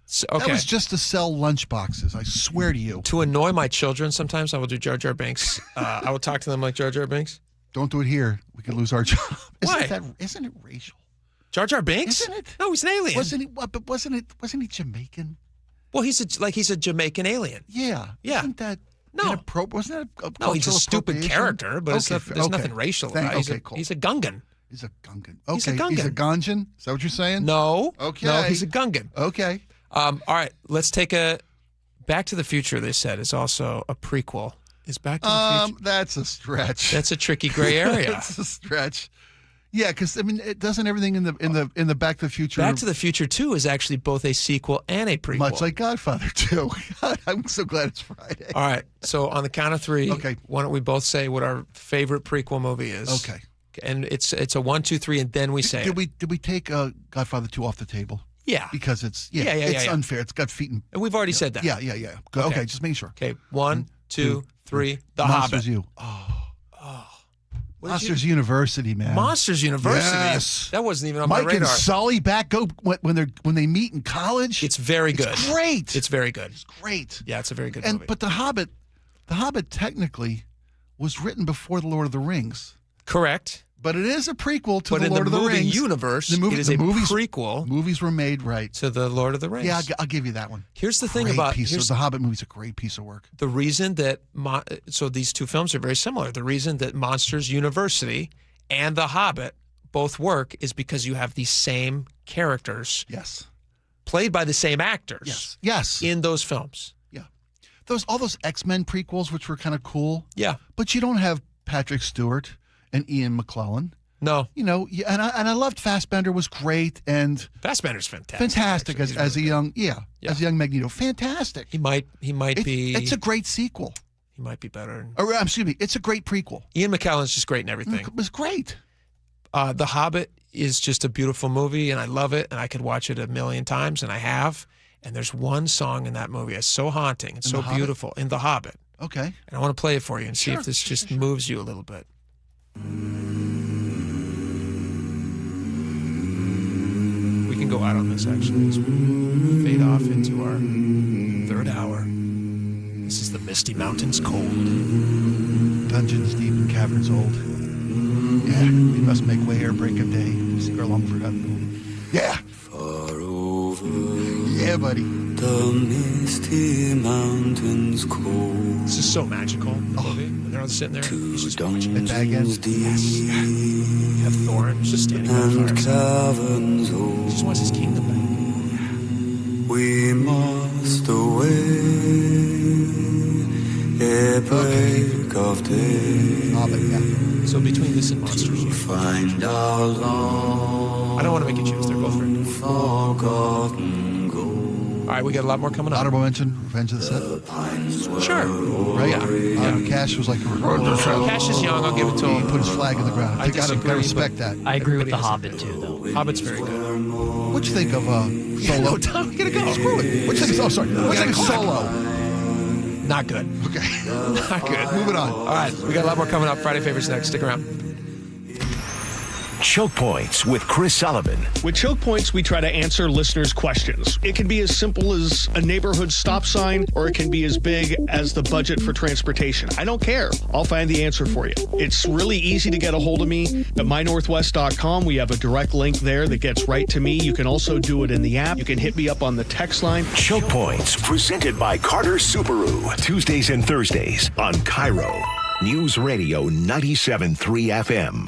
So, okay. That was just to sell lunchboxes, I swear to you. To annoy my children, sometimes I will do Jar Jar Binks. I will talk to them like Jar Jar Binks. Don't do it here. We could lose our job. Why? Isn't it racial? Jar Jar Binks? Isn't it? No, he's an alien. Wasn't he Jamaican? Well, he's a Jamaican alien. Yeah. Yeah. Isn't that no? Wasn't that a no? He's a stupid character, but there's nothing racial about it. Cool. He's a Gungan. He's a Gungan. Okay. He's a Gungan. He's a Ganjan? Is that what you're saying? No. Okay. No, he's a Gungan. Okay. All right. Let's take a Back to the Future. They said is also a prequel. Is Back to the Future? That's a stretch. That's a tricky gray area. That's a stretch. Yeah, because I mean, it doesn't everything in the Back to the Future. Back to the Future 2 is actually both a sequel and a prequel. Much like Godfather 2. I'm so glad it's Friday. All right. So on the count of 3, okay. Why don't we both say what our favorite prequel movie is? Okay. And it's a 1, 2, 3, and then we say Did we take Godfather 2 off the table? Yeah. Because it's unfair. It's got feet and we've already said that. Yeah. Good. Okay, just making sure. Okay. 1, 2, 3. The Monsters Hobbit. U. Monsters University, man. Monsters University. Yes. That wasn't even on my Mike radar. and Sully when they meet in college. It's very good. It's great. It's very good. It's great. Yeah, it's a very good And movie. but The Hobbit technically was written before The Lord of the Rings. Correct. But it is a prequel to But The Lord of the movie Rings. universe, it is a prequel. Movies were made right to The Lord of the Rings. Yeah, I'll give you that one. Here's the thing Great about The Hobbit movie's a great piece of work. The reason that so these two films are very similar. The reason that Monsters University and The Hobbit both work is because you have the same characters. Yes. Played by the same actors. Yes. In those films. Yeah. All those X-Men prequels, which were kind of cool. Yeah. But you don't have Patrick Stewart and Ian McKellen. No. And I loved Fassbender was great, and Fassbender's fantastic. Fantastic actually. as a young as a young Magneto. Fantastic. He might be. It's a great sequel. He might be better. Or excuse me, it's a great prequel. Ian McKellen's just great in everything. It was great. The Hobbit is just a beautiful movie, and I love it, and I could watch it a million times, and I have. And there's one song in that movie that's so haunting and so beautiful in The Hobbit. Okay. And I want to play it for you and see if this just moves you a little bit. We can go out on this actually as we fade off into our third hour. This is the Misty Mountains Cold. Dungeons deep and caverns old. Yeah, we must make way ere break of day to seek our long forgotten gold. Yeah. Far over. Yeah, buddy. The misty mountains cold. This is so magical. The movie. When they're all sitting there, he's just watching it. Yes. You have Thorin just standing by the caverns fire. He just wants his kingdom back. We must away ere break of day. So between this and Monsters, you find our long. I don't want to make you choose. They're both very good. Forgotten gold. All right, we got a lot more coming up. Honorable mention, Revenge of the Sith. Sure. Right? Yeah. Cash was like, Cash is young. I'll give it to him. He put his flag in the ground. I respect that. I agree with The Hobbit too, though. Hobbit's very good. What'd you think of Solo? No, Tom, we gotta go. Screw it. What'd you think? Oh, sorry. What'd you think of Solo? Not good. Okay. Not good. Moving on. All right, we got a lot more coming up. Friday Favorites next. Stick around. Choke Points with Chris Sullivan. With Choke Points, we try to answer listeners' questions. It can be as simple as a neighborhood stop sign, or it can be as big as the budget for transportation. I don't care. I'll find the answer for you. It's really easy to get a hold of me at mynorthwest.com. We have a direct link there that gets right to me. You can also do it in the app. You can hit me up on the text line. Choke Points, presented by Carter Subaru. Tuesdays and Thursdays on KIRO Newsradio 97.3 FM.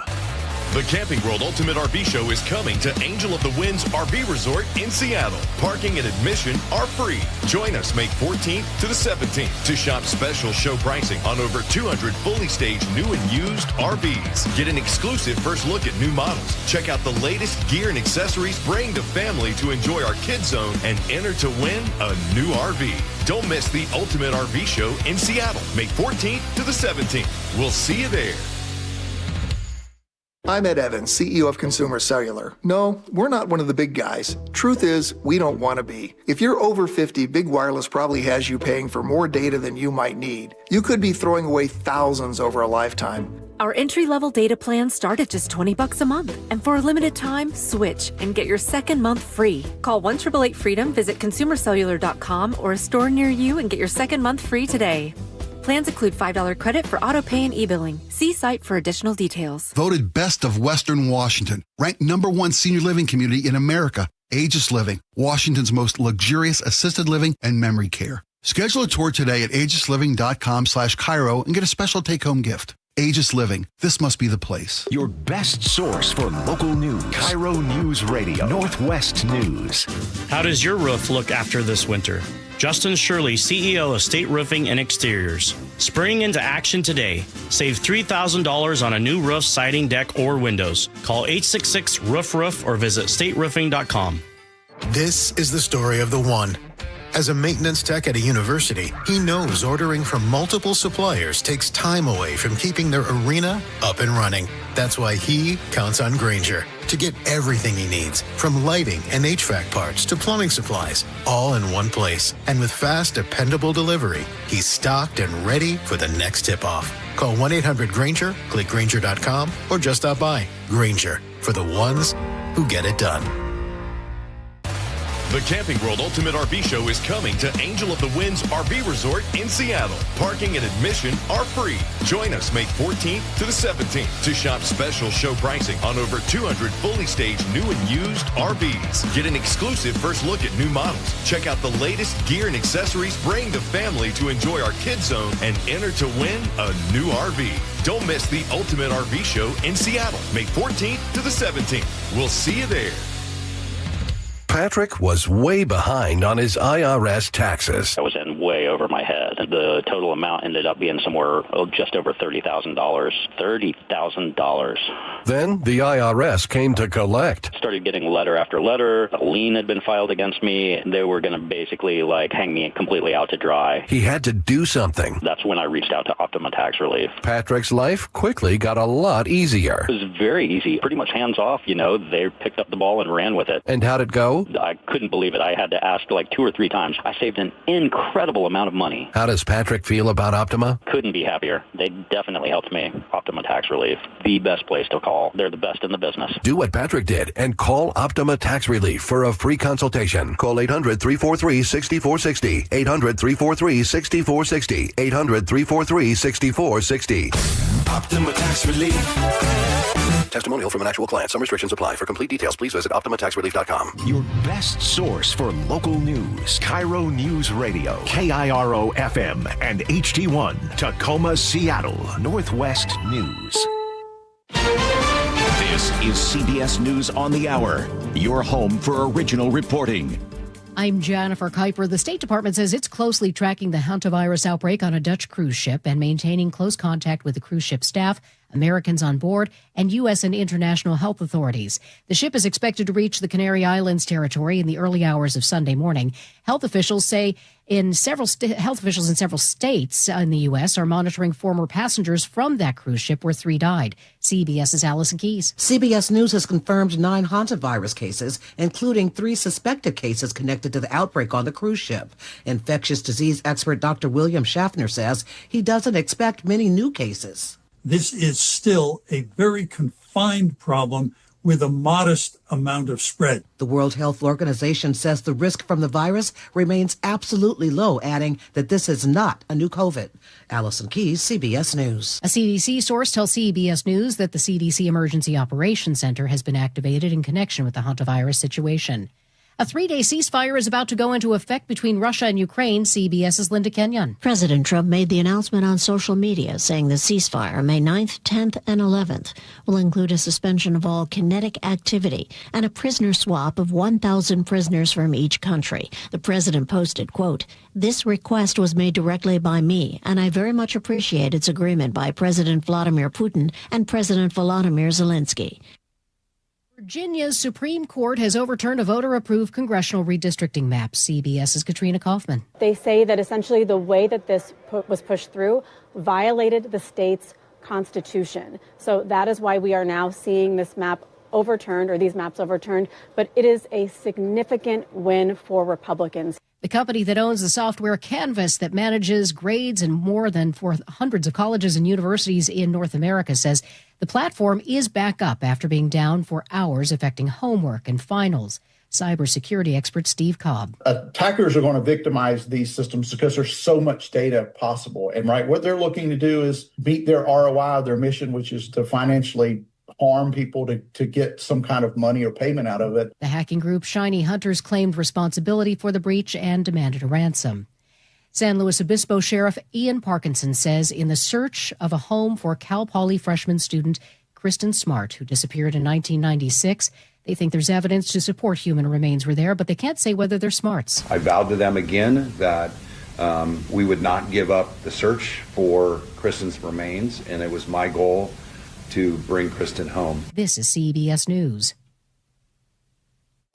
The Camping World Ultimate RV Show is coming to Angel of the Winds RV Resort in Seattle. Parking and admission are free. Join us May 14th to the 17th to shop special show pricing on over 200 fully staged new and used RVs. Get an exclusive first look at new models. Check out the latest gear and accessories. Bring the family to enjoy our kids zone and enter to win a new RV. Don't miss the Ultimate RV Show in Seattle, May 14th to the 17th. We'll see you there. I'm Ed Evans, CEO of Consumer Cellular. No, we're not one of the big guys. Truth is, we don't want to be. If you're over 50, Big Wireless probably has you paying for more data than you might need. You could be throwing away thousands over a lifetime. Our entry-level data plans start at just $20 a month. And for a limited time, switch and get your second month free. Call 1-888-FREEDOM, visit consumercellular.com or a store near you and get your second month free today. Plans include $5 credit for auto pay and e-billing. See site for additional details. Voted best of Western Washington. Ranked #1 senior living community in America. Aegis Living, Washington's most luxurious assisted living and memory care. Schedule a tour today at aegisliving.com/KIRO and get a special take-home gift. Aegis Living. This must be the place. Your best source for local news. KIRO Newsradio, Northwest News. How does your roof look after this winter? Justin Shirley, CEO of State Roofing and Exteriors. Spring into action today. Save $3,000 on a new roof, siding, deck, or windows. Call 866-ROOF-ROOF or visit stateroofing.com. This is the story of the one. As a maintenance tech at a university, he knows ordering from multiple suppliers takes time away from keeping their arena up and running. That's why he counts on Grainger, to get everything he needs, from lighting and HVAC parts to plumbing supplies, all in one place. And with fast, dependable delivery, he's stocked and ready for the next tip-off. Call 1-800-GRAINGER, click Grainger.com, or just stop by. Grainger, for the ones who get it done. The Camping World Ultimate RV Show is coming to Angel of the Winds RV Resort in Seattle. Parking and admission are free. Join us May 14th to the 17th to shop special show pricing on over 200 fully staged new and used RVs. Get an exclusive first look at new models. Check out the latest gear and accessories. Bring the family to enjoy our Kids Zone and enter to win a new RV. Don't miss the Ultimate RV Show in Seattle, May 14th to the 17th. We'll see you there. Patrick was way behind on his IRS taxes. I was in way over my head. The total amount ended up being somewhere just over $30,000. $30,000. Then the IRS came to collect. Started getting letter after letter. A lien had been filed against me. They were going to basically hang me completely out to dry. He had to do something. That's when I reached out to Optima Tax Relief. Patrick's life quickly got a lot easier. It was very easy. Pretty much hands off, They picked up the ball and ran with it. And how'd it go? I couldn't believe it. I had to ask 2 or 3 times. I saved an incredible amount of money. How does Patrick feel about Optima? Couldn't be happier. They definitely helped me. Optima Tax Relief, the best place to call. They're the best in the business. Do what Patrick did and call Optima Tax Relief for a free consultation. Call 800-343-6460. 800-343-6460. 800-343-6460. Optima Tax Relief. Testimonial from an actual client. Some restrictions apply. For complete details, please visit OptimaTaxRelief.com. Your best source for local news. KIRO News Radio. KIRO FM and HD1. Tacoma, Seattle. Northwest News. This is CBS News on the Hour. Your home for original reporting. I'm Jennifer Kuiper. The State Department says it's closely tracking the hantavirus outbreak on a Dutch cruise ship and maintaining close contact with the cruise ship staff, Americans on board, and U.S. and international health authorities. The ship is expected to reach the Canary Islands territory in the early hours of Sunday morning. Health officials in several states in the U.S. are monitoring former passengers from that cruise ship where 3 died. CBS's Allison Keyes. CBS News has confirmed 9 hantavirus cases, including 3 suspected cases connected to the outbreak on the cruise ship. Infectious disease expert Dr. William Schaffner says he doesn't expect many new cases. This is still a very confined problem with a modest amount of spread. The World Health Organization says the risk from the virus remains absolutely low, adding that this is not a new COVID. Allison Keyes, CBS News. A CDC source tells CBS News that the CDC Emergency Operations Center has been activated in connection with the hantavirus situation. A 3-day ceasefire is about to go into effect between Russia and Ukraine. CBS's Linda Kenyon. President Trump made the announcement on social media, saying the ceasefire, May 9th, 10th, and 11th, will include a suspension of all kinetic activity and a prisoner swap of 1,000 prisoners from each country. The president posted, quote, "This request was made directly by me, and I very much appreciate its agreement by President Vladimir Putin and President Volodymyr Zelensky." Virginia's Supreme Court has overturned a voter-approved congressional redistricting map. CBS's Katrina Kaufman. They say that essentially the way that this was pushed through violated the state's constitution. So that is why we are now seeing this map overturned, or these maps overturned. But it is a significant win for Republicans. The company that owns the software Canvas that manages grades in more than hundreds of colleges and universities in North America says the platform is back up after being down for hours, affecting homework and finals. Cybersecurity expert Steve Cobb. Attackers are going to victimize these systems because there's so much data possible. And what they're looking to do is beat their ROI, their mission, which is to financially harm people to get some kind of money or payment out of it. The hacking group Shiny Hunters claimed responsibility for the breach and demanded a ransom. San Luis Obispo Sheriff Ian Parkinson says in the search of a home for Cal Poly freshman student Kristen Smart, who disappeared in 1996, they think there's evidence to support human remains were there, but they can't say whether they're Smarts. I vowed to them again that we would not give up the search for Kristen's remains, and it was my goal to bring Kristen home. This is CBS News.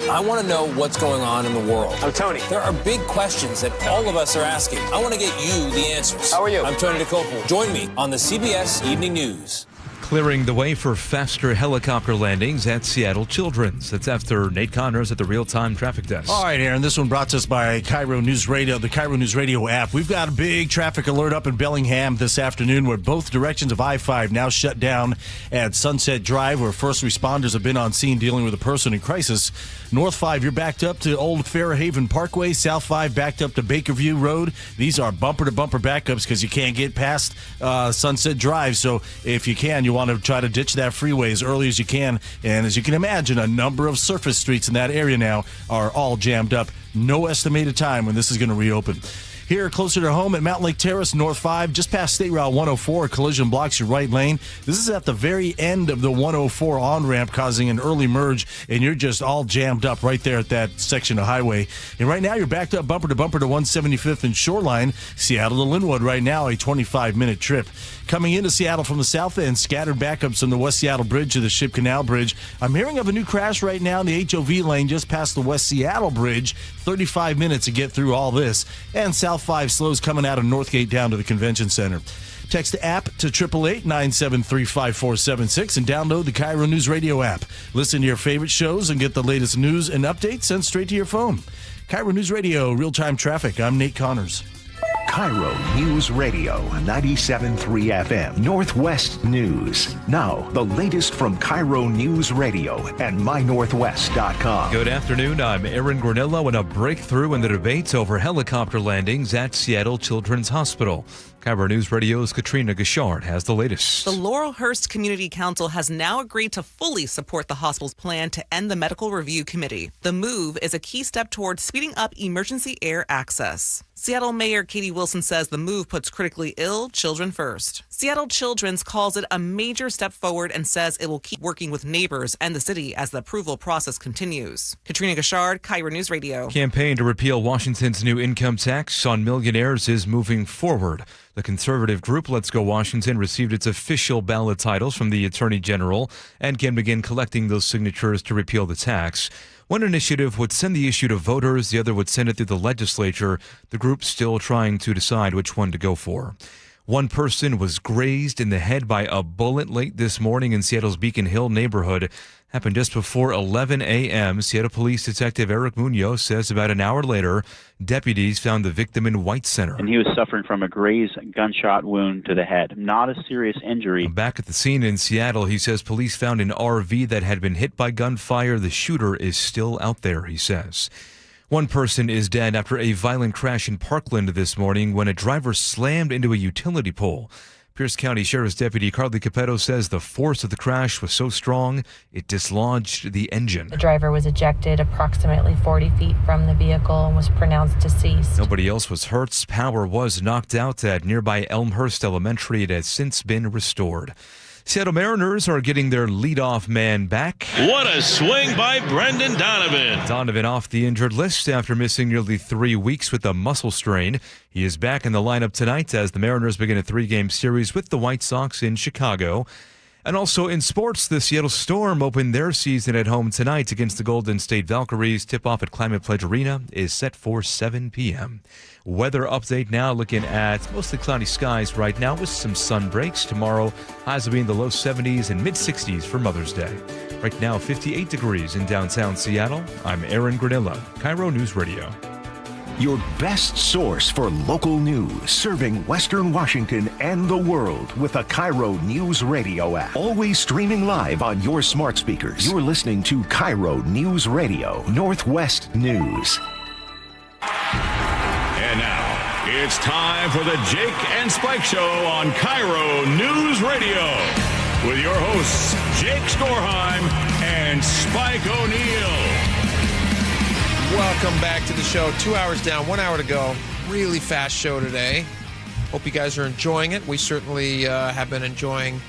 I want to know what's going on in the world. I'm Tony. There are big questions that all of us are asking. I want to get you the answers. How are you? I'm Tony DeCopel. Join me on the CBS Evening News. Clearing the way for faster helicopter landings at Seattle Children's. That's after Nate Connors at the real-time traffic desk. All right, Aaron, this one brought to us by KIRO Newsradio, the KIRO Newsradio app. We've got a big traffic alert up in Bellingham this afternoon where both directions of I-5 now shut down at Sunset Drive, where first responders have been on scene dealing with a person in crisis. North 5, you're backed up to Old Fairhaven Parkway. South 5 backed up to Bakerview Road. These are bumper-to-bumper backups because you can't get past Sunset Drive. So if you can, you want to try to ditch that freeway as early as you can. And as you can imagine, a number of surface streets in that area now are all jammed up. No estimated time when this is going to reopen. Here, closer to home at Mountain Lake Terrace, North 5, just past State Route 104, a collision blocks your right lane. This is at the very end of the 104 on-ramp, causing an early merge, and you're just all jammed up right there at that section of highway. And right now, you're backed up bumper to 175th and Shoreline. Seattle to Linwood right now, a 25-minute trip. Coming into Seattle from the south end, scattered backups on the West Seattle Bridge to the Ship Canal Bridge. I'm hearing of a new crash right now in the HOV lane just past the West Seattle Bridge. 35 minutes to get through all this. And South 5 slows coming out of Northgate down to the Convention Center. Text app to 888-973-5476 and download the KIRO News Radio app. Listen to your favorite shows and get the latest news and updates sent straight to your phone. KIRO News Radio, real-time traffic. I'm Nate Connors. KIRO News Radio, 97.3 FM, Northwest News. Now, the latest from KIRO News Radio and mynorthwest.com. Good afternoon, I'm Aaron Granillo, and a breakthrough in the debates over helicopter landings at Seattle Children's Hospital. KIRO News Radio's Katrina Gashard has the latest. The Laurelhurst Community Council has now agreed to fully support the hospital's plan to end the medical review committee. The move is a key step towards speeding up emergency air access. Seattle Mayor Katie Wilson says the move puts critically ill children first. Seattle Children's calls it a major step forward and says it will keep working with neighbors and the city as the approval process continues. Katrina Gashard, KIRO News Radio. Campaign to repeal Washington's new income tax on millionaires is moving forward. The conservative group Let's Go Washington received its official ballot titles from the Attorney General and can begin collecting those signatures to repeal the tax. One initiative would send the issue to voters, the other would send it through the legislature. The group's still trying to decide which one to go for. One person was grazed in the head by a bullet late this morning in Seattle's Beacon Hill neighborhood. Happened just before 11 a.m. Seattle Police Detective Eric Munoz says about an hour later, deputies found the victim in White Center. And he was suffering from a grazed gunshot wound to the head. Not a serious injury. Back at the scene in Seattle, he says police found an RV that had been hit by gunfire. The shooter is still out there, he says. One person is dead after a violent crash in Parkland this morning when a driver slammed into a utility pole. Pierce County Sheriff's Deputy Carly Capetto says the force of the crash was so strong it dislodged the engine. The driver was ejected approximately 40 feet from the vehicle and was pronounced deceased. Nobody else was hurt. Power was knocked out at nearby Elmhurst Elementary. It has since been restored. Seattle Mariners are getting their leadoff man back. What a swing by Brendan Donovan. Donovan off the injured list after missing nearly 3 weeks with a muscle strain. He is back in the lineup tonight as the Mariners begin a 3-game series with the White Sox in Chicago. And also in sports, the Seattle Storm opened their season at home tonight against the Golden State Valkyries. Tip-off at Climate Pledge Arena is set for 7 p.m. Weather update now, looking at mostly cloudy skies right now with some sun breaks. Tomorrow, highs will be in the low 70s and mid-60s for Mother's Day. Right now, 58 degrees in downtown Seattle. I'm Aaron Granillo, KIRO News Radio. Your best source for local news, serving Western Washington and the world with a KIRO News Radio app. Always streaming live on your smart speakers. You're listening to KIRO News Radio, Northwest News. And now, it's time for the Jake and Spike Show on KIRO News Radio with your hosts, Jake Skorheim and Spike O'Neill. Welcome back to the show. 2 hours down, 1 hour to go. Really fast show today. Hope you guys are enjoying it. We certainly have been enjoying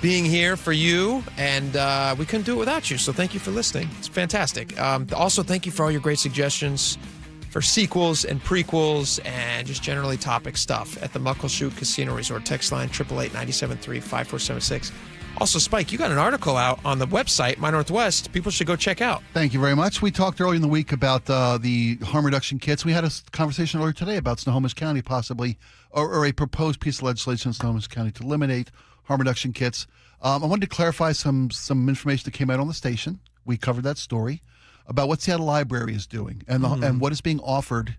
being here for you, and we couldn't do it without you, so thank you for listening. It's fantastic. Also, thank you for all your great suggestions for sequels and prequels and just generally topic stuff at the Muckleshoot Casino Resort. Text line 888-973-5476. Also, Spike, you got an article out on the website, My Northwest. People should go check out. Thank you very much. We talked earlier in the week about the harm reduction kits. We had a conversation earlier today about Snohomish County possibly, or a proposed piece of legislation in Snohomish County to eliminate harm reduction kits. I wanted to clarify some information that came out on the station. We covered that story about what Seattle Library is doing and and what is being offered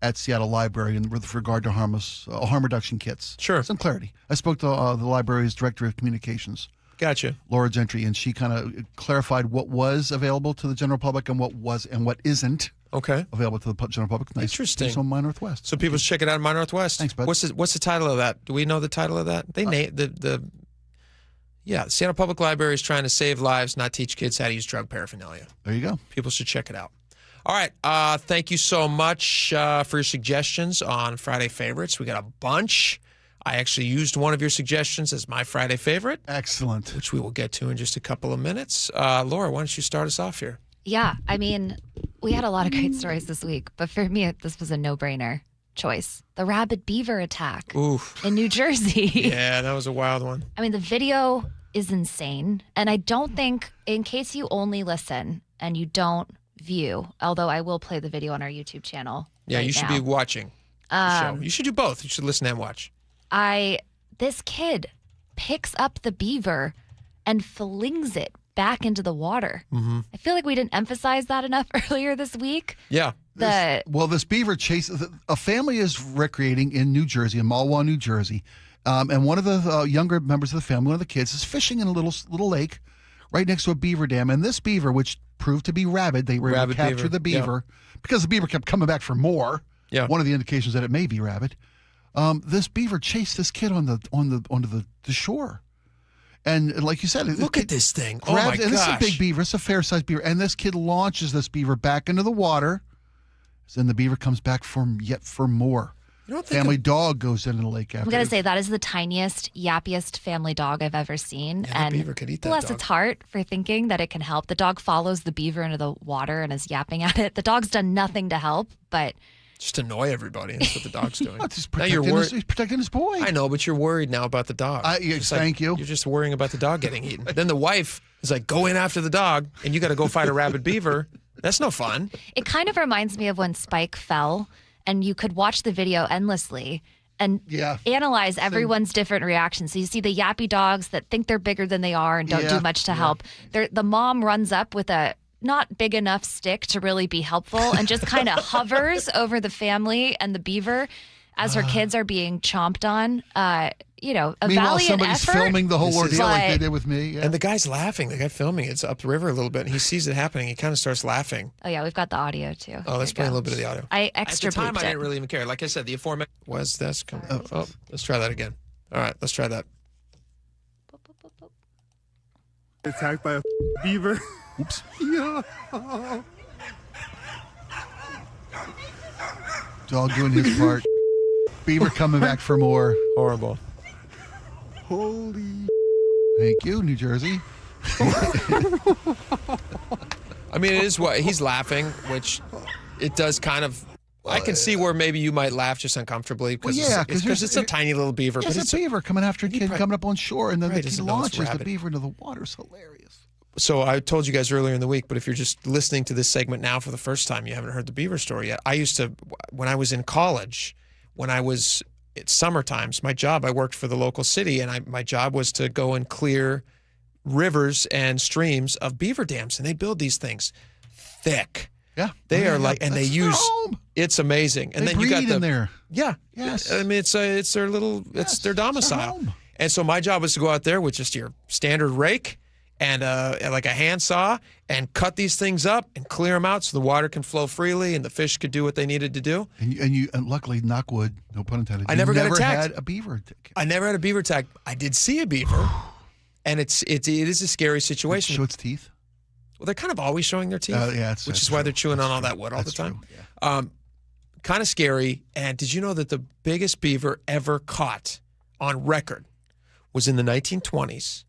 at Seattle Library with regard to harm reduction kits. Sure. Some clarity. I spoke to the library's director of communications. Gotcha. Laura Gentry, and she kind of clarified what was available to the general public and what isn't. Okay. Available to the general public. Nice. Interesting. It's on My Northwest. So people should check it out on My Northwest. Thanks, bud. What's the title of that? Do we know the title of that? They named the Seattle Public Library is trying to save lives, not teach kids how to use drug paraphernalia. There you go. People should check it out. All right. Thank you so much for your suggestions on Friday Favorites. We got a bunch. I actually used one of your suggestions as my Friday favorite. Excellent. Which we will get to in just a couple of minutes. Laura, why don't you start us off here? Yeah, I mean, we had a lot of great stories this week, but for me, this was a no-brainer choice. The rabid beaver attack in New Jersey. Yeah, that was a wild one. I mean, the video is insane, and I don't think, in case you only listen and you don't view, although I will play the video on our YouTube channel. Yeah, you should be watching the show. You should do both. You should listen and watch. This kid picks up the beaver and flings it back into the water. Mm-hmm. I feel like we didn't emphasize that enough earlier this week. Yeah. This beaver chase, a family is recreating in New Jersey, in Malwa, New Jersey. And one of the younger members of the family, one of the kids, is fishing in a little lake right next to a beaver dam. And this beaver, which proved to be rabid, they were able to capture the beaver because the beaver kept coming back for more. Yeah. One of the indications that it may be rabid. This beaver chased this kid onto the shore. And like you said, look at this thing. Oh my gosh. And this is a big beaver. It's a fair-sized beaver. And this kid launches this beaver back into the water. Then the beaver comes back for more. Family dog goes into the lake after. I'm going to say that is the tiniest, yappiest family dog I've ever seen. Yeah, and the beaver could eat that bless dog. its heart for thinking that it can help. The dog follows the beaver into the water and is yapping at it. The dog's done nothing to help, but... Just annoy everybody. That's what the dog's doing. He's protecting his boy. I know, but you're worried now about the dog. Thank you. You're just worrying about the dog getting eaten. Then the wife is like, go in after the dog, and you got to go fight a rabid beaver. That's no fun. It kind of reminds me of when Spike fell, and you could watch the video endlessly and analyze everyone's different reactions. So you see the yappy dogs that think they're bigger than they are and don't do much to help. The mom runs up with a not big enough stick to really be helpful and just kind of hovers over the family and the beaver as her kids are being chomped on. A Meanwhile, valiant somebody's effort. filming the whole ordeal like they did with me. Yeah. And the guy's laughing. The guy filming it's up the river a little bit, and he sees it happening. He kind of starts laughing. Oh, yeah, we've got the audio, too. Oh, let's play a little bit of the audio. I extra At the time, bleeped I didn't it. really even care. Like I said, the aforementioned was this. Oh, let's try that again. All right, let's try that. Attacked by a beaver. Oops. Yeah. Dog doing his part. Beaver coming back for more. Horrible. Holy. Thank you, New Jersey. I mean, it is what he's laughing, which it does kind of. I can see where maybe you might laugh just uncomfortably because it's a tiny little beaver. It's But a beaver coming after a kid coming up on shore, and then Right, the kid doesn't know it's launches the rabid. beaver into the water. It's hilarious. So I told you guys earlier in the week, but if you're just listening to this segment now for the first time, you haven't heard the beaver story yet. I used to, when I was in college, it's summer times, my job, I worked for the local city, and my job was to go and clear rivers and streams of beaver dams, and they build these things thick. Yeah. They are like, and they use, it's amazing. And They then you got breed the, in there. Yeah. Yes. I mean, it's their little, it's their domicile. And so my job was to go out there with just your standard rake and like a handsaw and cut these things up and clear them out so the water can flow freely and the fish could do what they needed to do. And luckily, knock wood, no pun intended. I never got attacked. Had a beaver. I never had a beaver attack. I did see a beaver, and it is a scary situation. Show its teeth. Well, they're kind of always showing their teeth, which is why they're chewing on all that wood all the time. Kind of scary. And did you know that the biggest beaver ever caught on record was in the 1920s,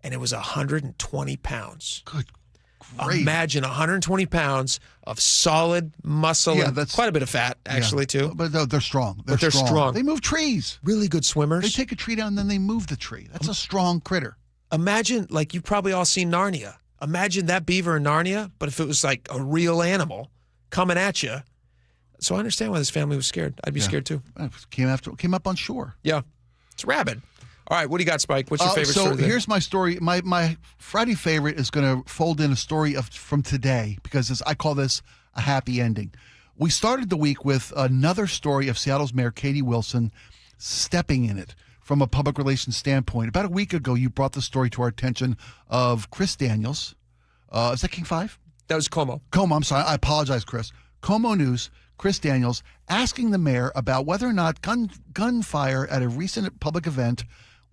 and it was 120 pounds. Good grief. Imagine 120 pounds of solid muscle and that's quite a bit of fat, actually, too. But they're strong. They're strong. They move trees. Really good swimmers. They take a tree down and then they move the tree. That's a strong critter. Imagine, like, you've probably all seen Narnia. Imagine that beaver in Narnia, but if it was like a real animal coming at you. So I understand why this family was scared. I'd be scared too. Came up on shore. Yeah. It's rabid. All right, what do you got, Spike? What's your favorite story? So here's my story. My Friday favorite is going to fold in a story from today because I call this a happy ending. We started the week with another story of Seattle's Mayor Katie Wilson stepping in it from a public relations standpoint. About a week ago, you brought the story to our attention of Chris Daniels. Is that King 5? That was Como. Como, I'm sorry. I apologize, Chris. Como News, Chris Daniels, asking the mayor about whether or not gunfire at a recent public event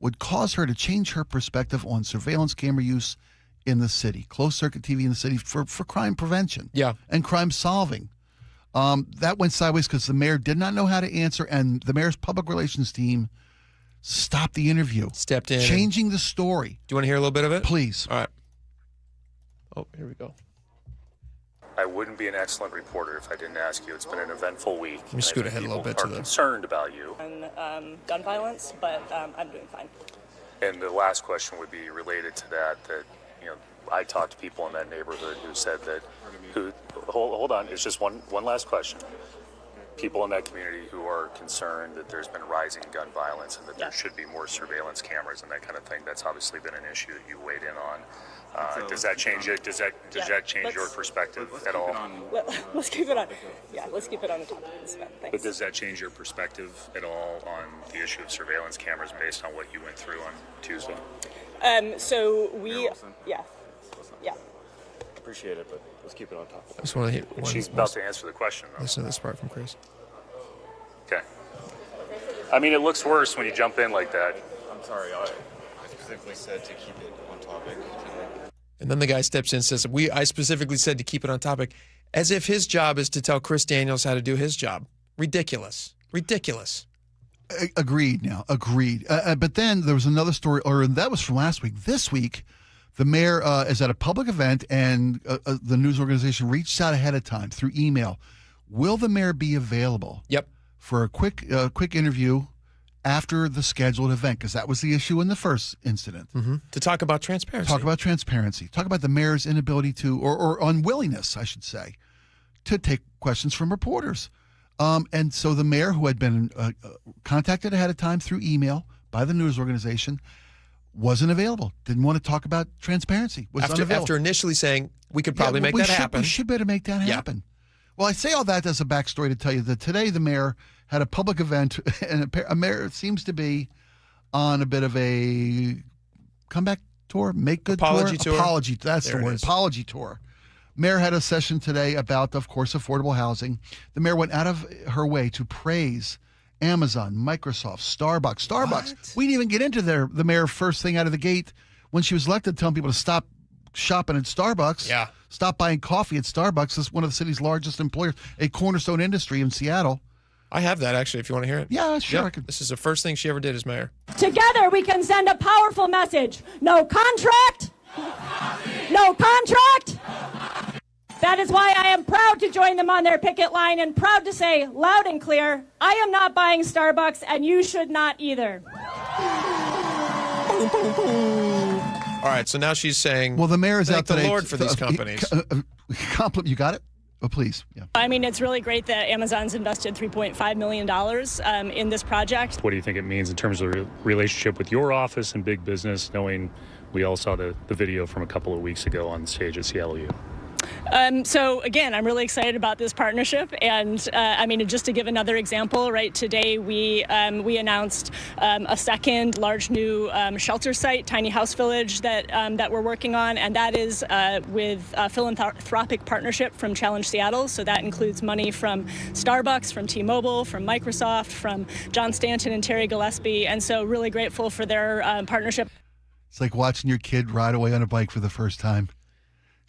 would cause her to change her perspective on surveillance camera use in the city, closed-circuit TV in the city for crime prevention and crime solving. That went sideways because the mayor did not know how to answer, and the mayor's public relations team stopped the interview. Stepped in. Changing the story. Do you want to hear a little bit of it? Please. All right. Oh, here we go. I wouldn't be an excellent reporter if I didn't ask you. It's been an eventful week. Let me scoot ahead a little bit to the concerned about you. And gun violence, but I'm doing fine. And the last question would be related to that. I talked to people in that neighborhood who said that. Hold on. It's just one last question. People in that community who are concerned that there's been rising gun violence and that there should be more surveillance cameras and that kind of thing. That's obviously been an issue that you weighed in on. Does that change it? Does that change your perspective at all? Let's keep it on. Yeah, let's keep it on the topic of this event. Thanks. But does that change your perspective at all on the issue of surveillance cameras based on what you went through on Tuesday? Yeah. Appreciate it, but let's keep it on topic. I just want to hear. She's about to answer the question, though. Listen to this part from Chris. Okay. I mean, it looks worse when you jump in like that. I'm sorry. I specifically said to keep it on topic. And then the guy steps in and says, I specifically said to keep it on topic, as if his job is to tell Chris Daniels how to do his job. Ridiculous. Agreed now. Agreed. But then there was another story, or that was from last week. This week, the mayor is at a public event, and the news organization reached out ahead of time through email. Will the mayor be available? For a quick interview after the scheduled event? Because that was the issue in the first incident. Mm-hmm. To talk about transparency. Talk about the mayor's inability to, or unwillingness, I should say, to take questions from reporters. And so the mayor, who had been contacted ahead of time through email by the news organization, wasn't available. Didn't want to talk about transparency. Was unavailable. After initially saying we could probably make that happen. We should better make that happen. Well, I say all that as a backstory to tell you that today the mayor had a public event, and a mayor seems to be on a bit of a comeback tour, make good apology tour. Apology. That's the word. Apology tour. Mayor had a session today about, of course, affordable housing. The mayor went out of her way to praise Amazon, Microsoft, Starbucks. What? We didn't even get into the mayor first thing out of the gate when she was elected, telling people to stop shopping at Starbucks. Yeah. Stop buying coffee at Starbucks. It's one of the city's largest employers, a cornerstone industry in Seattle. I have that, actually, if you want to hear it. Yeah, sure. I could. This is the first thing she ever did as mayor. Together we can send a powerful message. No contract. No contract. That is why I am proud to join them on their picket line and proud to say loud and clear, I am not buying Starbucks and you should not either. All right, so now she's saying, well, the mayor is out today. Thank the Lord for these companies. You got it? Oh, please. Yeah. I mean, it's really great that Amazon's invested $3.5 million in this project. What do you think it means in terms of the relationship with your office and big business, knowing we all saw the video from a couple of weeks ago on stage at Seattle U? So again, I'm really excited about this partnership, and I mean, just to give another example, right? Today we announced a second large new shelter site, tiny house village that we're working on, and that is with a philanthropic partnership from Challenge Seattle. So that includes money from Starbucks, from T-Mobile, from Microsoft, from John Stanton and Terry Gillespie, and so really grateful for their partnership. It's like watching your kid ride away on a bike for the first time.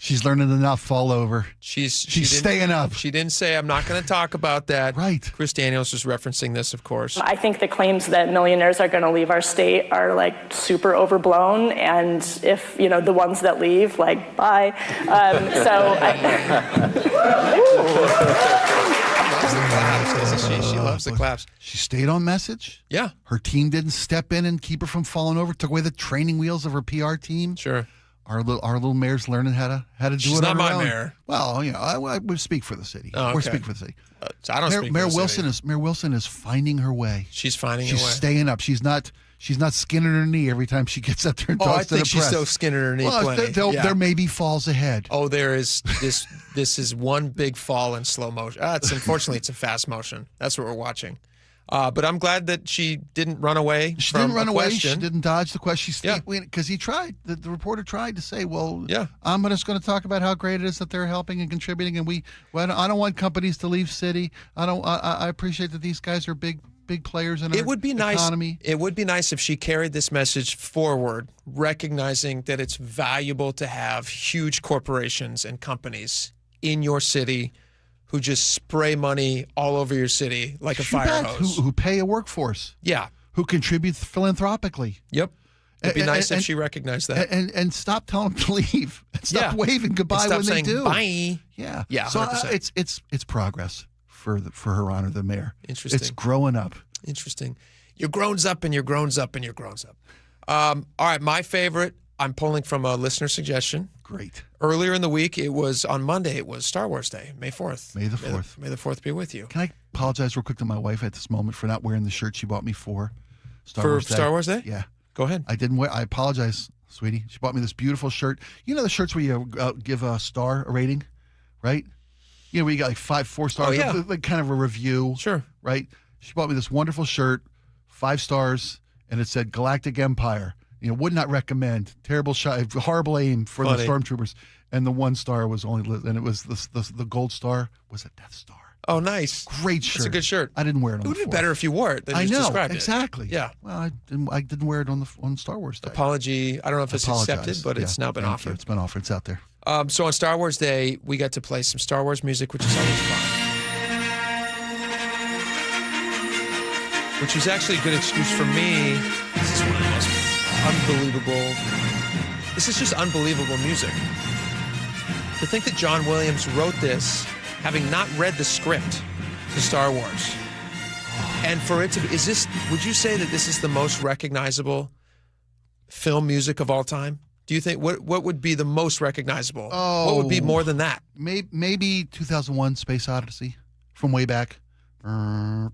She's learning to not fall over. She's staying up. She didn't say, I'm not going to talk about that. Right. Chris Daniels was referencing this, of course. I think the claims that millionaires are going to leave our state are like super overblown. And if, the ones that leave, like, bye. She loves the claps. She stayed on message. Yeah. Her team didn't step in and keep her from falling over. Took away the training wheels of her PR team. Sure. Our little mayor's learning how to do She's it. Not on my her own. mayor. Well, I would speak for the city. Oh, okay. We're speaking for the city. So I don't speak Mayor for the Wilson city. Mayor Wilson is finding her way. She's finding her way. She's staying up. She's not she's not skinning her knee every time she gets up there and talks I to the think she's press. so skinning her knee plenty. There may be falls ahead. Oh, there is this. This is one big fall in slow motion. Unfortunately, it's a fast motion. That's what we're watching. But I'm glad that she didn't run away. She from didn't run a away. question. She didn't dodge the question. Because he tried. The reporter tried to say, "Well, yeah, I'm just going to talk about how great it is that they're helping and contributing, and I don't want companies to leave city. I appreciate that these guys are big players in our economy." It would be nice if she carried this message forward, recognizing that it's valuable to have huge corporations and companies in your city who just spray money all over your city like a fire hose. Who pay a workforce. Yeah. Who contribute philanthropically. Yep. It'd be nice if she recognized that. And stop telling them to leave. And stop waving goodbye and when saying they do. Bye. Yeah. Yeah. So 100%. it's progress for Her Honor the Mayor. Interesting. It's growing up. Interesting. You're grown up and you're grown up and you're grown up. All right, my favorite. I'm pulling from a listener suggestion. Great. Earlier in the week, on Monday, it was Star Wars Day, May 4th. May the 4th. May the 4th be with you. Can I apologize real quick to my wife at this moment for not wearing the shirt she bought me for Star Wars Day? Yeah. Go ahead. I didn't wear. I apologize, sweetie. She bought me this beautiful shirt. You know the shirts where you give a star a rating, right? You know, where you got like 4 stars, Oh, yeah. like kind of a review. Sure. Right? She bought me this wonderful shirt, 5 stars, and it said Galactic Empire. Would not recommend. Terrible shot, horrible aim for the stormtroopers. And the 1 star was and it was the gold star was a Death Star. Oh, nice. Great shirt. That's a good shirt. I didn't wear it on It would the be 4th. better if you wore it than I just know, described exactly. it. Yeah. Well, I didn't wear it on Star Wars Day. Apology. I don't know if it's accepted, but it's now been offered. It's been offered. It's out there. So on Star Wars Day, we got to play some Star Wars music, which is always fun. Which was actually a good excuse for me. This is one of the most unbelievable. This is just unbelievable music. To think that John Williams wrote this, having not read the script to Star Wars, and for it to be, would you say that this is the most recognizable film music of all time? Do you think, what would be the most recognizable? What would be more than that? Maybe 2001 Space Odyssey from way back. Yeah,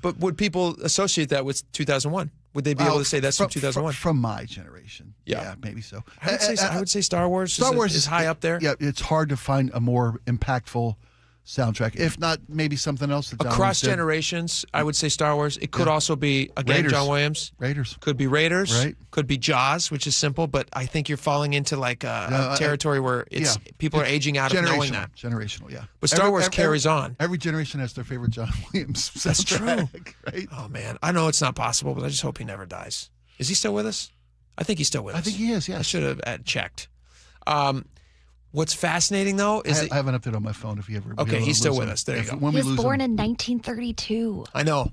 but would people associate that with 2001? Would they be able to say that's from 2001? From my generation. Yeah, maybe so. I would say Star Wars. Star Wars is high up there. Yeah, it's hard to find a more impactful soundtrack. If not, maybe something else that John across Williams did. generations, I would say Star Wars. It could also be Raiders. John Williams. Raiders. Could be Raiders. Right. Could be Jaws, which is simple, but I think you're falling into like a territory where people are aging out of knowing that. Generational, yeah. But Star Wars carries on. Every generation has their favorite John Williams soundtrack. That's true. Right? Oh man, I know it's not possible, but I just hope he never dies. Is he still with us? I think he's still with us. I think he is. Yes. I should have checked. What's fascinating, though, is I have an update on my phone if you ever... Okay, he's still with us. There you go. He was born in 1932. I know.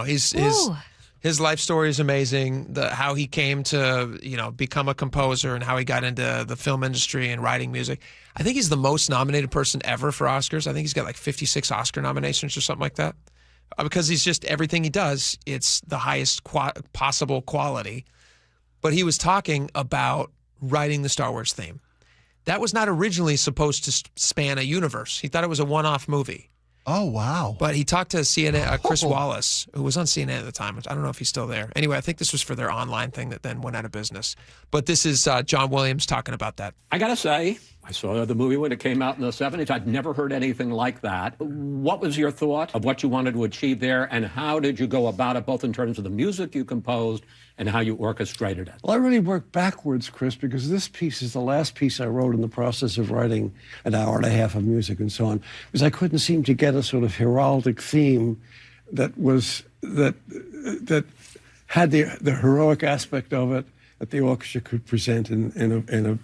His life story is amazing. How he came to, become a composer and how he got into the film industry and writing music. I think he's the most nominated person ever for Oscars. I think he's got like 56 Oscar nominations or something like that. Because he's just, everything he does, it's the highest possible quality. But he was talking about writing the Star Wars theme. That was not originally supposed to span a universe. He thought it was a one-off movie. Oh, wow. But he talked to CNN, Chris Wallace, who was on CNN at the time. I don't know if he's still there. Anyway, I think this was for their online thing that then went out of business. But this is John Williams talking about that. I got to say, I saw the movie when it came out in the 70s. I'd never heard anything like that. What was your thought of what you wanted to achieve there, and how did you go about it, both in terms of the music you composed and how you orchestrated it? Well, I really worked backwards, Chris, because this piece is the last piece I wrote in the process of writing an hour and a half of music and so on, because I couldn't seem to get a sort of heraldic theme that had the heroic aspect of it that the orchestra could present in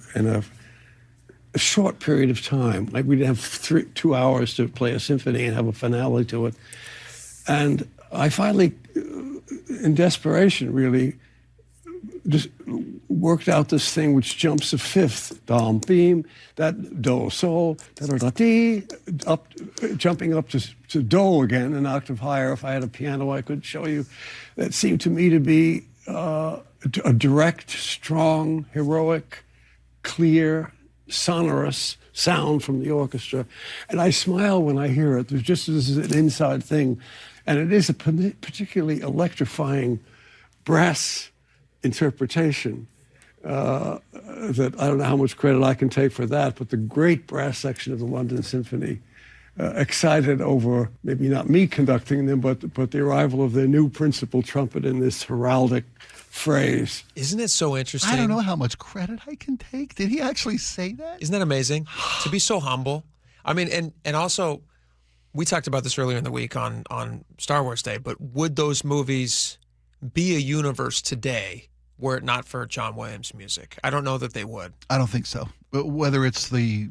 a short period of time. Like we'd have 2 hours to play a symphony and have a finale to it. And I finally, in desperation, really just worked out this thing which jumps a fifth dom theme, that do sol, up, jumping up to do again, an octave higher. If I had a piano, I could show you. That seemed to me to be a direct, strong, heroic, clear, sonorous sound from the orchestra. And I smile when I hear it. There's just this is an inside thing. And it is a particularly electrifying brass interpretation that I don't know how much credit I can take for that, but the great brass section of the London Symphony, excited over maybe not me conducting them, but the arrival of their new principal trumpet in this heraldic phrase. Isn't it so interesting? I don't know how much credit I can take. Did he actually say that? Isn't that amazing? To be so humble. I mean, and also, we talked about this earlier in the week on Star Wars Day, but would those movies be a universe today were it not for John Williams' music? I don't know that they would. I don't think so. But whether it's the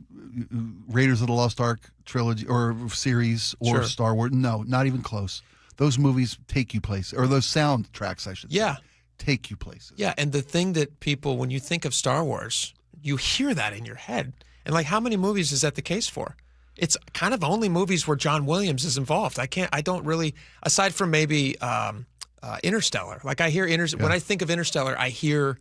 Raiders of the Lost Ark trilogy or series or Star Wars, no, not even close. Those movies take you places, or those soundtracks, I should say, take you places. Yeah, and the thing that people, when you think of Star Wars, you hear that in your head. And like, how many movies is that the case for? It's kind of only movies where John Williams is involved. I don't really, aside from maybe Interstellar. Like I hear when I think of Interstellar, I hear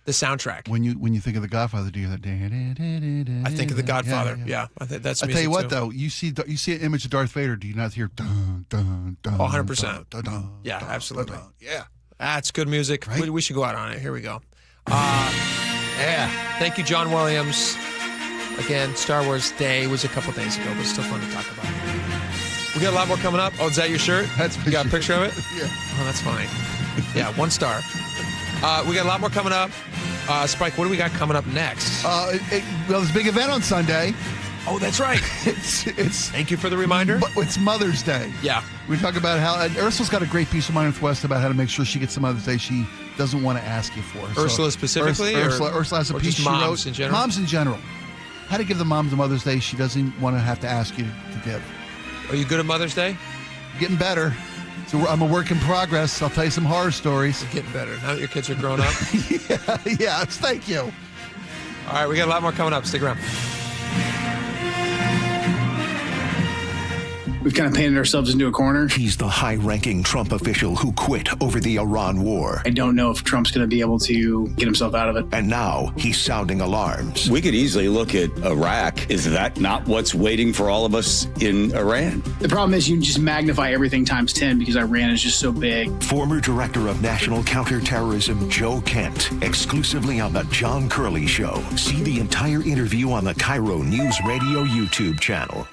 the soundtrack. When you think of The Godfather, do you hear that? I think of The Godfather. Yeah. I think that's. I tell you what, though, you see an image of Darth Vader. Do you not hear dun dun dun? 100%. Dun, dun, yeah, dun, absolutely. Dun, dun. Yeah, that's good music. Right? We should go out on it. Here we go. Yeah. Thank you, John Williams. Again, Star Wars Day was a couple days ago, but it's still fun to talk about. We got a lot more coming up. Oh, is that your shirt? You got a picture of it? Yeah. Oh, that's funny. Yeah, 1 star. We got a lot more coming up. Spike, what do we got coming up next? Well, there's a big event on Sunday. Oh, that's right. It's. Thank you for the reminder. It's Mother's Day. Yeah. We talk about how Ursula's got a great piece of mind with West about how to make sure she gets the Mother's Day she doesn't want to ask you for. Ursula specifically? Ursula has a piece she wrote. Moms in general? Moms in general. How to give the moms a Mother's Day she doesn't want to have to ask you to give. Are you good at Mother's Day? Getting better. So I'm a work in progress. I'll tell you some horror stories. You're getting better. Now that your kids are grown up? Yeah, thank you. All right, we got a lot more coming up. Stick around. We've kind of painted ourselves into a corner. He's the high-ranking Trump official who quit over the Iran war. I don't know if Trump's going to be able to get himself out of it. And now he's sounding alarms. We could easily look at Iraq. Is that not what's waiting for all of us in Iran? The problem is you just magnify everything times 10 because Iran is just so big. Former Director of National Counterterrorism Joe Kent, exclusively on The John Curley Show. See the entire interview on the KIRO Newsradio YouTube channel.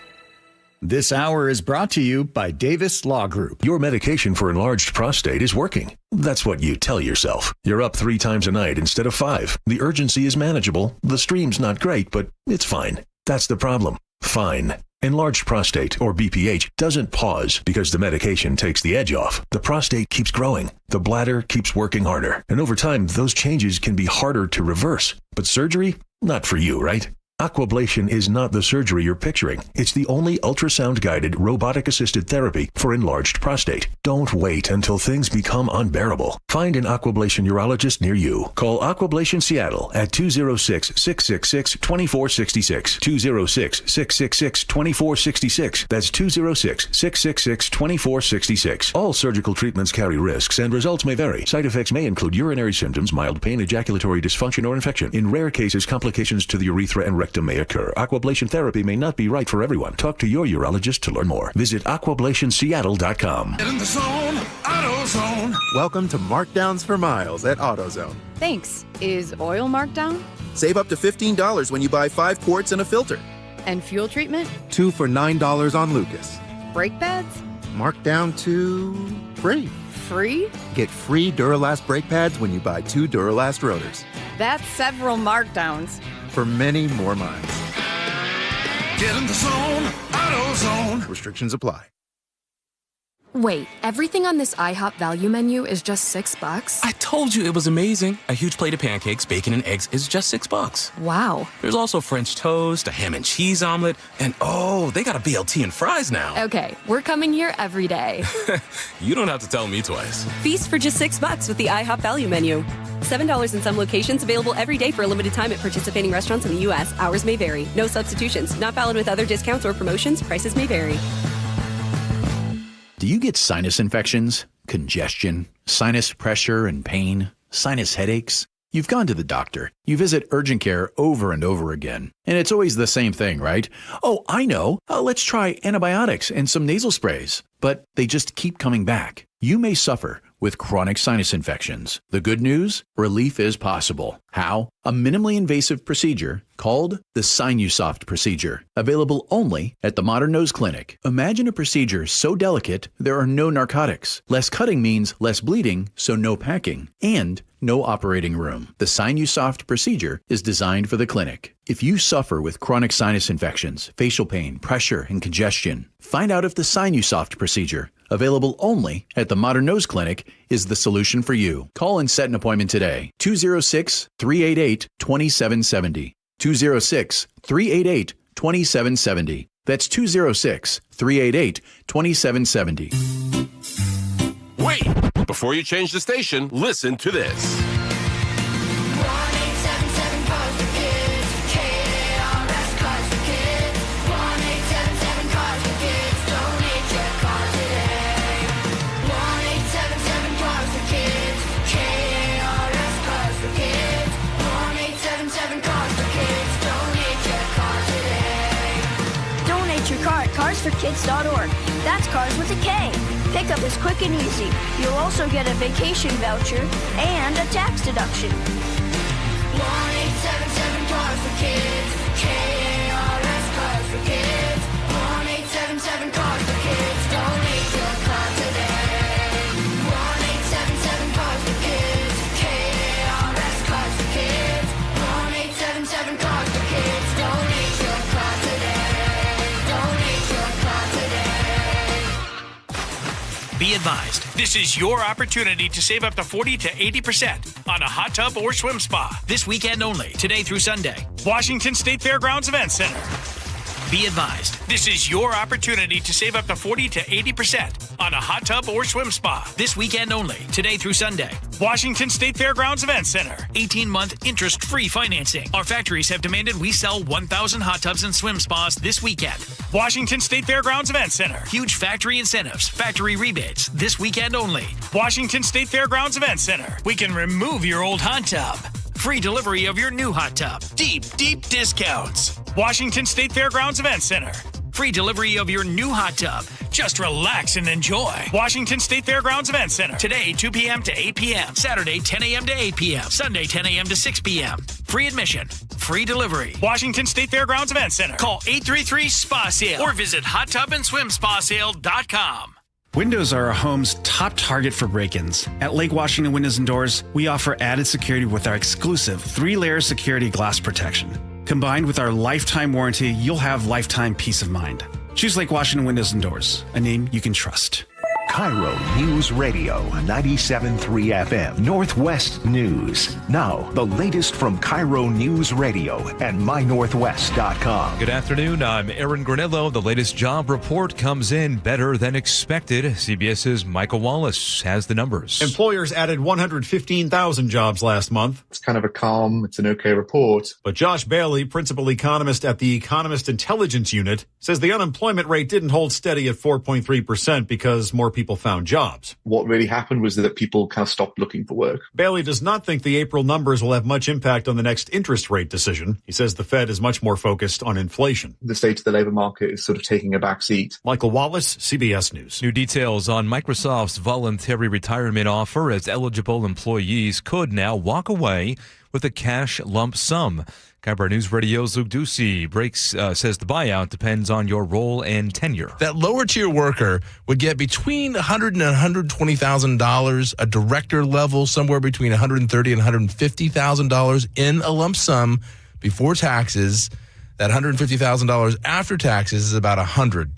This hour is brought to you by Davis Law Group. Your medication for enlarged prostate is working. That's what you tell yourself. You're up 3 times a night instead of 5. The urgency is manageable. The stream's not great, but it's fine. That's the problem. Fine. Enlarged prostate, or BPH, doesn't pause because the medication takes the edge off. The prostate keeps growing. The bladder keeps working harder. And over time, those changes can be harder to reverse. But surgery? Not for you, right? Aquablation is not the surgery you're picturing. It's the only ultrasound-guided, robotic-assisted therapy for enlarged prostate. Don't wait until things become unbearable. Find an Aquablation urologist near you. Call Aquablation Seattle at 206-666-2466. 206-666-2466. That's 206-666-2466. All surgical treatments carry risks, and results may vary. Side effects may include urinary symptoms, mild pain, ejaculatory dysfunction, or infection. In rare cases, complications to the urethra and rectum may occur. Aquablation therapy may not be right for everyone. Talk to your urologist to learn more. Visit aquablationseattle.com. Get in the zone, AutoZone. Welcome to Markdowns for Miles at AutoZone. Thanks. Is oil marked down? Save up to $15 when you buy 5 quarts and a filter. And fuel treatment? 2 for $9 on Lucas. Brake pads? Marked down to free. Free? Get free Duralast brake pads when you buy 2 Duralast rotors. That's several markdowns. For many more miles. Get in the zone, AutoZone. Restrictions apply. Wait, everything on this IHOP value menu is just $6? I told you it was amazing. A huge plate of pancakes, bacon, and eggs is just $6. Wow. There's also French toast, a ham and cheese omelet, and oh, they got a BLT and fries now. Okay, we're coming here every day. You don't have to tell me twice. Feast for just $6 with the IHOP value menu. $7 in some locations, available every day for a limited time at participating restaurants in the U.S. Hours may vary. No substitutions. Not valid with other discounts or promotions. Prices may vary. Do you get sinus infections, congestion, sinus pressure and pain, sinus headaches? You've gone to the doctor. You visit urgent care over and over again. And it's always the same thing, right? Oh, I know. Let's try antibiotics and some nasal sprays. But they just keep coming back. You may suffer with chronic sinus infections. The good news? Relief is possible. How? A minimally invasive procedure called the Sinusoft procedure, available only at the Modern Nose Clinic. Imagine a procedure so delicate there are no narcotics. Less cutting means less bleeding, so no packing, and no operating room. The Sinusoft procedure is designed for the clinic. If you suffer with chronic sinus infections, facial pain, pressure, and congestion, find out if the Sinusoft procedure, available only at the Modern Nose Clinic, is the solution for you. Call and set an appointment today. 206-388-2770. 206-388-2770. That's 206-388-2770. Wait! Before you change the station, listen to this. 1-877 Cars for Kids. KIRO Cars for Kids. 1-877 Cars for Kids. Donate your car today. 1-877 Cars for Kids. KIRO Cars for Kids. 1-877 Cars for Kids. Donate your car today. Donate your car at carsforkids.org. That's cars with a K. Pickup is quick and easy. You'll also get a vacation voucher and a tax deduction. 1-877 Cars for Kids. KIRO Cars for Kids. 1-877 Cars for Kids. Donate your car today. 1-877 Cars for Kids. KIRO Cars for Kids. 1-877 Cars for Kids. Donate your car today. Donate your car today. Be advised, this is your opportunity to save up to 40 to 80% on a hot tub or swim spa this weekend only, today through Sunday. Washington State Fairgrounds Event Center. Be advised, this is your opportunity to save up to 40 to 80% on a hot tub or swim spa this weekend only, today through Sunday. Washington State Fairgrounds Event Center. 18-month interest-free financing. Our factories have demanded we sell 1,000 hot tubs and swim spas this weekend. Washington State Fairgrounds Event Center. Huge factory incentives, factory rebates this weekend only. Washington State Fairgrounds Event Center. We can remove your old hot tub. Free delivery of your new hot tub. Deep, deep discounts. Washington State Fairgrounds Event Center. Free delivery of your new hot tub. Just relax and enjoy. Washington State Fairgrounds Event Center. Today, 2 p.m. to 8 p.m. Saturday, 10 a.m. to 8 p.m. Sunday, 10 a.m. to 6 p.m. Free admission. Free delivery. Washington State Fairgrounds Event Center. Call 833-SPA-SALE or visit hottubandSwimSpaSale.com. Windows are our home's top target for break-ins. At Lake Washington Windows and Doors, we offer added security with our exclusive 3-layer security glass protection. Combined with our lifetime warranty, you'll have lifetime peace of mind. Choose Lake Washington Windows and Doors, a name you can trust. KIRO News Radio 97.3 FM Northwest News. Now, the latest from KIRO News Radio and mynorthwest.com. Good afternoon. I'm Aaron Granillo. The latest job report comes in better than expected. CBS's Michael Wallace has the numbers. Employers added 115,000 jobs last month. It's kind of it's an okay report. But Josh Bailey, principal economist at the Economist Intelligence Unit, says the unemployment rate didn't hold steady at 4.3% because more people found jobs. What really happened was that people kind of stopped looking for work. Bailey does not think the April numbers will have much impact on the next interest rate decision. He says the Fed is much more focused on inflation. The state of the labor market is sort of taking a back seat. Michael Wallace, CBS News. New details on Microsoft's voluntary retirement offer, as eligible employees could now walk away with a cash lump sum. KIRO News Radio's Luke Ducey says the buyout depends on your role and tenure. That lower tier worker would get between $100,000 and $120,000, a director level somewhere between $130,000 and $150,000 in a lump sum before taxes. That $150,000 after taxes is about $100,000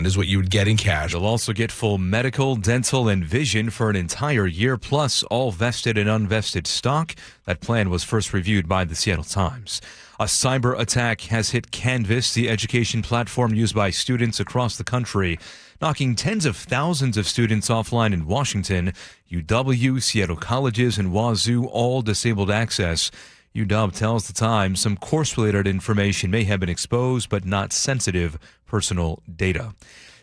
is what you would get in cash. You'll also get full medical, dental, and vision for an entire year, plus all vested and unvested stock. That plan was first reviewed by the Seattle Times. A cyber attack has hit Canvas, the education platform used by students across the country, knocking tens of thousands of students offline in Washington. UW, Seattle Colleges, and Wazoo all disabled access. UW tells the Times some course-related information may have been exposed, but not sensitive personal data.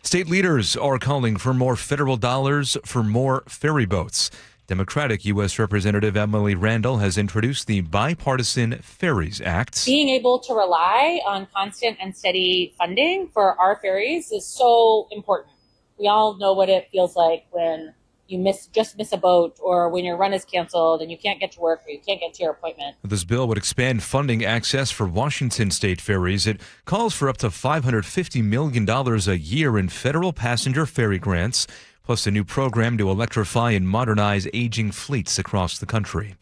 State leaders are calling for more federal dollars for more ferry boats. Democratic U.S. Representative Emily Randall has introduced the Bipartisan Ferries Act. Being able to rely on constant and steady funding for our ferries is so important. We all know what it feels like when you miss a boat, or when your run is canceled and you can't get to work or you can't get to your appointment. This bill would expand funding access for Washington state ferries. It calls for up to $550 million a year in federal passenger ferry grants, plus a new program to electrify and modernize aging fleets across the country.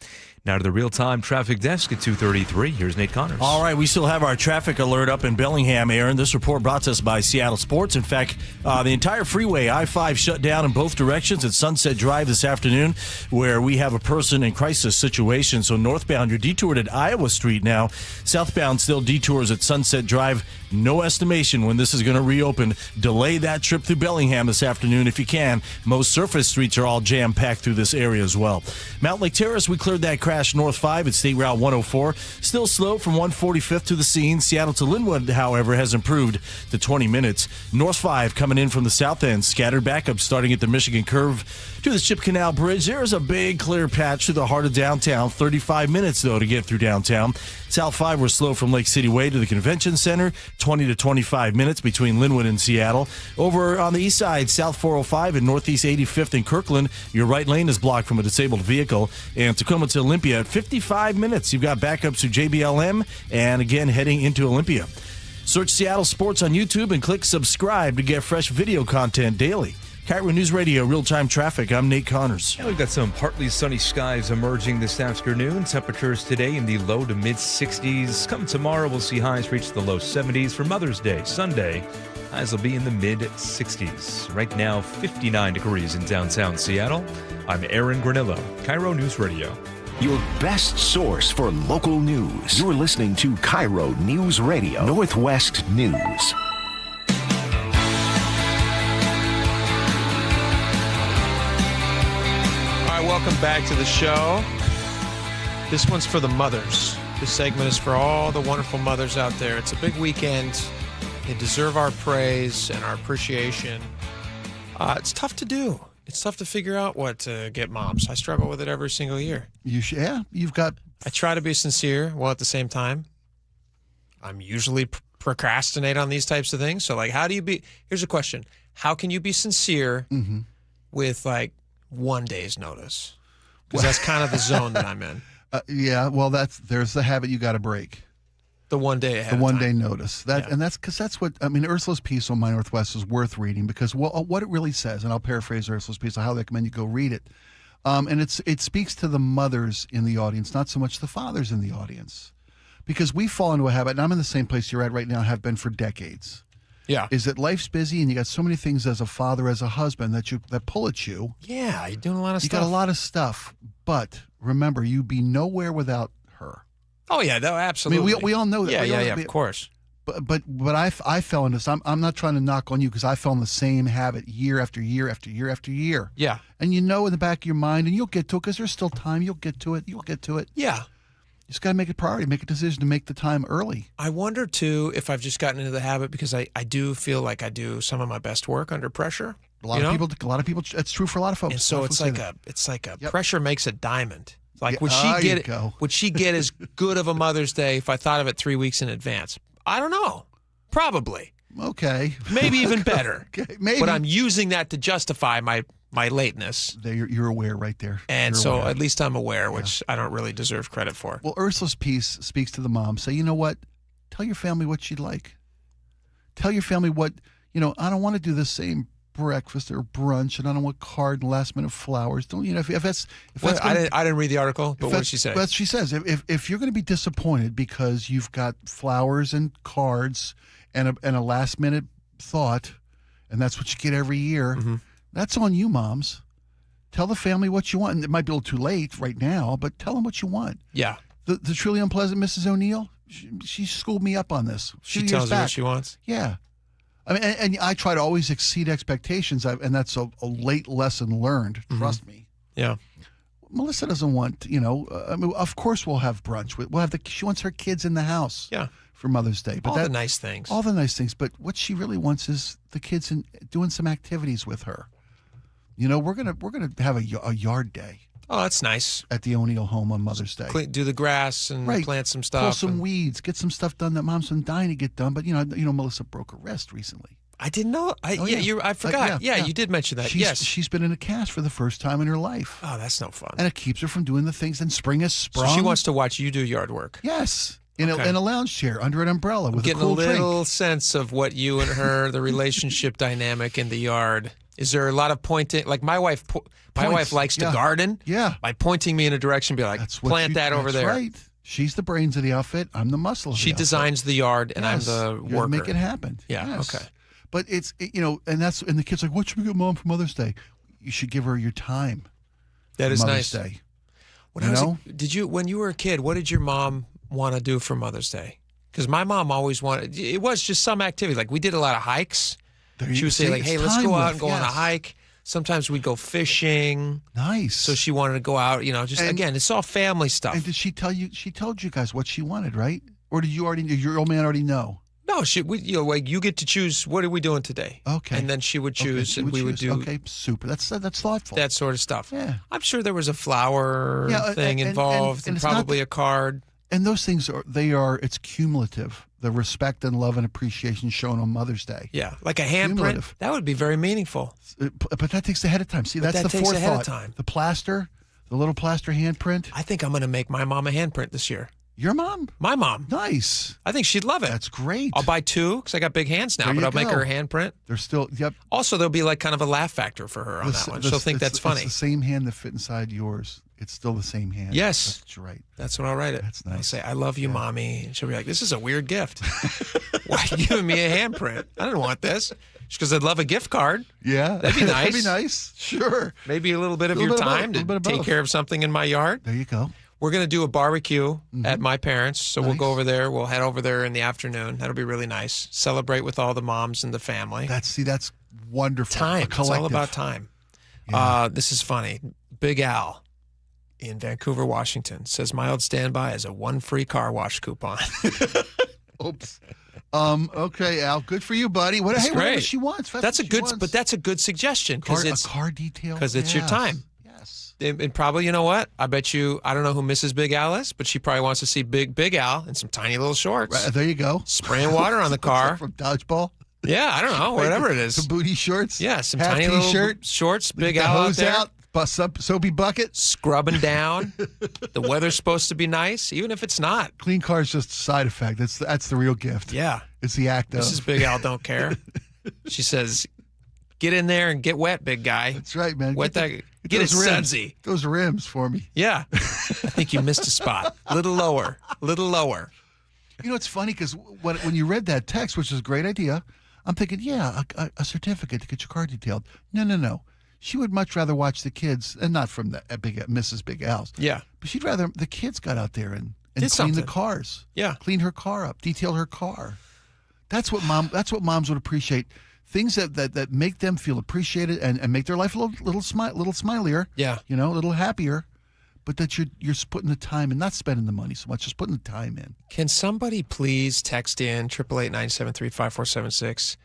Now to the real-time traffic desk at 2:33. Here's Nate Connors. All right, we still have our traffic alert up in Bellingham, Aaron. This report brought to us by Seattle Sports. In fact, the entire freeway, I-5, shut down in both directions at Sunset Drive this afternoon, where we have a person in crisis situation. So northbound, you're detoured at Iowa Street now. Southbound still detours at Sunset Drive. No estimation when this is going to reopen. Delay that trip through Bellingham this afternoon if you can. Most surface streets are all jam-packed through this area as well. Mount Lake Terrace, we cleared that crash north 5 at State Route 104. Still slow from 145th to the scene. Seattle to Linwood, however, has improved to 20 minutes. North 5 coming in from the south end. Scattered backup starting at the Michigan curve to the Ship Canal Bridge. There's a big clear patch to the heart of downtown. 35 minutes, though, to get through downtown. South 5 were slow from Lake City Way to the Convention Center. 20 to 25 minutes between Linwood and Seattle. Over on the east side, South 405 and Northeast 85th in Kirkland, your right lane is blocked from a disabled vehicle. And Tacoma to Olympia at 55 minutes. You've got backups through JBLM and again heading into Olympia. Search Seattle Sports on YouTube and click subscribe to get fresh video content daily. KIRO News Radio, real-time traffic. I'm Nate Connors. Yeah, we've got some partly sunny skies emerging this afternoon. Temperatures today in the low to mid-60s. Come tomorrow, we'll see highs reach the low 70s. For Mother's Day, Sunday, highs will be in the mid-60s. Right now, 59 degrees in downtown Seattle. I'm Aaron Granillo, KIRO News Radio. Your best source for local news. You're listening to KIRO News Radio, Northwest News. Welcome back to the show. This one's for the mothers. This segment is for all the wonderful mothers out there. It's a big weekend. They deserve our praise and our appreciation. It's tough to do. It's tough to figure out what to get moms. I struggle with it every single year. You've got... I try to be sincere while at the same time, I'm usually procrastinate on these types of things. So, like, how do you be... Here's a question. How can you be sincere with, like, 1 day's notice? Because that's kind of the zone that I'm in. Yeah, well, there's the habit you got to break. The 1 day ahead. The 1 day notice. And that's because that's what I mean. Ursula's piece on My Northwest is worth reading because what it really says, and I'll paraphrase Ursula's piece. I highly recommend you go read it. And it speaks to the mothers in the audience, not so much the fathers in the audience, because we fall into a habit. And I'm in the same place you're at right now. Have been for decades. Yeah. Is that life's busy and you got so many things as a father, as a husband that pull at you. Yeah, you're doing a lot of stuff. You got a lot of stuff, but remember, you'd be nowhere without her. Oh yeah, absolutely. I mean, we all know that. Yeah, of course. But I fell into this. I'm not trying to knock on you because I fell in the same habit year after year after year after year. Yeah. And in the back of your mind, and you'll get to it because there's still time. You'll get to it. Yeah. You just got to make a priority, make a decision to make the time early. I wonder, too, if I've just gotten into the habit because I do feel like I do some of my best work under pressure. A lot of people. It's true for a lot of folks. And so it's like a pressure makes a diamond. Like, would she get as good of a Mother's Day if I thought of it 3 weeks in advance? I don't know. Probably. Okay. Maybe even better. Okay, maybe. But I'm using that to justify my lateness. You're aware right there. And so at least I'm aware, which I don't really deserve credit for. Well, Ursula's piece speaks to the mom. Say, you know what? Tell your family what she'd like. Tell your family what, I don't want to do the same breakfast or brunch, and I don't want card and last minute flowers. Don't if that's I didn't read the article, but what did she say? What she says, if you're going to be disappointed because you've got flowers and cards and a last minute thought, and that's what you get every year. Mm-hmm. That's on you, moms. Tell the family what you want. And it might be a little too late right now, but tell them what you want. Yeah. The truly unpleasant Mrs. O'Neill, she schooled me up on this. She tells you what she wants? Yeah. I mean, and I try to always exceed expectations, and that's a late lesson learned. Trust me. Yeah. Melissa doesn't want, of course we'll have brunch. We'll have she wants her kids in the house. Yeah. For Mother's Day. But all the nice things. All the nice things. But what she really wants is the kids doing some activities with her. We're gonna have a yard day. Oh, that's nice. At the O'Neill home on Mother's Day. Do the grass and plant some stuff. Pull some weeds. Get some stuff done that Mom's been dying to get done. But, you know, Melissa broke her wrist recently. I didn't know. I forgot. You did mention that. She's been in a cast for the first time in her life. Oh, that's no fun. And it keeps her from doing the things. And spring has sprung. So she wants to watch you do yard work. Yes. In a lounge chair under an umbrella with a cool drink. Getting a little sense of what you and her, the relationship dynamic in the yard. Is there a lot of pointing? Like my wife likes to garden. Yeah. By pointing me in a direction, be like, plant that over there. That's right. She's the brains of the outfit. I'm the muscle of the outfit. She designs the yard, and I'm the worker. Make it happen. Yeah. Yes. Okay. But it's and the kid's like, what should we get Mom for Mother's Day? You should give her your time. That is Mother's nice. Day. When you were a kid, what did your mom want to do for Mother's Day? Because my mom always wanted. It was just some activity. Like we did a lot of hikes. She would say, like, hey, let's go out and go on a hike. Sometimes we'd go fishing. Nice. So she wanted to go out, again, it's all family stuff. And did she tell you? She told you guys what she wanted, right? Or did your old man already know? No, you get to choose. What are we doing today? Okay. And then she would choose, we would do. Okay, super. That's thoughtful. That sort of stuff. Yeah. I'm sure there was a flower thing involved, and probably a card. And those things it's cumulative. The respect and love and appreciation shown on Mother's Day. Yeah, like a handprint. That would be very meaningful. But that takes ahead of time. See, that's the forethought. Ahead of time. The plaster, the little plaster handprint. I think I'm going to make my mom a handprint this year. Your mom? My mom. Nice. I think she'd love it. That's great. I'll buy 2 because I got big hands now, but I'll make her a handprint. They're still, yep. Also, there'll be like kind of a laugh factor for her on that one. She'll think that's funny. It's the same hand that fit inside yours. It's still the same hand. Yes. That's right. That's what I'll write it. That's nice. I'll say, I love you, Mommy. And she'll be like, this is a weird gift. Why are you giving me a handprint? I didn't want this. Because I'd love a gift card. Yeah. That'd be nice. That'd be nice. Sure. Maybe a little bit of your time to take care of something in my yard. There you go. We're going to do a barbecue at my parents', so we'll go over there. We'll head over there in the afternoon. That'll be really nice. Celebrate with all the moms and the family. That's wonderful. Time. It's all about time. Yeah. This is funny. Big Al in Vancouver, Washington says my old standby is a 1 free car wash coupon. Oops. Okay, Al. Good for you, buddy. Whatever she wants. That's a good suggestion because it's a car detail. Because it's your time. And probably, you know what? I bet you, I don't know who Mrs. Big Al is, but she probably wants to see Big Al in some tiny little shorts. Right, there you go. Spraying water on the car. From dodgeball? Yeah, I don't know. Whatever it is. Some booty shorts? Yeah, some half tiny t-shirt, little shorts. Big the Al hose out there. out, bust up soapy bucket. Scrubbing down. The weather's supposed to be nice, even if it's not. Clean car is just a side effect. That's the real gift. Yeah. It's the act of. Mrs. Big Al don't care. She says, get in there and get wet, big guy. That's right, man. Get it sudsy. Those rims for me. Yeah. I think you missed a spot. A little lower. You know, it's funny because when you read that text, which is a great idea, I'm thinking, a certificate to get your car detailed. No. She would much rather watch the kids, and not from the Mrs. Big Al's. Yeah. But she'd rather the kids got out there and Did clean something. the cars. Yeah. Clean her car up, detail her car. That's what moms would appreciate. Things that make them feel appreciated and make their life a little smilier. Yeah. You know, a little happier. But that you're putting the time and not spending the money so much, just putting the time in. Can somebody please text in 888-973-5476?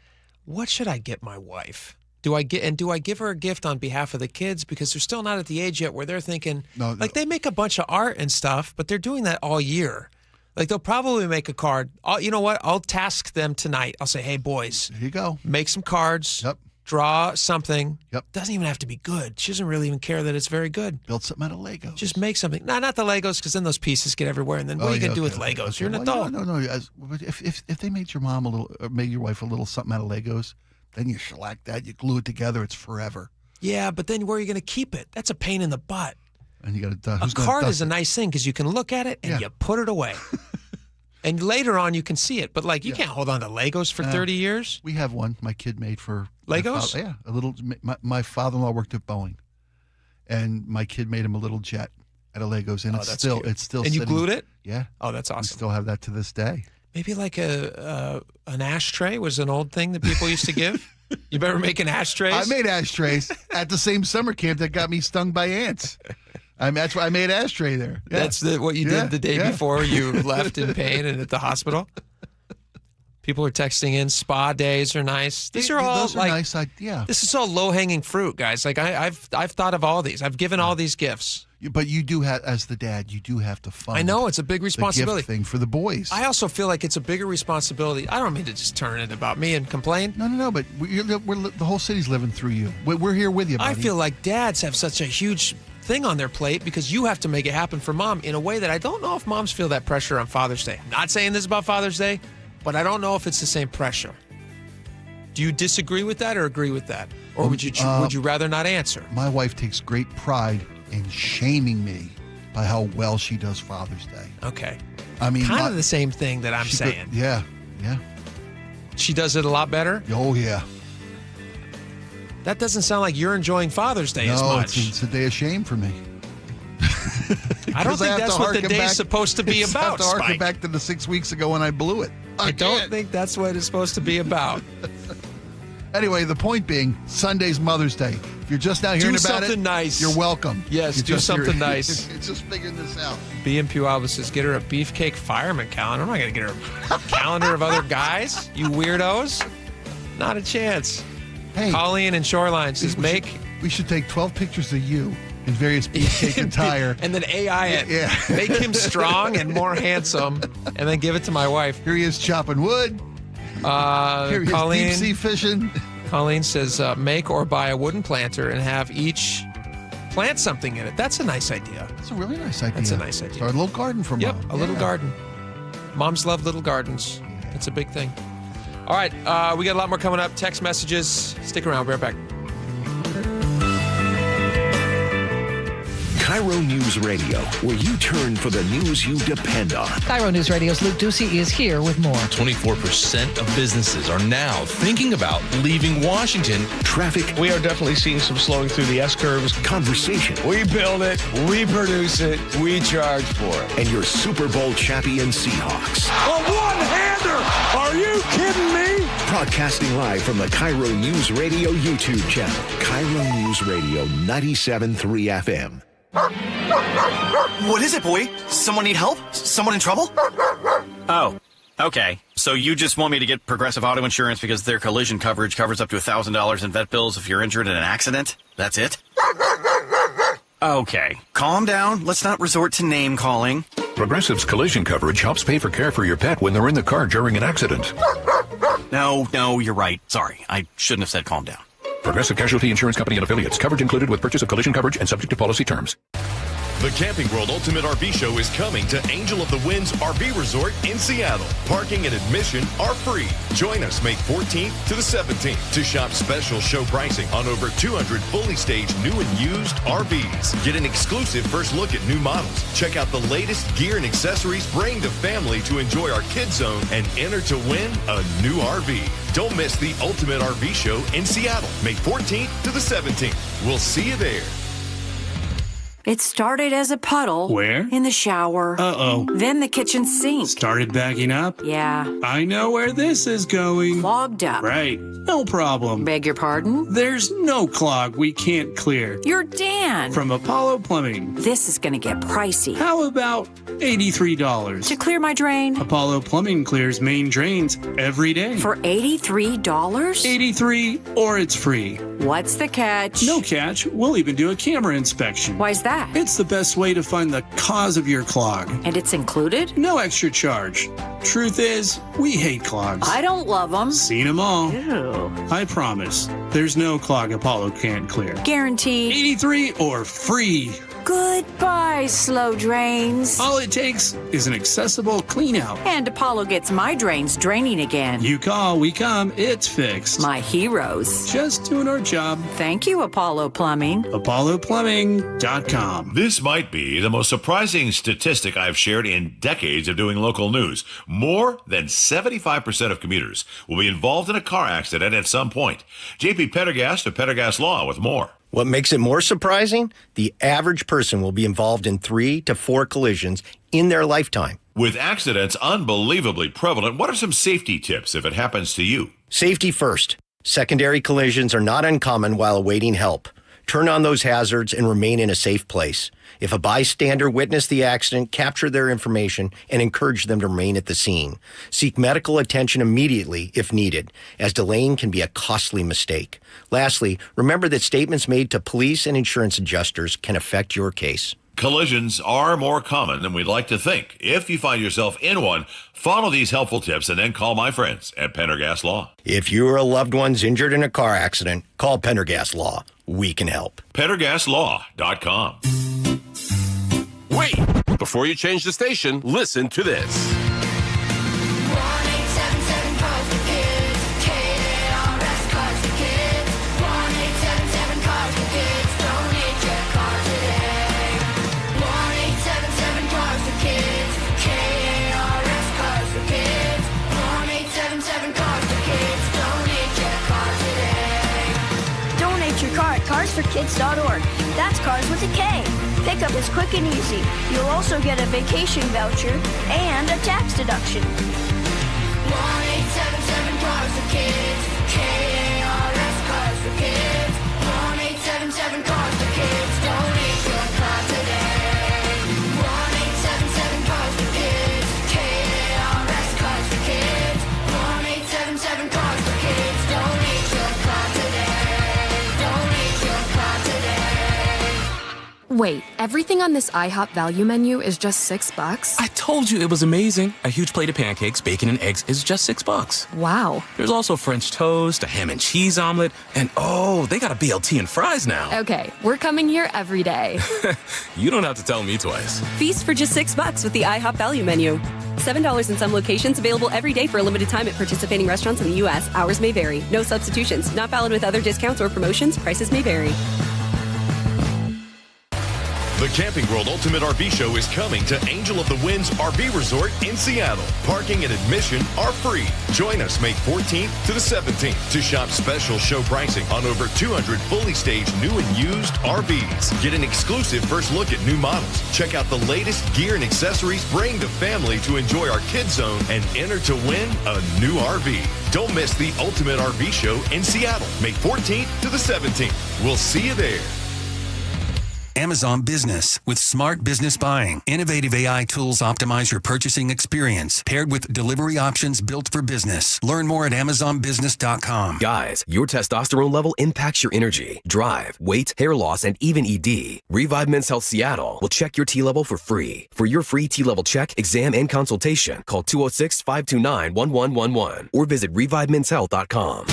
What should I get my wife? Do I give her a gift on behalf of the kids because they're still not at the age yet where they're thinking they make a bunch of art and stuff, but they're doing that all year. Like they'll probably make a card. You know what? I'll task them tonight. I'll say, "Hey boys, here you go. Make some cards. Yep. Draw something. Yep. Doesn't even have to be good. She doesn't really even care that it's very good. Build something out of Legos. Just make something. No, not the Legos, because then those pieces get everywhere. And then what are you gonna do with Legos? Okay. You're an adult. No. If they made your mom made your wife a little something out of Legos, then you shellac that. You glue it together. It's forever. Yeah, but then where are you gonna keep it? That's a pain in the butt. And you got to. A card is a nice thing because you can look at it and you put it away. And later on, you can see it. But, you can't hold on to Legos for 30 years. We have one my kid made for... Legos? A little... My father-in-law worked at Boeing. And my kid made him a little jet out of Legos. And it's still And you glued it? Yeah. Oh, that's awesome. We still have that to this day. Maybe like an ashtray was an old thing that people used to give. You better make an ashtrays? I made ashtrays at the same summer camp that got me stung by ants. That's why I made ashtray there. Yeah. That's what you did the day before you left in pain and at the hospital? People are texting in. Spa days are nice. These are all those are nice. This is all low-hanging fruit, guys. I've thought of all these. I've given all these gifts. But you do have, as the dad, you do have to fund. I know it's a big responsibility. The gift thing for the boys. I also feel like it's a bigger responsibility. I don't mean to just turn it about me and complain. No. But the whole city's living through you. We're here with you, buddy. I feel like dads have such a huge thing on their plate because you have to make it happen for mom in a way that I don't know if moms feel that pressure on Father's Day. I'm not saying this about Father's Day, but I don't know if it's the same pressure. Do you disagree with that or agree with that? Or would you rather not answer? My wife takes great pride in shaming me by how well she does Father's Day. Okay. I mean, kind of the same thing that I'm saying. Yeah. She does it a lot better? Oh, yeah. That doesn't sound like you're enjoying Father's Day as much. It's a day of shame for me. I don't think that's what the day's supposed to be about, I have to harken Spike. back to the 6 weeks ago when I blew it. I don't think that's what it's supposed to be about. Anyway, the point being, Sunday's Mother's Day. If you're just now hearing about it, Do something nice. You're welcome. Yes, do something nice. It's just figuring this out. BMP Alba says, get her a beefcake fireman calendar. I'm not going to get her a calendar of other guys, you weirdos. Not a chance. Hey, Colleen and Shoreline says, we should take 12 pictures of you in various beefcake attire. And then AI it. Yeah. Make him strong and more handsome, and then give it to my wife. Here he is chopping wood. Here he Colleen, is deep sea fishing. Colleen says, make or buy a wooden planter and have each plant something in it. That's a nice idea. That's a really nice idea. That's a nice idea. Start a little garden for Yep, mom. a little garden. Moms love little gardens. It's a big thing. All right, we got a lot more coming up. Text messages. Stick around. We'll be right back. KIRO News Radio, where you turn for the news you depend on. KIRO News Radio's Luke Ducey is here with more. 24% of businesses are now thinking about leaving Washington. Traffic. We are definitely seeing some slowing through the S-curves. Conversation. We build it, we produce it, we charge for it. And your Super Bowl champion Seahawks. A one-hander! Are you kidding me? Broadcasting live from the KIRO News Radio YouTube channel. KIRO News Radio 97.3 FM. What is it, boy? Someone need help? Someone in trouble? Oh, okay. So you just want me to get Progressive Auto Insurance because their collision coverage covers up to $1,000 in vet bills if you're injured in an accident? That's it? Okay. Calm down. Let's not resort to name calling. Progressive's collision coverage helps pay for care for your pet when they're in the car during an accident. No, you're right. Sorry. I shouldn't have said calm down. Progressive Casualty Insurance Company and Affiliates. Coverage included with purchase of collision coverage and subject to policy terms. The Camping World Ultimate RV Show is coming to Angel of the Winds RV Resort in Seattle. Parking and admission are free. Join us May 14th to the 17th to shop special show pricing on over 200 fully staged new and used RVs. Get an exclusive first look at new models. Check out the latest gear and accessories. Bring the family to enjoy our kids zone and enter to win a new RV. Don't miss the Ultimate RV Show in Seattle, May 14th to the 17th. We'll see you there. It started as a puddle. Where? In the shower. Uh-oh. Then the kitchen sink. Started backing up? Yeah. I know where this is going. Clogged up. Right. No problem. Beg your pardon? There's no clog we can't clear. You're Dan. From Apollo Plumbing. This is going to get pricey. How about $83? To clear my drain? Apollo Plumbing clears main drains every day. For $83? $83 or it's free. What's the catch? No catch. We'll even do a camera inspection. Why's that? It's the best way to find the cause of your clog. And it's included? No extra charge. Truth is, we hate clogs. I don't love them. Seen them all. Ew. I promise. There's no clog Apollo can't clear. Guaranteed. 83 or free. Goodbye, slow drains. All it takes is an accessible clean out. And Apollo gets my drains draining again. You call, we come, it's fixed. My heroes. Just doing our job. Thank you, Apollo Plumbing. ApolloPlumbing.com. This might be the most surprising statistic I've shared in decades of doing local news. More than 75% of commuters will be involved in a car accident at some point. JP Pendergast of Pendergast Law with more. What makes it more surprising? The average person will be involved in 3 to 4 collisions in their lifetime. With accidents unbelievably prevalent, what are some safety tips if it happens to you? Safety first. Secondary collisions are not uncommon while awaiting help. Turn on those hazards and remain in a safe place. If a bystander witnessed the accident, capture their information and encourage them to remain at the scene. Seek medical attention immediately if needed, as delaying can be a costly mistake. Lastly, remember that statements made to police and insurance adjusters can affect your case. Collisions are more common than we'd like to think. If you find yourself in one, follow these helpful tips and then call my friends at Pendergast Law. If you or a loved one's injured in a car accident, call Pendergast Law. We can help. PendergastLaw.com. Wait! Before you change the station, listen to this. CarsForKids.org. That's cars with a K. Pickup is quick and easy. You'll also get a vacation voucher and a tax deduction. 1-877-CARS-FOR-KIDS. KARS Cars for Kids. 1-877-CARS-FOR-KIDS. Donate your car today. 1-877-CARS-FOR-KIDS. KARS Cars for Kids. 1-877-CARS-FOR-KIDS. Donate your car today. Wait, everything on this IHOP value menu is just $6? I told you it was amazing. A huge plate of pancakes, bacon, and eggs is just $6. Wow. There's also French toast, a ham and cheese omelet, and oh, they got a BLT and fries now. Okay, we're coming here every day. You don't have to tell me twice. Feast for just $6 with the IHOP value menu. $7 in some locations, available every day for a limited time at participating restaurants in the U.S. Hours may vary. No substitutions. Not valid with other discounts or promotions. Prices may vary. The Camping World Ultimate RV Show is coming to Angel of the Winds RV Resort in Seattle. Parking and admission are free. Join us May 14th to the 17th to shop special show pricing on over 200 fully staged new and used RVs. Get an exclusive first look at new models. Check out the latest gear and accessories. Bring the family to enjoy our Kids Zone and enter to win a new RV. Don't miss the Ultimate RV Show in Seattle, May 14th to the 17th. We'll see you there. Amazon Business with smart business buying. Innovative AI tools optimize your purchasing experience, paired with delivery options built for business. Learn more at AmazonBusiness.com. Guys, your testosterone level impacts your energy, drive, weight, hair loss, and even ED. Revive Men's Health Seattle will check your T level for free. For your free T level check, exam, and consultation, call 206-529-1111 or visit ReviveMen'sHealth.com.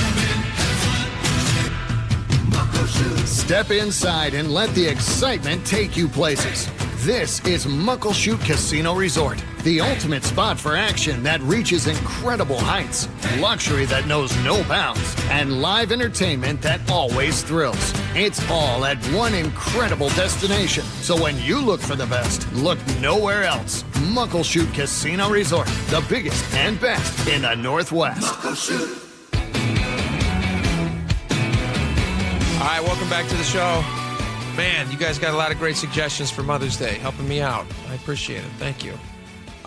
Step inside and let the excitement take you places. This is Muckleshoot Casino Resort, the ultimate spot for action that reaches incredible heights, luxury that knows no bounds, and live entertainment that always thrills. It's all at one incredible destination. So when you look for the best, look nowhere else. Muckleshoot Casino Resort, the biggest and best in the Northwest. Muckleshoot. All right, welcome back to the show. Man, you guys got a lot of great suggestions for Mother's Day, helping me out. I appreciate it. Thank you.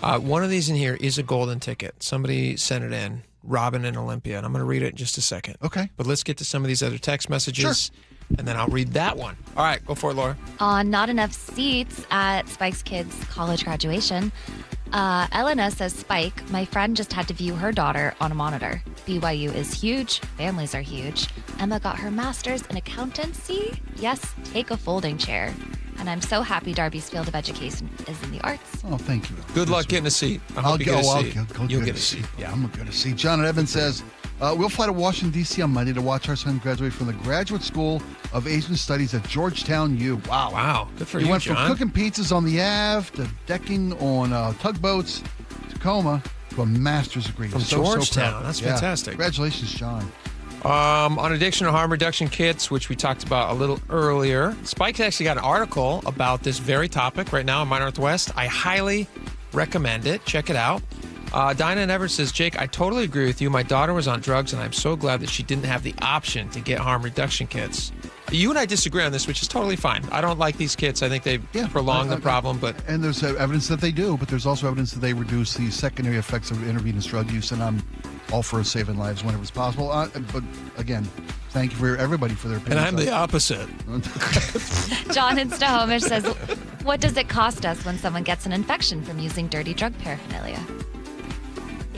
One of these in here is a golden ticket. Somebody sent it in, Robin in Olympia, and I'm going to read it in just a second. Okay. But let's get to some of these other text messages, and then I'll read that one. All right, go for it, Laura. Not enough seats at Spike's kids' college graduation. Elena says, Spike, my friend just had to view her daughter on a monitor. BYU is huge. Families are huge. Emma got her master's in accountancy. Yes, take a folding chair. And I'm so happy Darby's field of education is in the arts. Oh, thank you. Good luck getting a seat. I hope you get a seat. You'll get a seat. Yeah, I'm going to get a seat. John Evans says, we'll fly to Washington, D.C. on Monday to watch our son graduate from the Graduate School of Asian Studies at Georgetown U. Wow. Wow. Good for you, He went John. from cooking pizzas on the Ave to decking on tugboats, Tacoma, to a master's degree. From Georgetown. That's fantastic. Congratulations, John. On addiction and harm reduction kits, which we talked about a little earlier, Spike's actually got an article about this very topic right now in My Northwest. I highly recommend it. Check it out. Dinah and Everett says, Jake, I totally agree with you. My daughter was on drugs, and I'm so glad that she didn't have the option to get harm reduction kits. You and I disagree on this, which is totally fine. I don't like these kits. I think they prolong the problem. And there's evidence that they do, but there's also evidence that they reduce the secondary effects of intravenous drug use, and I'm all for saving lives whenever it's possible. But again, thank you for everybody for their opinions. And I'm the opposite. John in Snohomish says, what does it cost us when someone gets an infection from using dirty drug paraphernalia?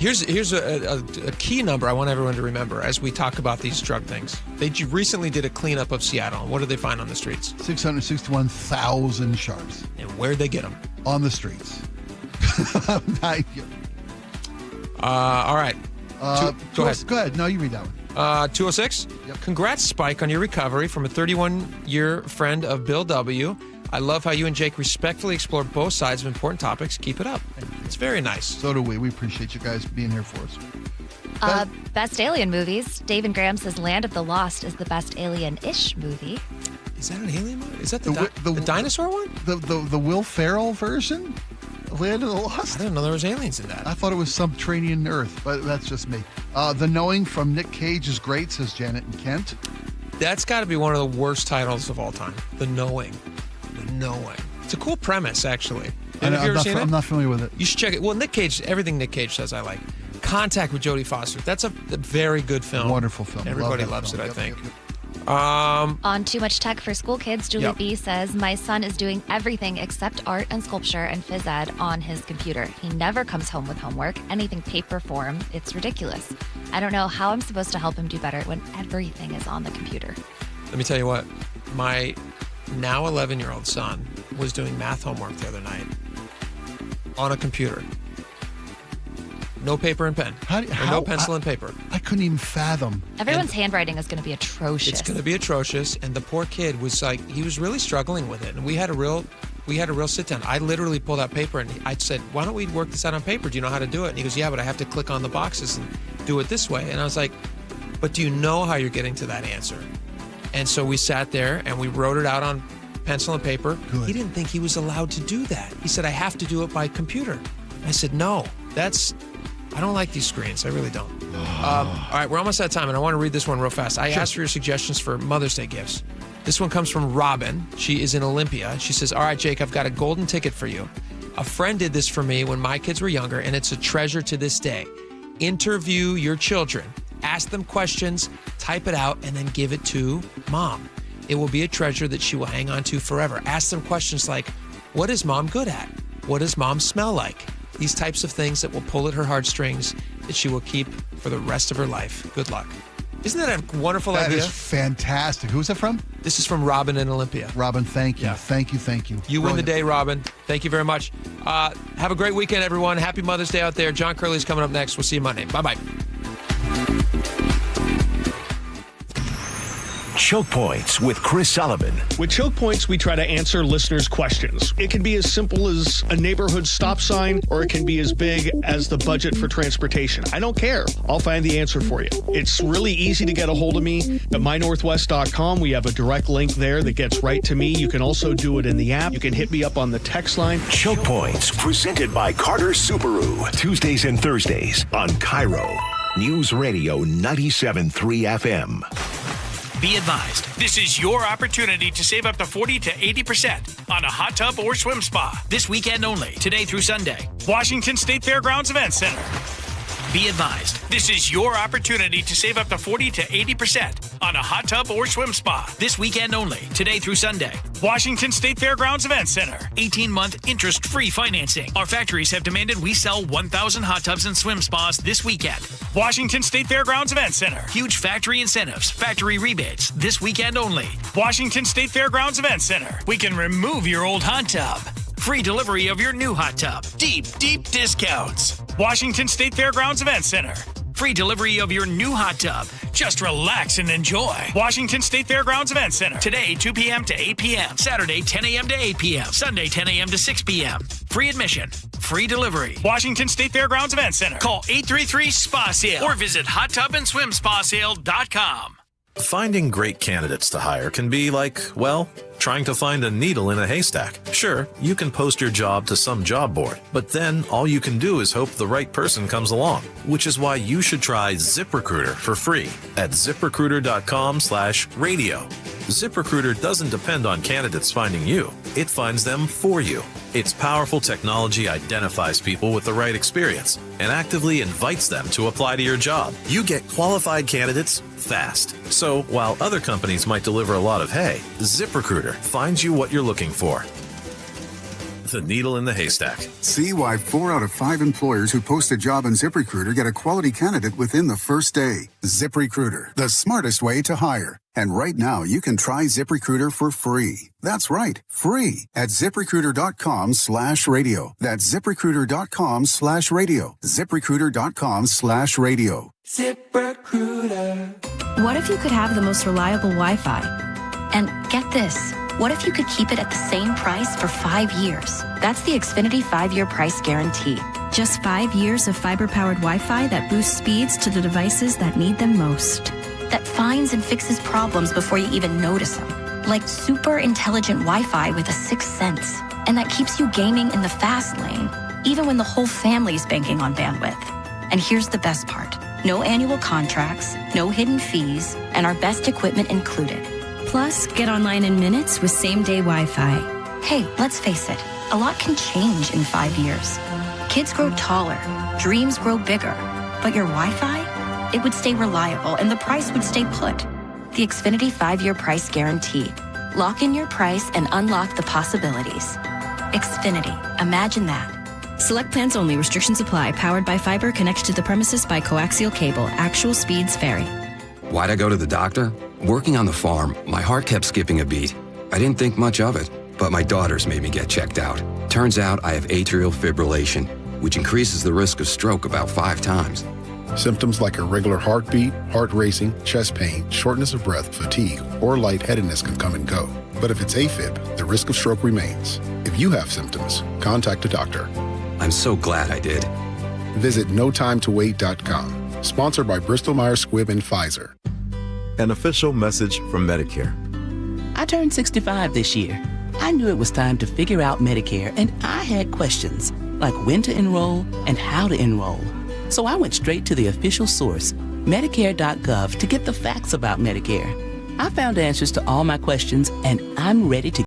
Here's a key number I want everyone to remember as we talk about these drug things. They recently did a cleanup of Seattle. What did they find on the streets? 661,000 sharps. And where'd they get them? On the streets. All right. Go ahead. Go ahead. No, you read that one. 206? Yep. Congrats, Spike, on your recovery from a 31-year friend of Bill W. I love how you and Jake respectfully explore both sides of important topics. Keep it up. It's very nice. So do we. We appreciate you guys being here for us. Best alien movies. Dave and Graham says Land of the Lost is the best alien-ish movie. Is that an alien movie? Is that the dinosaur one? The Will Ferrell version? Land of the Lost? I didn't know there was aliens in that. I thought it was subterranean Earth, but that's just me. The Knowing from Nick Cage is great, says Janet and Kent. That's got to be one of the worst titles of all time. The Knowing. The Knowing. It's a cool premise, actually. Have you ever seen it? I'm not familiar with it. You should check it. Well, Nick Cage, everything Nick Cage says I like. Contact with Jodie Foster. That's a very good film. Wonderful film. Everybody loves it, I think. On Too Much Tech for School Kids, Julie B says, my son is doing everything except art and sculpture and phys ed on his computer. He never comes home with homework, anything paper form. It's ridiculous. I don't know how I'm supposed to help him do better when everything is on the computer. Let me tell you what, my now 11-year-old son was doing math homework the other night on a computer. No paper and pen. No pencil and paper. I couldn't even fathom. Everyone's handwriting is going to be atrocious. It's going to be atrocious. And the poor kid was like, he was really struggling with it. And we had a real sit down. I literally pulled out paper and I said, why don't we work this out on paper? Do you know how to do it? And he goes, yeah, but I have to click on the boxes and do it this way. And I was like, but do you know how you're getting to that answer? And so we sat there and we wrote it out on pencil and paper. Good. He didn't think he was allowed to do that. He said, I have to do it by computer. I said, no, I don't like these screens. I really don't. All right, we're almost out of time, and I want to read this one real fast. I asked for your suggestions for Mother's Day gifts. This one comes from Robin. She is in Olympia. She says, all right, Jake, I've got a golden ticket for you. A friend did this for me when my kids were younger, and it's a treasure to this day. Interview your children. Ask them questions, type it out, and then give it to mom. It will be a treasure that she will hang on to forever. Ask them questions like, what is mom good at? What does mom smell like? These types of things that will pull at her heartstrings that she will keep for the rest of her life. Good luck. Isn't that a wonderful idea? That is fantastic. Who's that from? This is from Robin in Olympia. Robin, thank you. Yeah. Thank you. You win the day, Robin. Thank you very much. Have a great weekend, everyone. Happy Mother's Day out there. John Curley's coming up next. We'll see you Monday. Bye-bye. Choke Points with Chris Sullivan. With Choke Points, we try to answer listeners' questions. It can be as simple as a neighborhood stop sign, or it can be as big as the budget for transportation. I don't care. I'll find the answer for you. It's really easy to get a hold of me at mynorthwest.com. We have a direct link there that gets right to me. You can also do it in the app. You can hit me up on the text line. Choke Points, presented by Carter Subaru. Tuesdays and Thursdays on KIRO Newsradio 97.3 FM. Be advised, this is your opportunity to save up to 40 to 80% on a hot tub or swim spa this weekend only, today through Sunday. Washington State Fairgrounds Event Center. Be advised, this is your opportunity to save up to 40 to 80% on a hot tub or swim spa this weekend only, today through Sunday. Washington State Fairgrounds Event Center. 18-month interest-free financing. Our factories have demanded we sell 1,000 hot tubs and swim spas this weekend. Washington State Fairgrounds Event Center. Huge factory incentives, factory rebates this weekend only. Washington State Fairgrounds Event Center. We can remove your old hot tub. Free delivery of your new hot tub. Deep discounts. Washington State Fairgrounds Event Center. Free delivery of your new hot tub. Just relax and enjoy. Washington State Fairgrounds Event Center. Today, 2 p.m. to 8 p.m. Saturday, 10 a.m. to 8 p.m. Sunday, 10 a.m. to 6 p.m. Free admission. Free delivery. Washington State Fairgrounds Event Center. Call 833-SPA-SALE or visit hottubandSwimSpaSale.com. Finding great candidates to hire can be like, well, trying to find a needle in a haystack. Sure, you can post your job to some job board, but then all you can do is hope the right person comes along, which is why you should try ZipRecruiter for free at ZipRecruiter.com/radio. ZipRecruiter doesn't depend on candidates finding you. It finds them for you. Its powerful technology identifies people with the right experience and actively invites them to apply to your job. You get qualified candidates fast. So while other companies might deliver a lot of hay, ZipRecruiter finds you what you're looking for. the needle in the haystack. See why 4 out of 5 employers who post a job on ZipRecruiter get a quality candidate within the first day. ZipRecruiter, the smartest way to hire. And right now, you can try ZipRecruiter for free. That's right, free at ZipRecruiter.com/radio. That's ZipRecruiter.com/radio. ZipRecruiter.com/radio. ZipRecruiter. What if you could have the most reliable Wi-Fi? And get this, what if you could keep it at the same price for 5 years? That's the Xfinity 5-year price guarantee. Just 5 years of fiber-powered Wi-Fi that boosts speeds to the devices that need them most. That finds and fixes problems before you even notice them. Like super intelligent Wi-Fi with a 6th sense. And that keeps you gaming in the fast lane, even when the whole family's banking on bandwidth. And here's the best part. No annual contracts, no hidden fees, and our best equipment included. Plus, get online in minutes with same-day Wi-Fi. Hey, let's face it, a lot can change in 5 years. Kids grow taller, dreams grow bigger, but your Wi-Fi? It would stay reliable and the price would stay put. The Xfinity 5-year price guarantee. Lock in your price and unlock the possibilities. Xfinity, imagine that. Select plans only. Restrictions apply. Powered by fiber, connects to the premises by coaxial cable. Actual speeds vary. Why'd I go to the doctor? Working on the farm, my heart kept skipping a beat. I didn't think much of it, but my daughters made me get checked out. Turns out I have atrial fibrillation, which increases the risk of stroke about 5 times. Symptoms like irregular heartbeat, heart racing, chest pain, shortness of breath, fatigue, or lightheadedness can come and go. But if it's AFib, the risk of stroke remains. If you have symptoms, contact a doctor. I'm so glad I did. Visit notimetowait.com. Sponsored by Bristol-Myers Squibb and Pfizer. An official message from Medicare. I turned 65 this year. I knew it was time to figure out Medicare, and I had questions, like when to enroll and how to enroll. So I went straight to the official source, Medicare.gov, to get the facts about Medicare. I found answers to all my questions, and I'm ready to